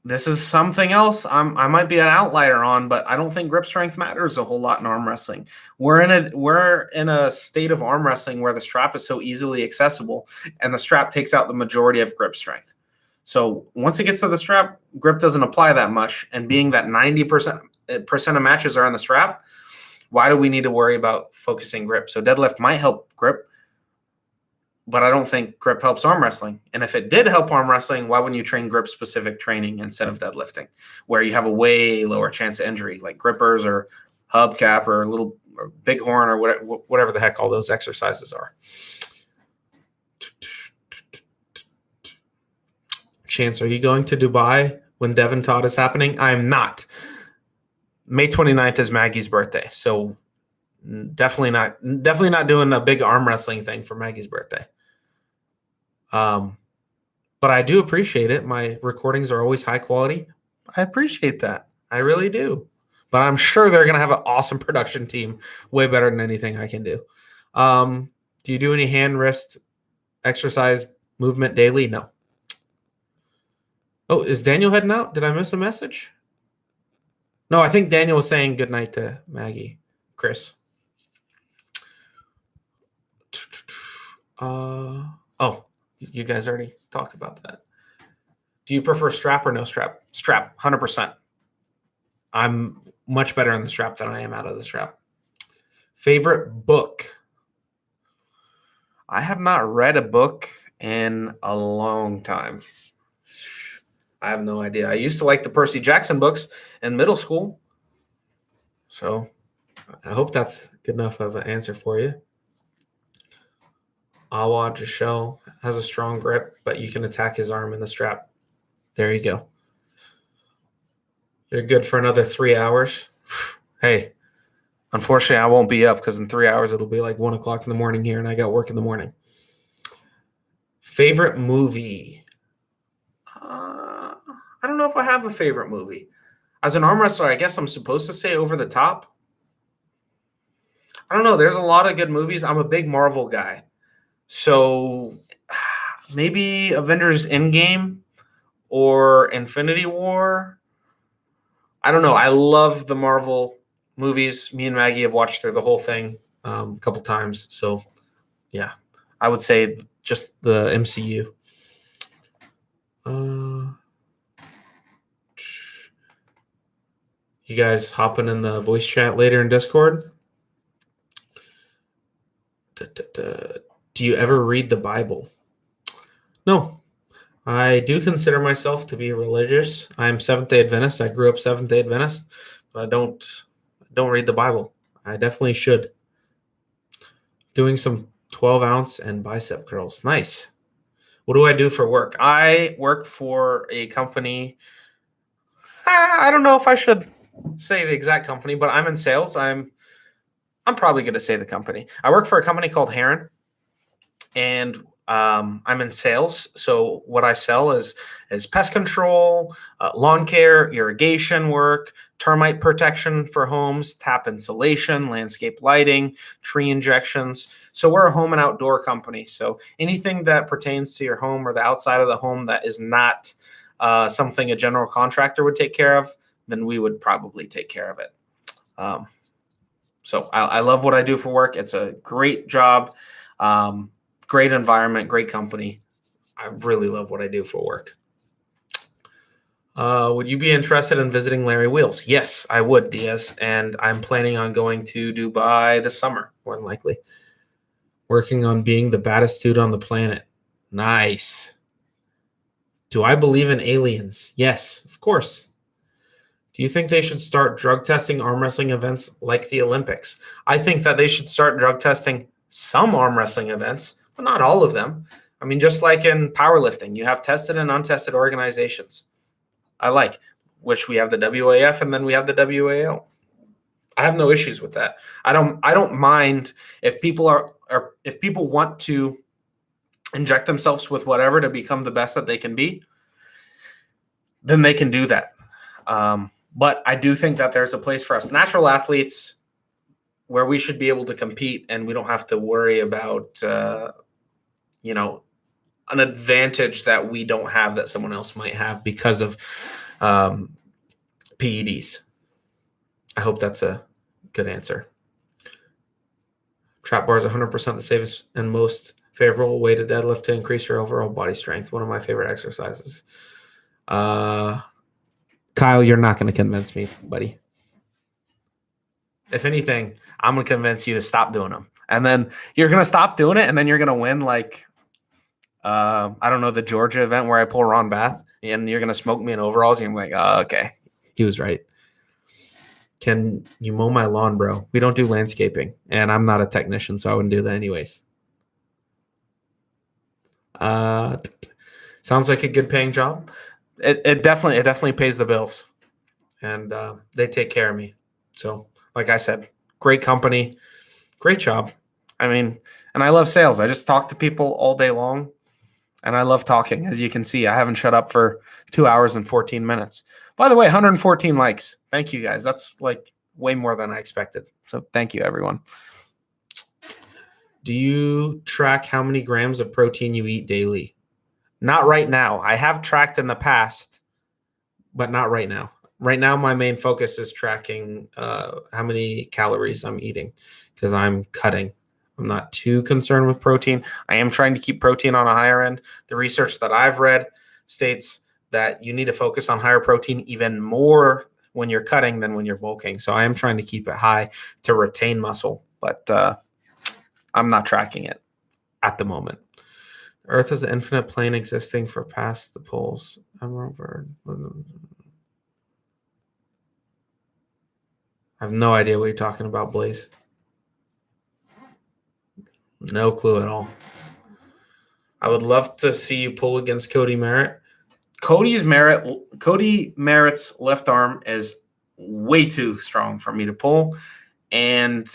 this is something else I might be an outlier on, but I don't think grip strength matters a whole lot in arm wrestling. We're in a state of arm wrestling where the strap is so easily accessible, and the strap takes out the majority of grip strength. So once it gets to the strap, grip doesn't apply that much. And being that 90% of matches are on the strap, why do we need to worry about focusing grip? So deadlift might help grip, but I don't think grip helps arm wrestling. And if it did help arm wrestling, why wouldn't you train grip-specific training instead of deadlifting, where you have a way lower chance of injury, like grippers or hubcap or bighorn or whatever the heck all those exercises are? Chance, are you going to Dubai when Devon Todd is happening? I am not. May 29th is Maggie's birthday, so definitely not doing a big arm wrestling thing for Maggie's birthday. But I do appreciate it. My recordings are always high quality. I appreciate that. I really do. But I'm sure they're going to have an awesome production team, way better than anything I can do. Do you do any hand, wrist exercise movement daily? No. Oh, is Daniel heading out? Did I miss a message? No, I think Daniel was saying good night to Maggie. Chris. Oh, you guys already talked about that. Do you prefer strap or no strap? Strap, 100%. I'm much better in the strap than I am out of the strap. Favorite book? I have not read a book in a long time. I have no idea. I used to like the Percy Jackson books in middle school. So I hope that's good enough of an answer for you. Awa Jashel has a strong grip, but you can attack his arm in the strap. There you go. You're good for another 3 hours. Hey, unfortunately, I won't be up because in 3 hours it'll be like 1 o'clock in the morning here, and I got work in the morning. Favorite movie? I don't know if I have a favorite movie. As an arm wrestler, I guess I'm supposed to say Over the Top. I don't know. There's a lot of good movies. I'm a big Marvel guy. So maybe Avengers Endgame or Infinity War. I don't know. I love the Marvel movies. Me and Maggie have watched through the whole thing a couple times. So, yeah, I would say just the MCU. You guys hopping in the voice chat later in Discord? Do you ever read the Bible? No. I do consider myself to be religious. I'm Seventh-day Adventist. I grew up Seventh-day Adventist, but I don't read the Bible. I definitely should. Doing some 12-ounce and bicep curls. Nice. What do I do for work? I work for a company. I don't know if I should say the exact company, but I'm in sales. I'm probably going to say the company. I work for a company called Heron, and I'm in sales. So what I sell is pest control, lawn care, irrigation work, termite protection for homes, tap insulation, landscape lighting, tree injections. So we're a home and outdoor company. So anything that pertains to your home or the outside of the home that is not something a general contractor would take care of, then we would probably take care of it. So I love what I do for work. It's a great job. Great environment, great company. I really love what I do for work. Would you be interested in visiting Larry Wheels? Yes, I would, Diaz. And I'm planning on going to Dubai this summer, more than likely. Working on being the baddest dude on the planet. Nice. Do I believe in aliens? Yes, of course. Do you think they should start drug testing arm wrestling events like the Olympics? I think that they should start drug testing some arm wrestling events, but not all of them. I mean, just like in powerlifting, you have tested and untested organizations. Which we have the WAF and then we have the WAL. I have no issues with that. I don't mind if people if people want to inject themselves with whatever to become the best that they can be, then they can do that. But I do think that there's a place for us natural athletes where we should be able to compete and we don't have to worry about, an advantage that we don't have that someone else might have because of PEDs. I hope that's a good answer. Trap bar is 100% the safest and most favorable way to deadlift to increase your overall body strength. One of my favorite exercises. Kyle, you're not going to convince me, buddy. If anything, I'm going to convince you to stop doing them. And then you're going to stop doing it, and then you're going to win, I don't know, the Georgia event where I pull Ron Bath, and you're going to smoke me in overalls, and you're like, oh, okay. He was right. Can you mow my lawn, bro? We don't do landscaping, and I'm not a technician, so I wouldn't do that anyways. Sounds like a good paying job. It definitely pays the bills, and they take care of me. So, like I said, great company, great job. I mean, and I love sales. I just talk to people all day long, and I love talking. As you can see, I haven't shut up for 2 hours and 14 minutes. By the way, 114 likes. Thank you guys. That's like way more than I expected. So thank you, everyone. Do you track how many grams of protein you eat daily? Not right now. I have tracked in the past, but not right now. Right now, my main focus is tracking how many calories I'm eating because I'm cutting. I'm not too concerned with protein. I am trying to keep protein on a higher end. The research that I've read states that you need to focus on higher protein even more when you're cutting than when you're bulking. So I am trying to keep it high to retain muscle, but I'm not tracking it at the moment. Earth is an infinite plane existing for past the poles. I have no idea what you're talking about, Blaze. No clue at all. I would love to see you pull against Cody Merritt. Cody Merritt's left arm is way too strong for me to pull, and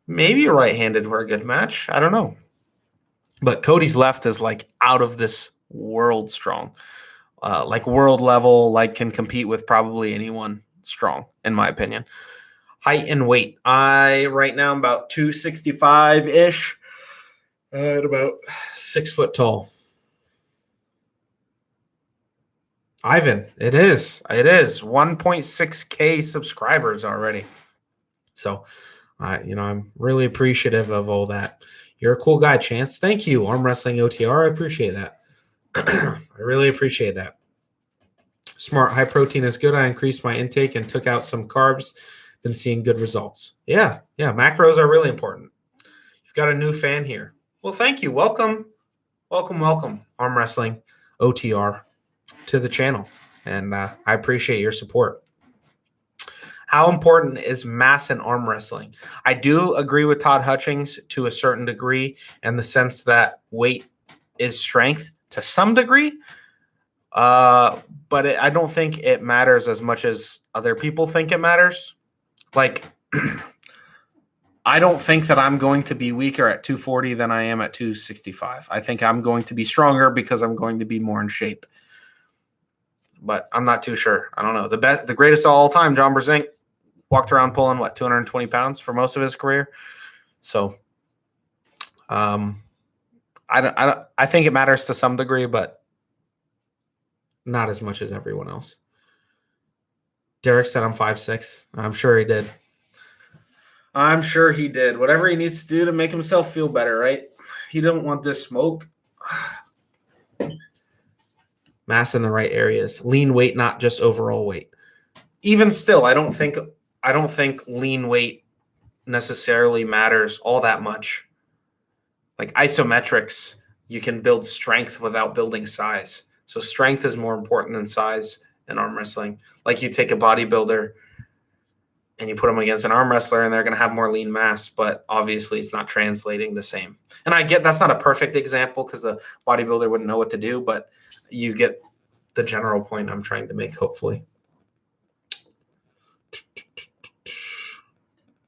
maybe right-handed were a good match. I don't know. But Cody's left is like out of this world strong. Like world level, like can compete with probably anyone strong, in my opinion. Height and weight. Right now I'm about 265-ish at about 6 foot tall. Ivan, it is 1.6K subscribers already. So, I'm really appreciative of all that. You're a cool guy, Chance. Thank you, Arm Wrestling OTR. I appreciate that. I really appreciate that. Smart. High protein is good. I increased my intake and took out some carbs. Been seeing good results. Yeah. Macros are really important. You've got a new fan here. Well, thank you. Welcome, Arm Wrestling OTR to the channel. And I appreciate your support. How important is mass in arm wrestling? I do agree with Todd Hutchings to a certain degree in the sense that weight is strength to some degree. But I don't think it matters as much as other people think it matters. Like, I don't think that I'm going to be weaker at 240 than I am at 265. I think I'm going to be stronger because I'm going to be more in shape. But I'm not too sure. I don't know. The greatest of all time, John Brzenk, walked around pulling 220 pounds for most of his career. So, I think it matters to some degree, but not as much as everyone else. Derek said I'm 5'6". I'm sure he did. Whatever he needs to do to make himself feel better, right? He don't want this smoke. Mass in the right areas. Lean weight, not just overall weight. Even still, I don't think lean weight necessarily matters all that much. Like isometrics, you can build strength without building size. So strength is more important than size in arm wrestling. Like you take a bodybuilder and you put them against an arm wrestler and they're going to have more lean mass, but obviously it's not translating the same. And I get that's not a perfect example because the bodybuilder wouldn't know what to do, but you get the general point I'm trying to make, hopefully.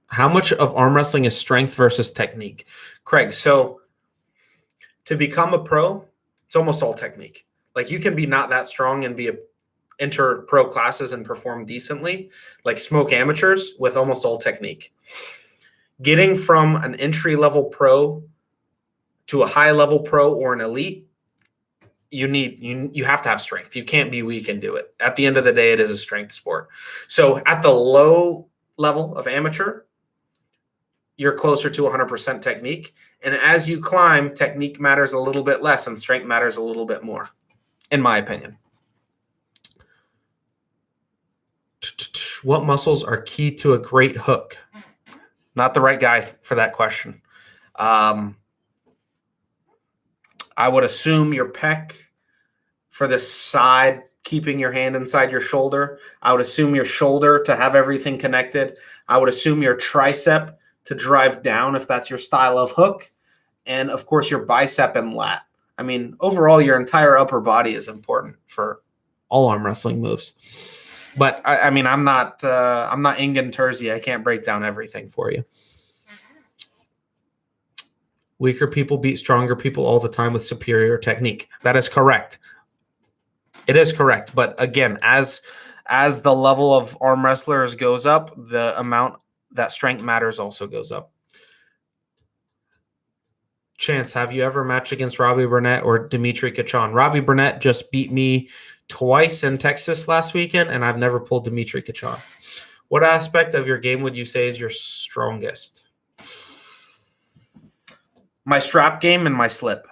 How much of arm wrestling is strength versus technique? Craig, so to become a pro, it's almost all technique. Like you can be not that strong and enter pro classes and perform decently, like smoke amateurs with almost all technique. Getting from an entry-level pro to a high-level pro or an elite, you have to have strength. You can't be weak and do it. At the end of the day, it is a strength sport. So at the low level of amateur, you're closer to 100% technique. And as you climb, technique matters a little bit less and strength matters a little bit more, in my opinion. What muscles are key to a great hook? Not the right guy for that question. I would assume your pec for the side, keeping your hand inside your shoulder. I would assume your shoulder to have everything connected. I would assume your tricep to drive down if that's your style of hook. And, of course, your bicep and lat. I mean, overall, your entire upper body is important for all arm wrestling moves. But I mean, I'm not Ingen Terzi. I can't break down everything for you. Weaker people beat stronger people all the time with superior technique. That is correct. It is correct. But again, as the level of arm wrestlers goes up, the amount that strength matters also goes up. Chance, have you ever matched against Robbie Burnett or Dimitri Kachon? Robbie Burnett just beat me twice in Texas last weekend, and I've never pulled Dimitri Kachon. What aspect of your game would you say is your strongest? My strap game and my slip.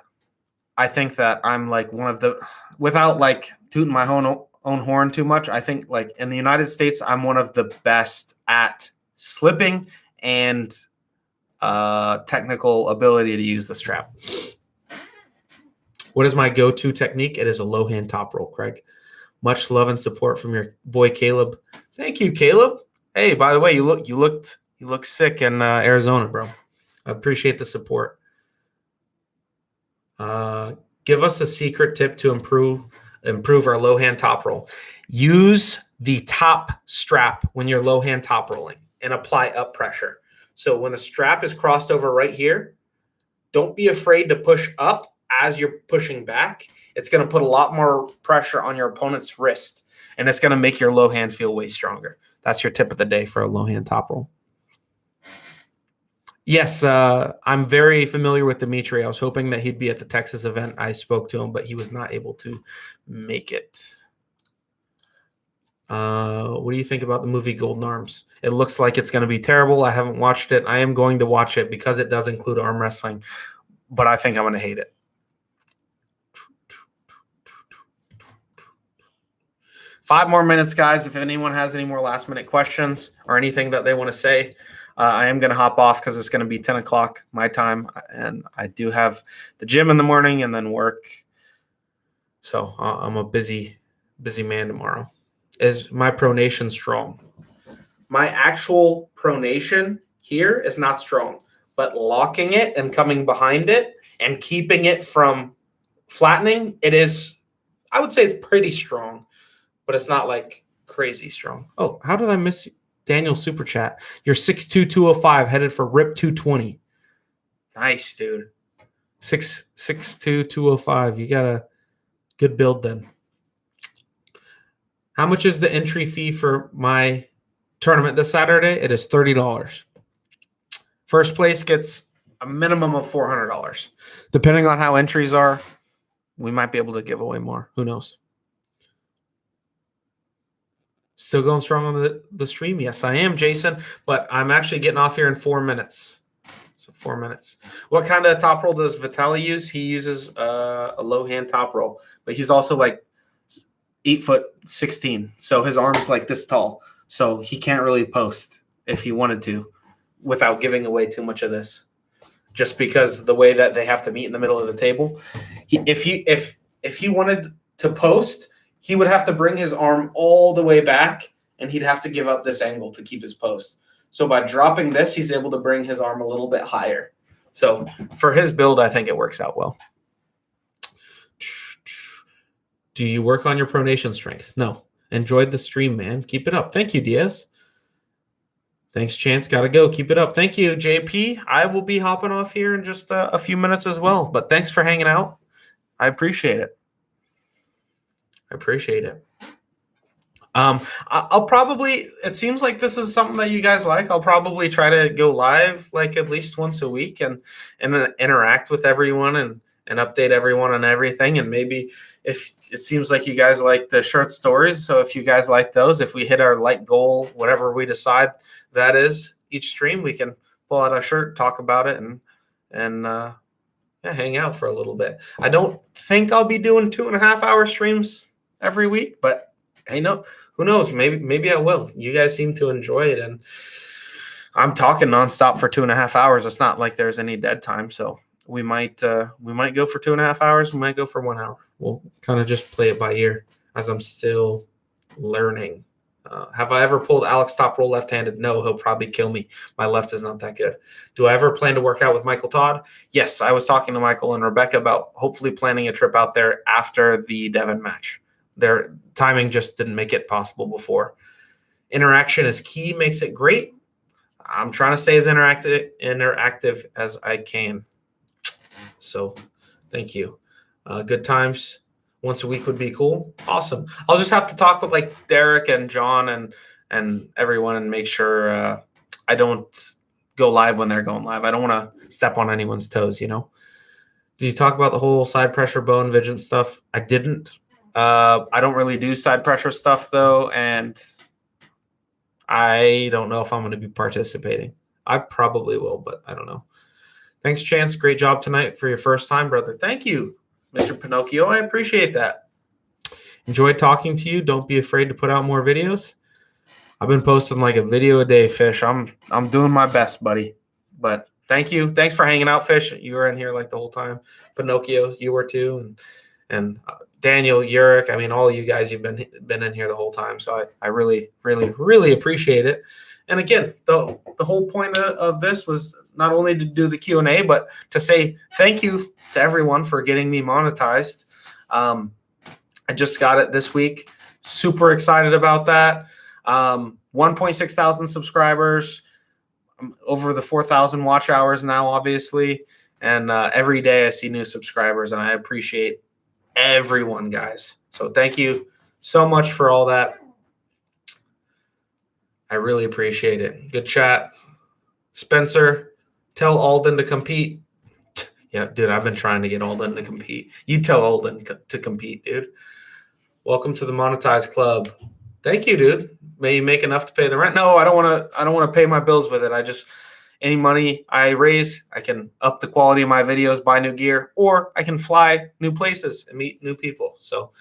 I think that I'm like one of the, without like tooting my own horn too much, I think like in the United States, I'm one of the best at slipping and technical ability to use the strap. What is my go-to technique? It is a low hand top roll, Craig. Much love and support from your boy Caleb. Thank you, Caleb. Hey, by the way, you look sick in Arizona, bro. I appreciate the support. Give us a secret tip to improve our low hand top roll. Use the top strap when you're low hand top rolling and apply up pressure. So when the strap is crossed over right here, don't be afraid to push up as you're pushing back. It's going to put a lot more pressure on your opponent's wrist, and it's going to make your low hand feel way stronger. That's your tip of the day for a low hand top roll. Yes, I'm very familiar with Dimitri. I was hoping that he'd be at the Texas event. I spoke to him, but he was not able to make it. What do you think about the movie Golden Arms? It looks like it's going to be terrible. I haven't watched it. I am going to watch it because it does include arm wrestling, but I think I'm going to hate it. 5 more minutes, guys. If anyone has any more last-minute questions or anything that they want to say, I am going to hop off because it's going to be 10 o'clock my time, and I do have the gym in the morning and then work. So I'm a busy man tomorrow. Is my pronation strong? My actual pronation here is not strong, but locking it and coming behind it and keeping it from flattening, it is, I would say it's pretty strong, but it's not like crazy strong. Oh, how did I miss Daniel Super Chat? You're 6'2", 205, headed for RIP 220. Nice, dude. 6'2", 205. You got a good build then. How much is the entry fee for my tournament this Saturday? It is $30. First place gets a minimum of $400. Depending on how entries are, we might be able to give away more. Who knows? Still going strong on the stream? Yes, I am, Jason. But I'm actually getting off here in 4 minutes. So 4 minutes. What kind of top roll does Vitaly use? He uses a low hand top roll. But he's also like 8'16". So his arm's like this tall. So he can't really post if he wanted to without giving away too much of this. Just because the way that they have to meet in the middle of the table. If he wanted to post, he would have to bring his arm all the way back, and he'd have to give up this angle to keep his post. So by dropping this, he's able to bring his arm a little bit higher. So for his build, I think it works out well. Do you work on your pronation strength? No. Enjoyed the stream, man. Keep it up. Thank you, Diaz. Thanks, Chance. Got to go. Keep it up. Thank you, JP. I will be hopping off here in just a few minutes as well. But thanks for hanging out. I appreciate it. I'll probably, it seems like this is something that you guys like. I'll probably try to go live like at least once a week and interact with everyone and update everyone on everything. And maybe if it seems like you guys like the short stories, so if you guys like those, if we hit our like goal, whatever we decide that is each stream, we can pull out a shirt, talk about it, and hang out for a little bit. I don't think I'll be doing 2.5 hour streams every week, but hey, no, who knows? Maybe I will. You guys seem to enjoy it, and I'm talking nonstop for 2.5 hours. It's not like there's any dead time, so we might go for 2.5 hours. We might go for 1 hour. We'll kind of just play it by ear as I'm still learning Have I ever pulled Alex top roll left-handed? No, he'll probably kill me. My left is not that good. Do I ever plan to work out with Michael Todd? Yes, I was talking to Michael and Rebecca about hopefully planning a trip out there after the Devon match. Their timing just didn't make it possible before. Interaction is key, makes it great. I'm trying to stay as interactive as I can. So thank you. Good times. Once a week would be cool. Awesome. I'll just have to talk with like Derek and John and everyone and make sure I don't go live when they're going live. I don't want to step on anyone's toes, you know. Do you talk about the whole side pressure bone vigent stuff? I didn't. I don't really do side pressure stuff though, and I don't know if I'm going to be participating. I probably will, but I don't know. Thanks, Chance. Great job tonight for your first time, brother. Thank you, Mr. Pinocchio. I appreciate that. Enjoyed talking to you. Don't be afraid to put out more videos. I've been posting like a video a day, Fish. I'm doing my best, buddy. But thank you. Thanks for hanging out, Fish. You were in here like the whole time. Pinocchio, you were too, and Daniel, Uric. I mean, all you guys, you've been in here the whole time. So I really, really, really appreciate it. And again, the whole point of this was not only to do the Q&A, but to say thank you to everyone for getting me monetized. I just got it this week. Super excited about that. 1.6 thousand subscribers, over the 4,000 watch hours now, obviously. And every day I see new subscribers, and I appreciate everyone, guys. So thank you so much for all that. I really appreciate it. Good chat. Spencer, tell Alden to compete. Yeah, dude, I've been trying to get Alden to compete. You tell Alden to compete, dude. Welcome to the Monetized Club. Thank you, dude. May you make enough to pay the rent. No, I don't want to pay my bills with it. I just, any money I raise, I can up the quality of my videos, buy new gear, or I can fly new places and meet new people. So,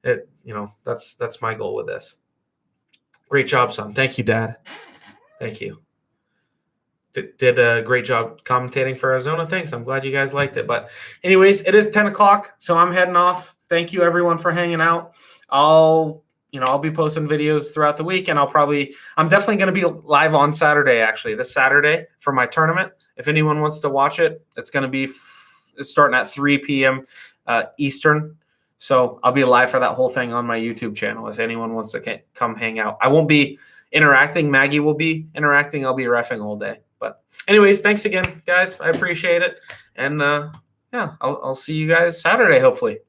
that's my goal with this. Great job, son. Thank you, Dad. Thank you. Did a great job commentating for Arizona. Thanks. I'm glad you guys liked it. But anyways, it is 10 o'clock, so I'm heading off. Thank you, everyone, for hanging out. I'll be posting videos throughout the week, and I'm definitely going to be live on Saturday, actually, this Saturday for my tournament. If anyone wants to watch it, it's going to be starting at 3 p.m. Eastern. So I'll be live for that whole thing on my YouTube channel if anyone wants to come hang out. I won't be interacting. Maggie will be interacting. I'll be reffing all day. But anyways, thanks again, guys. I appreciate it. And, yeah, I'll see you guys Saturday, hopefully.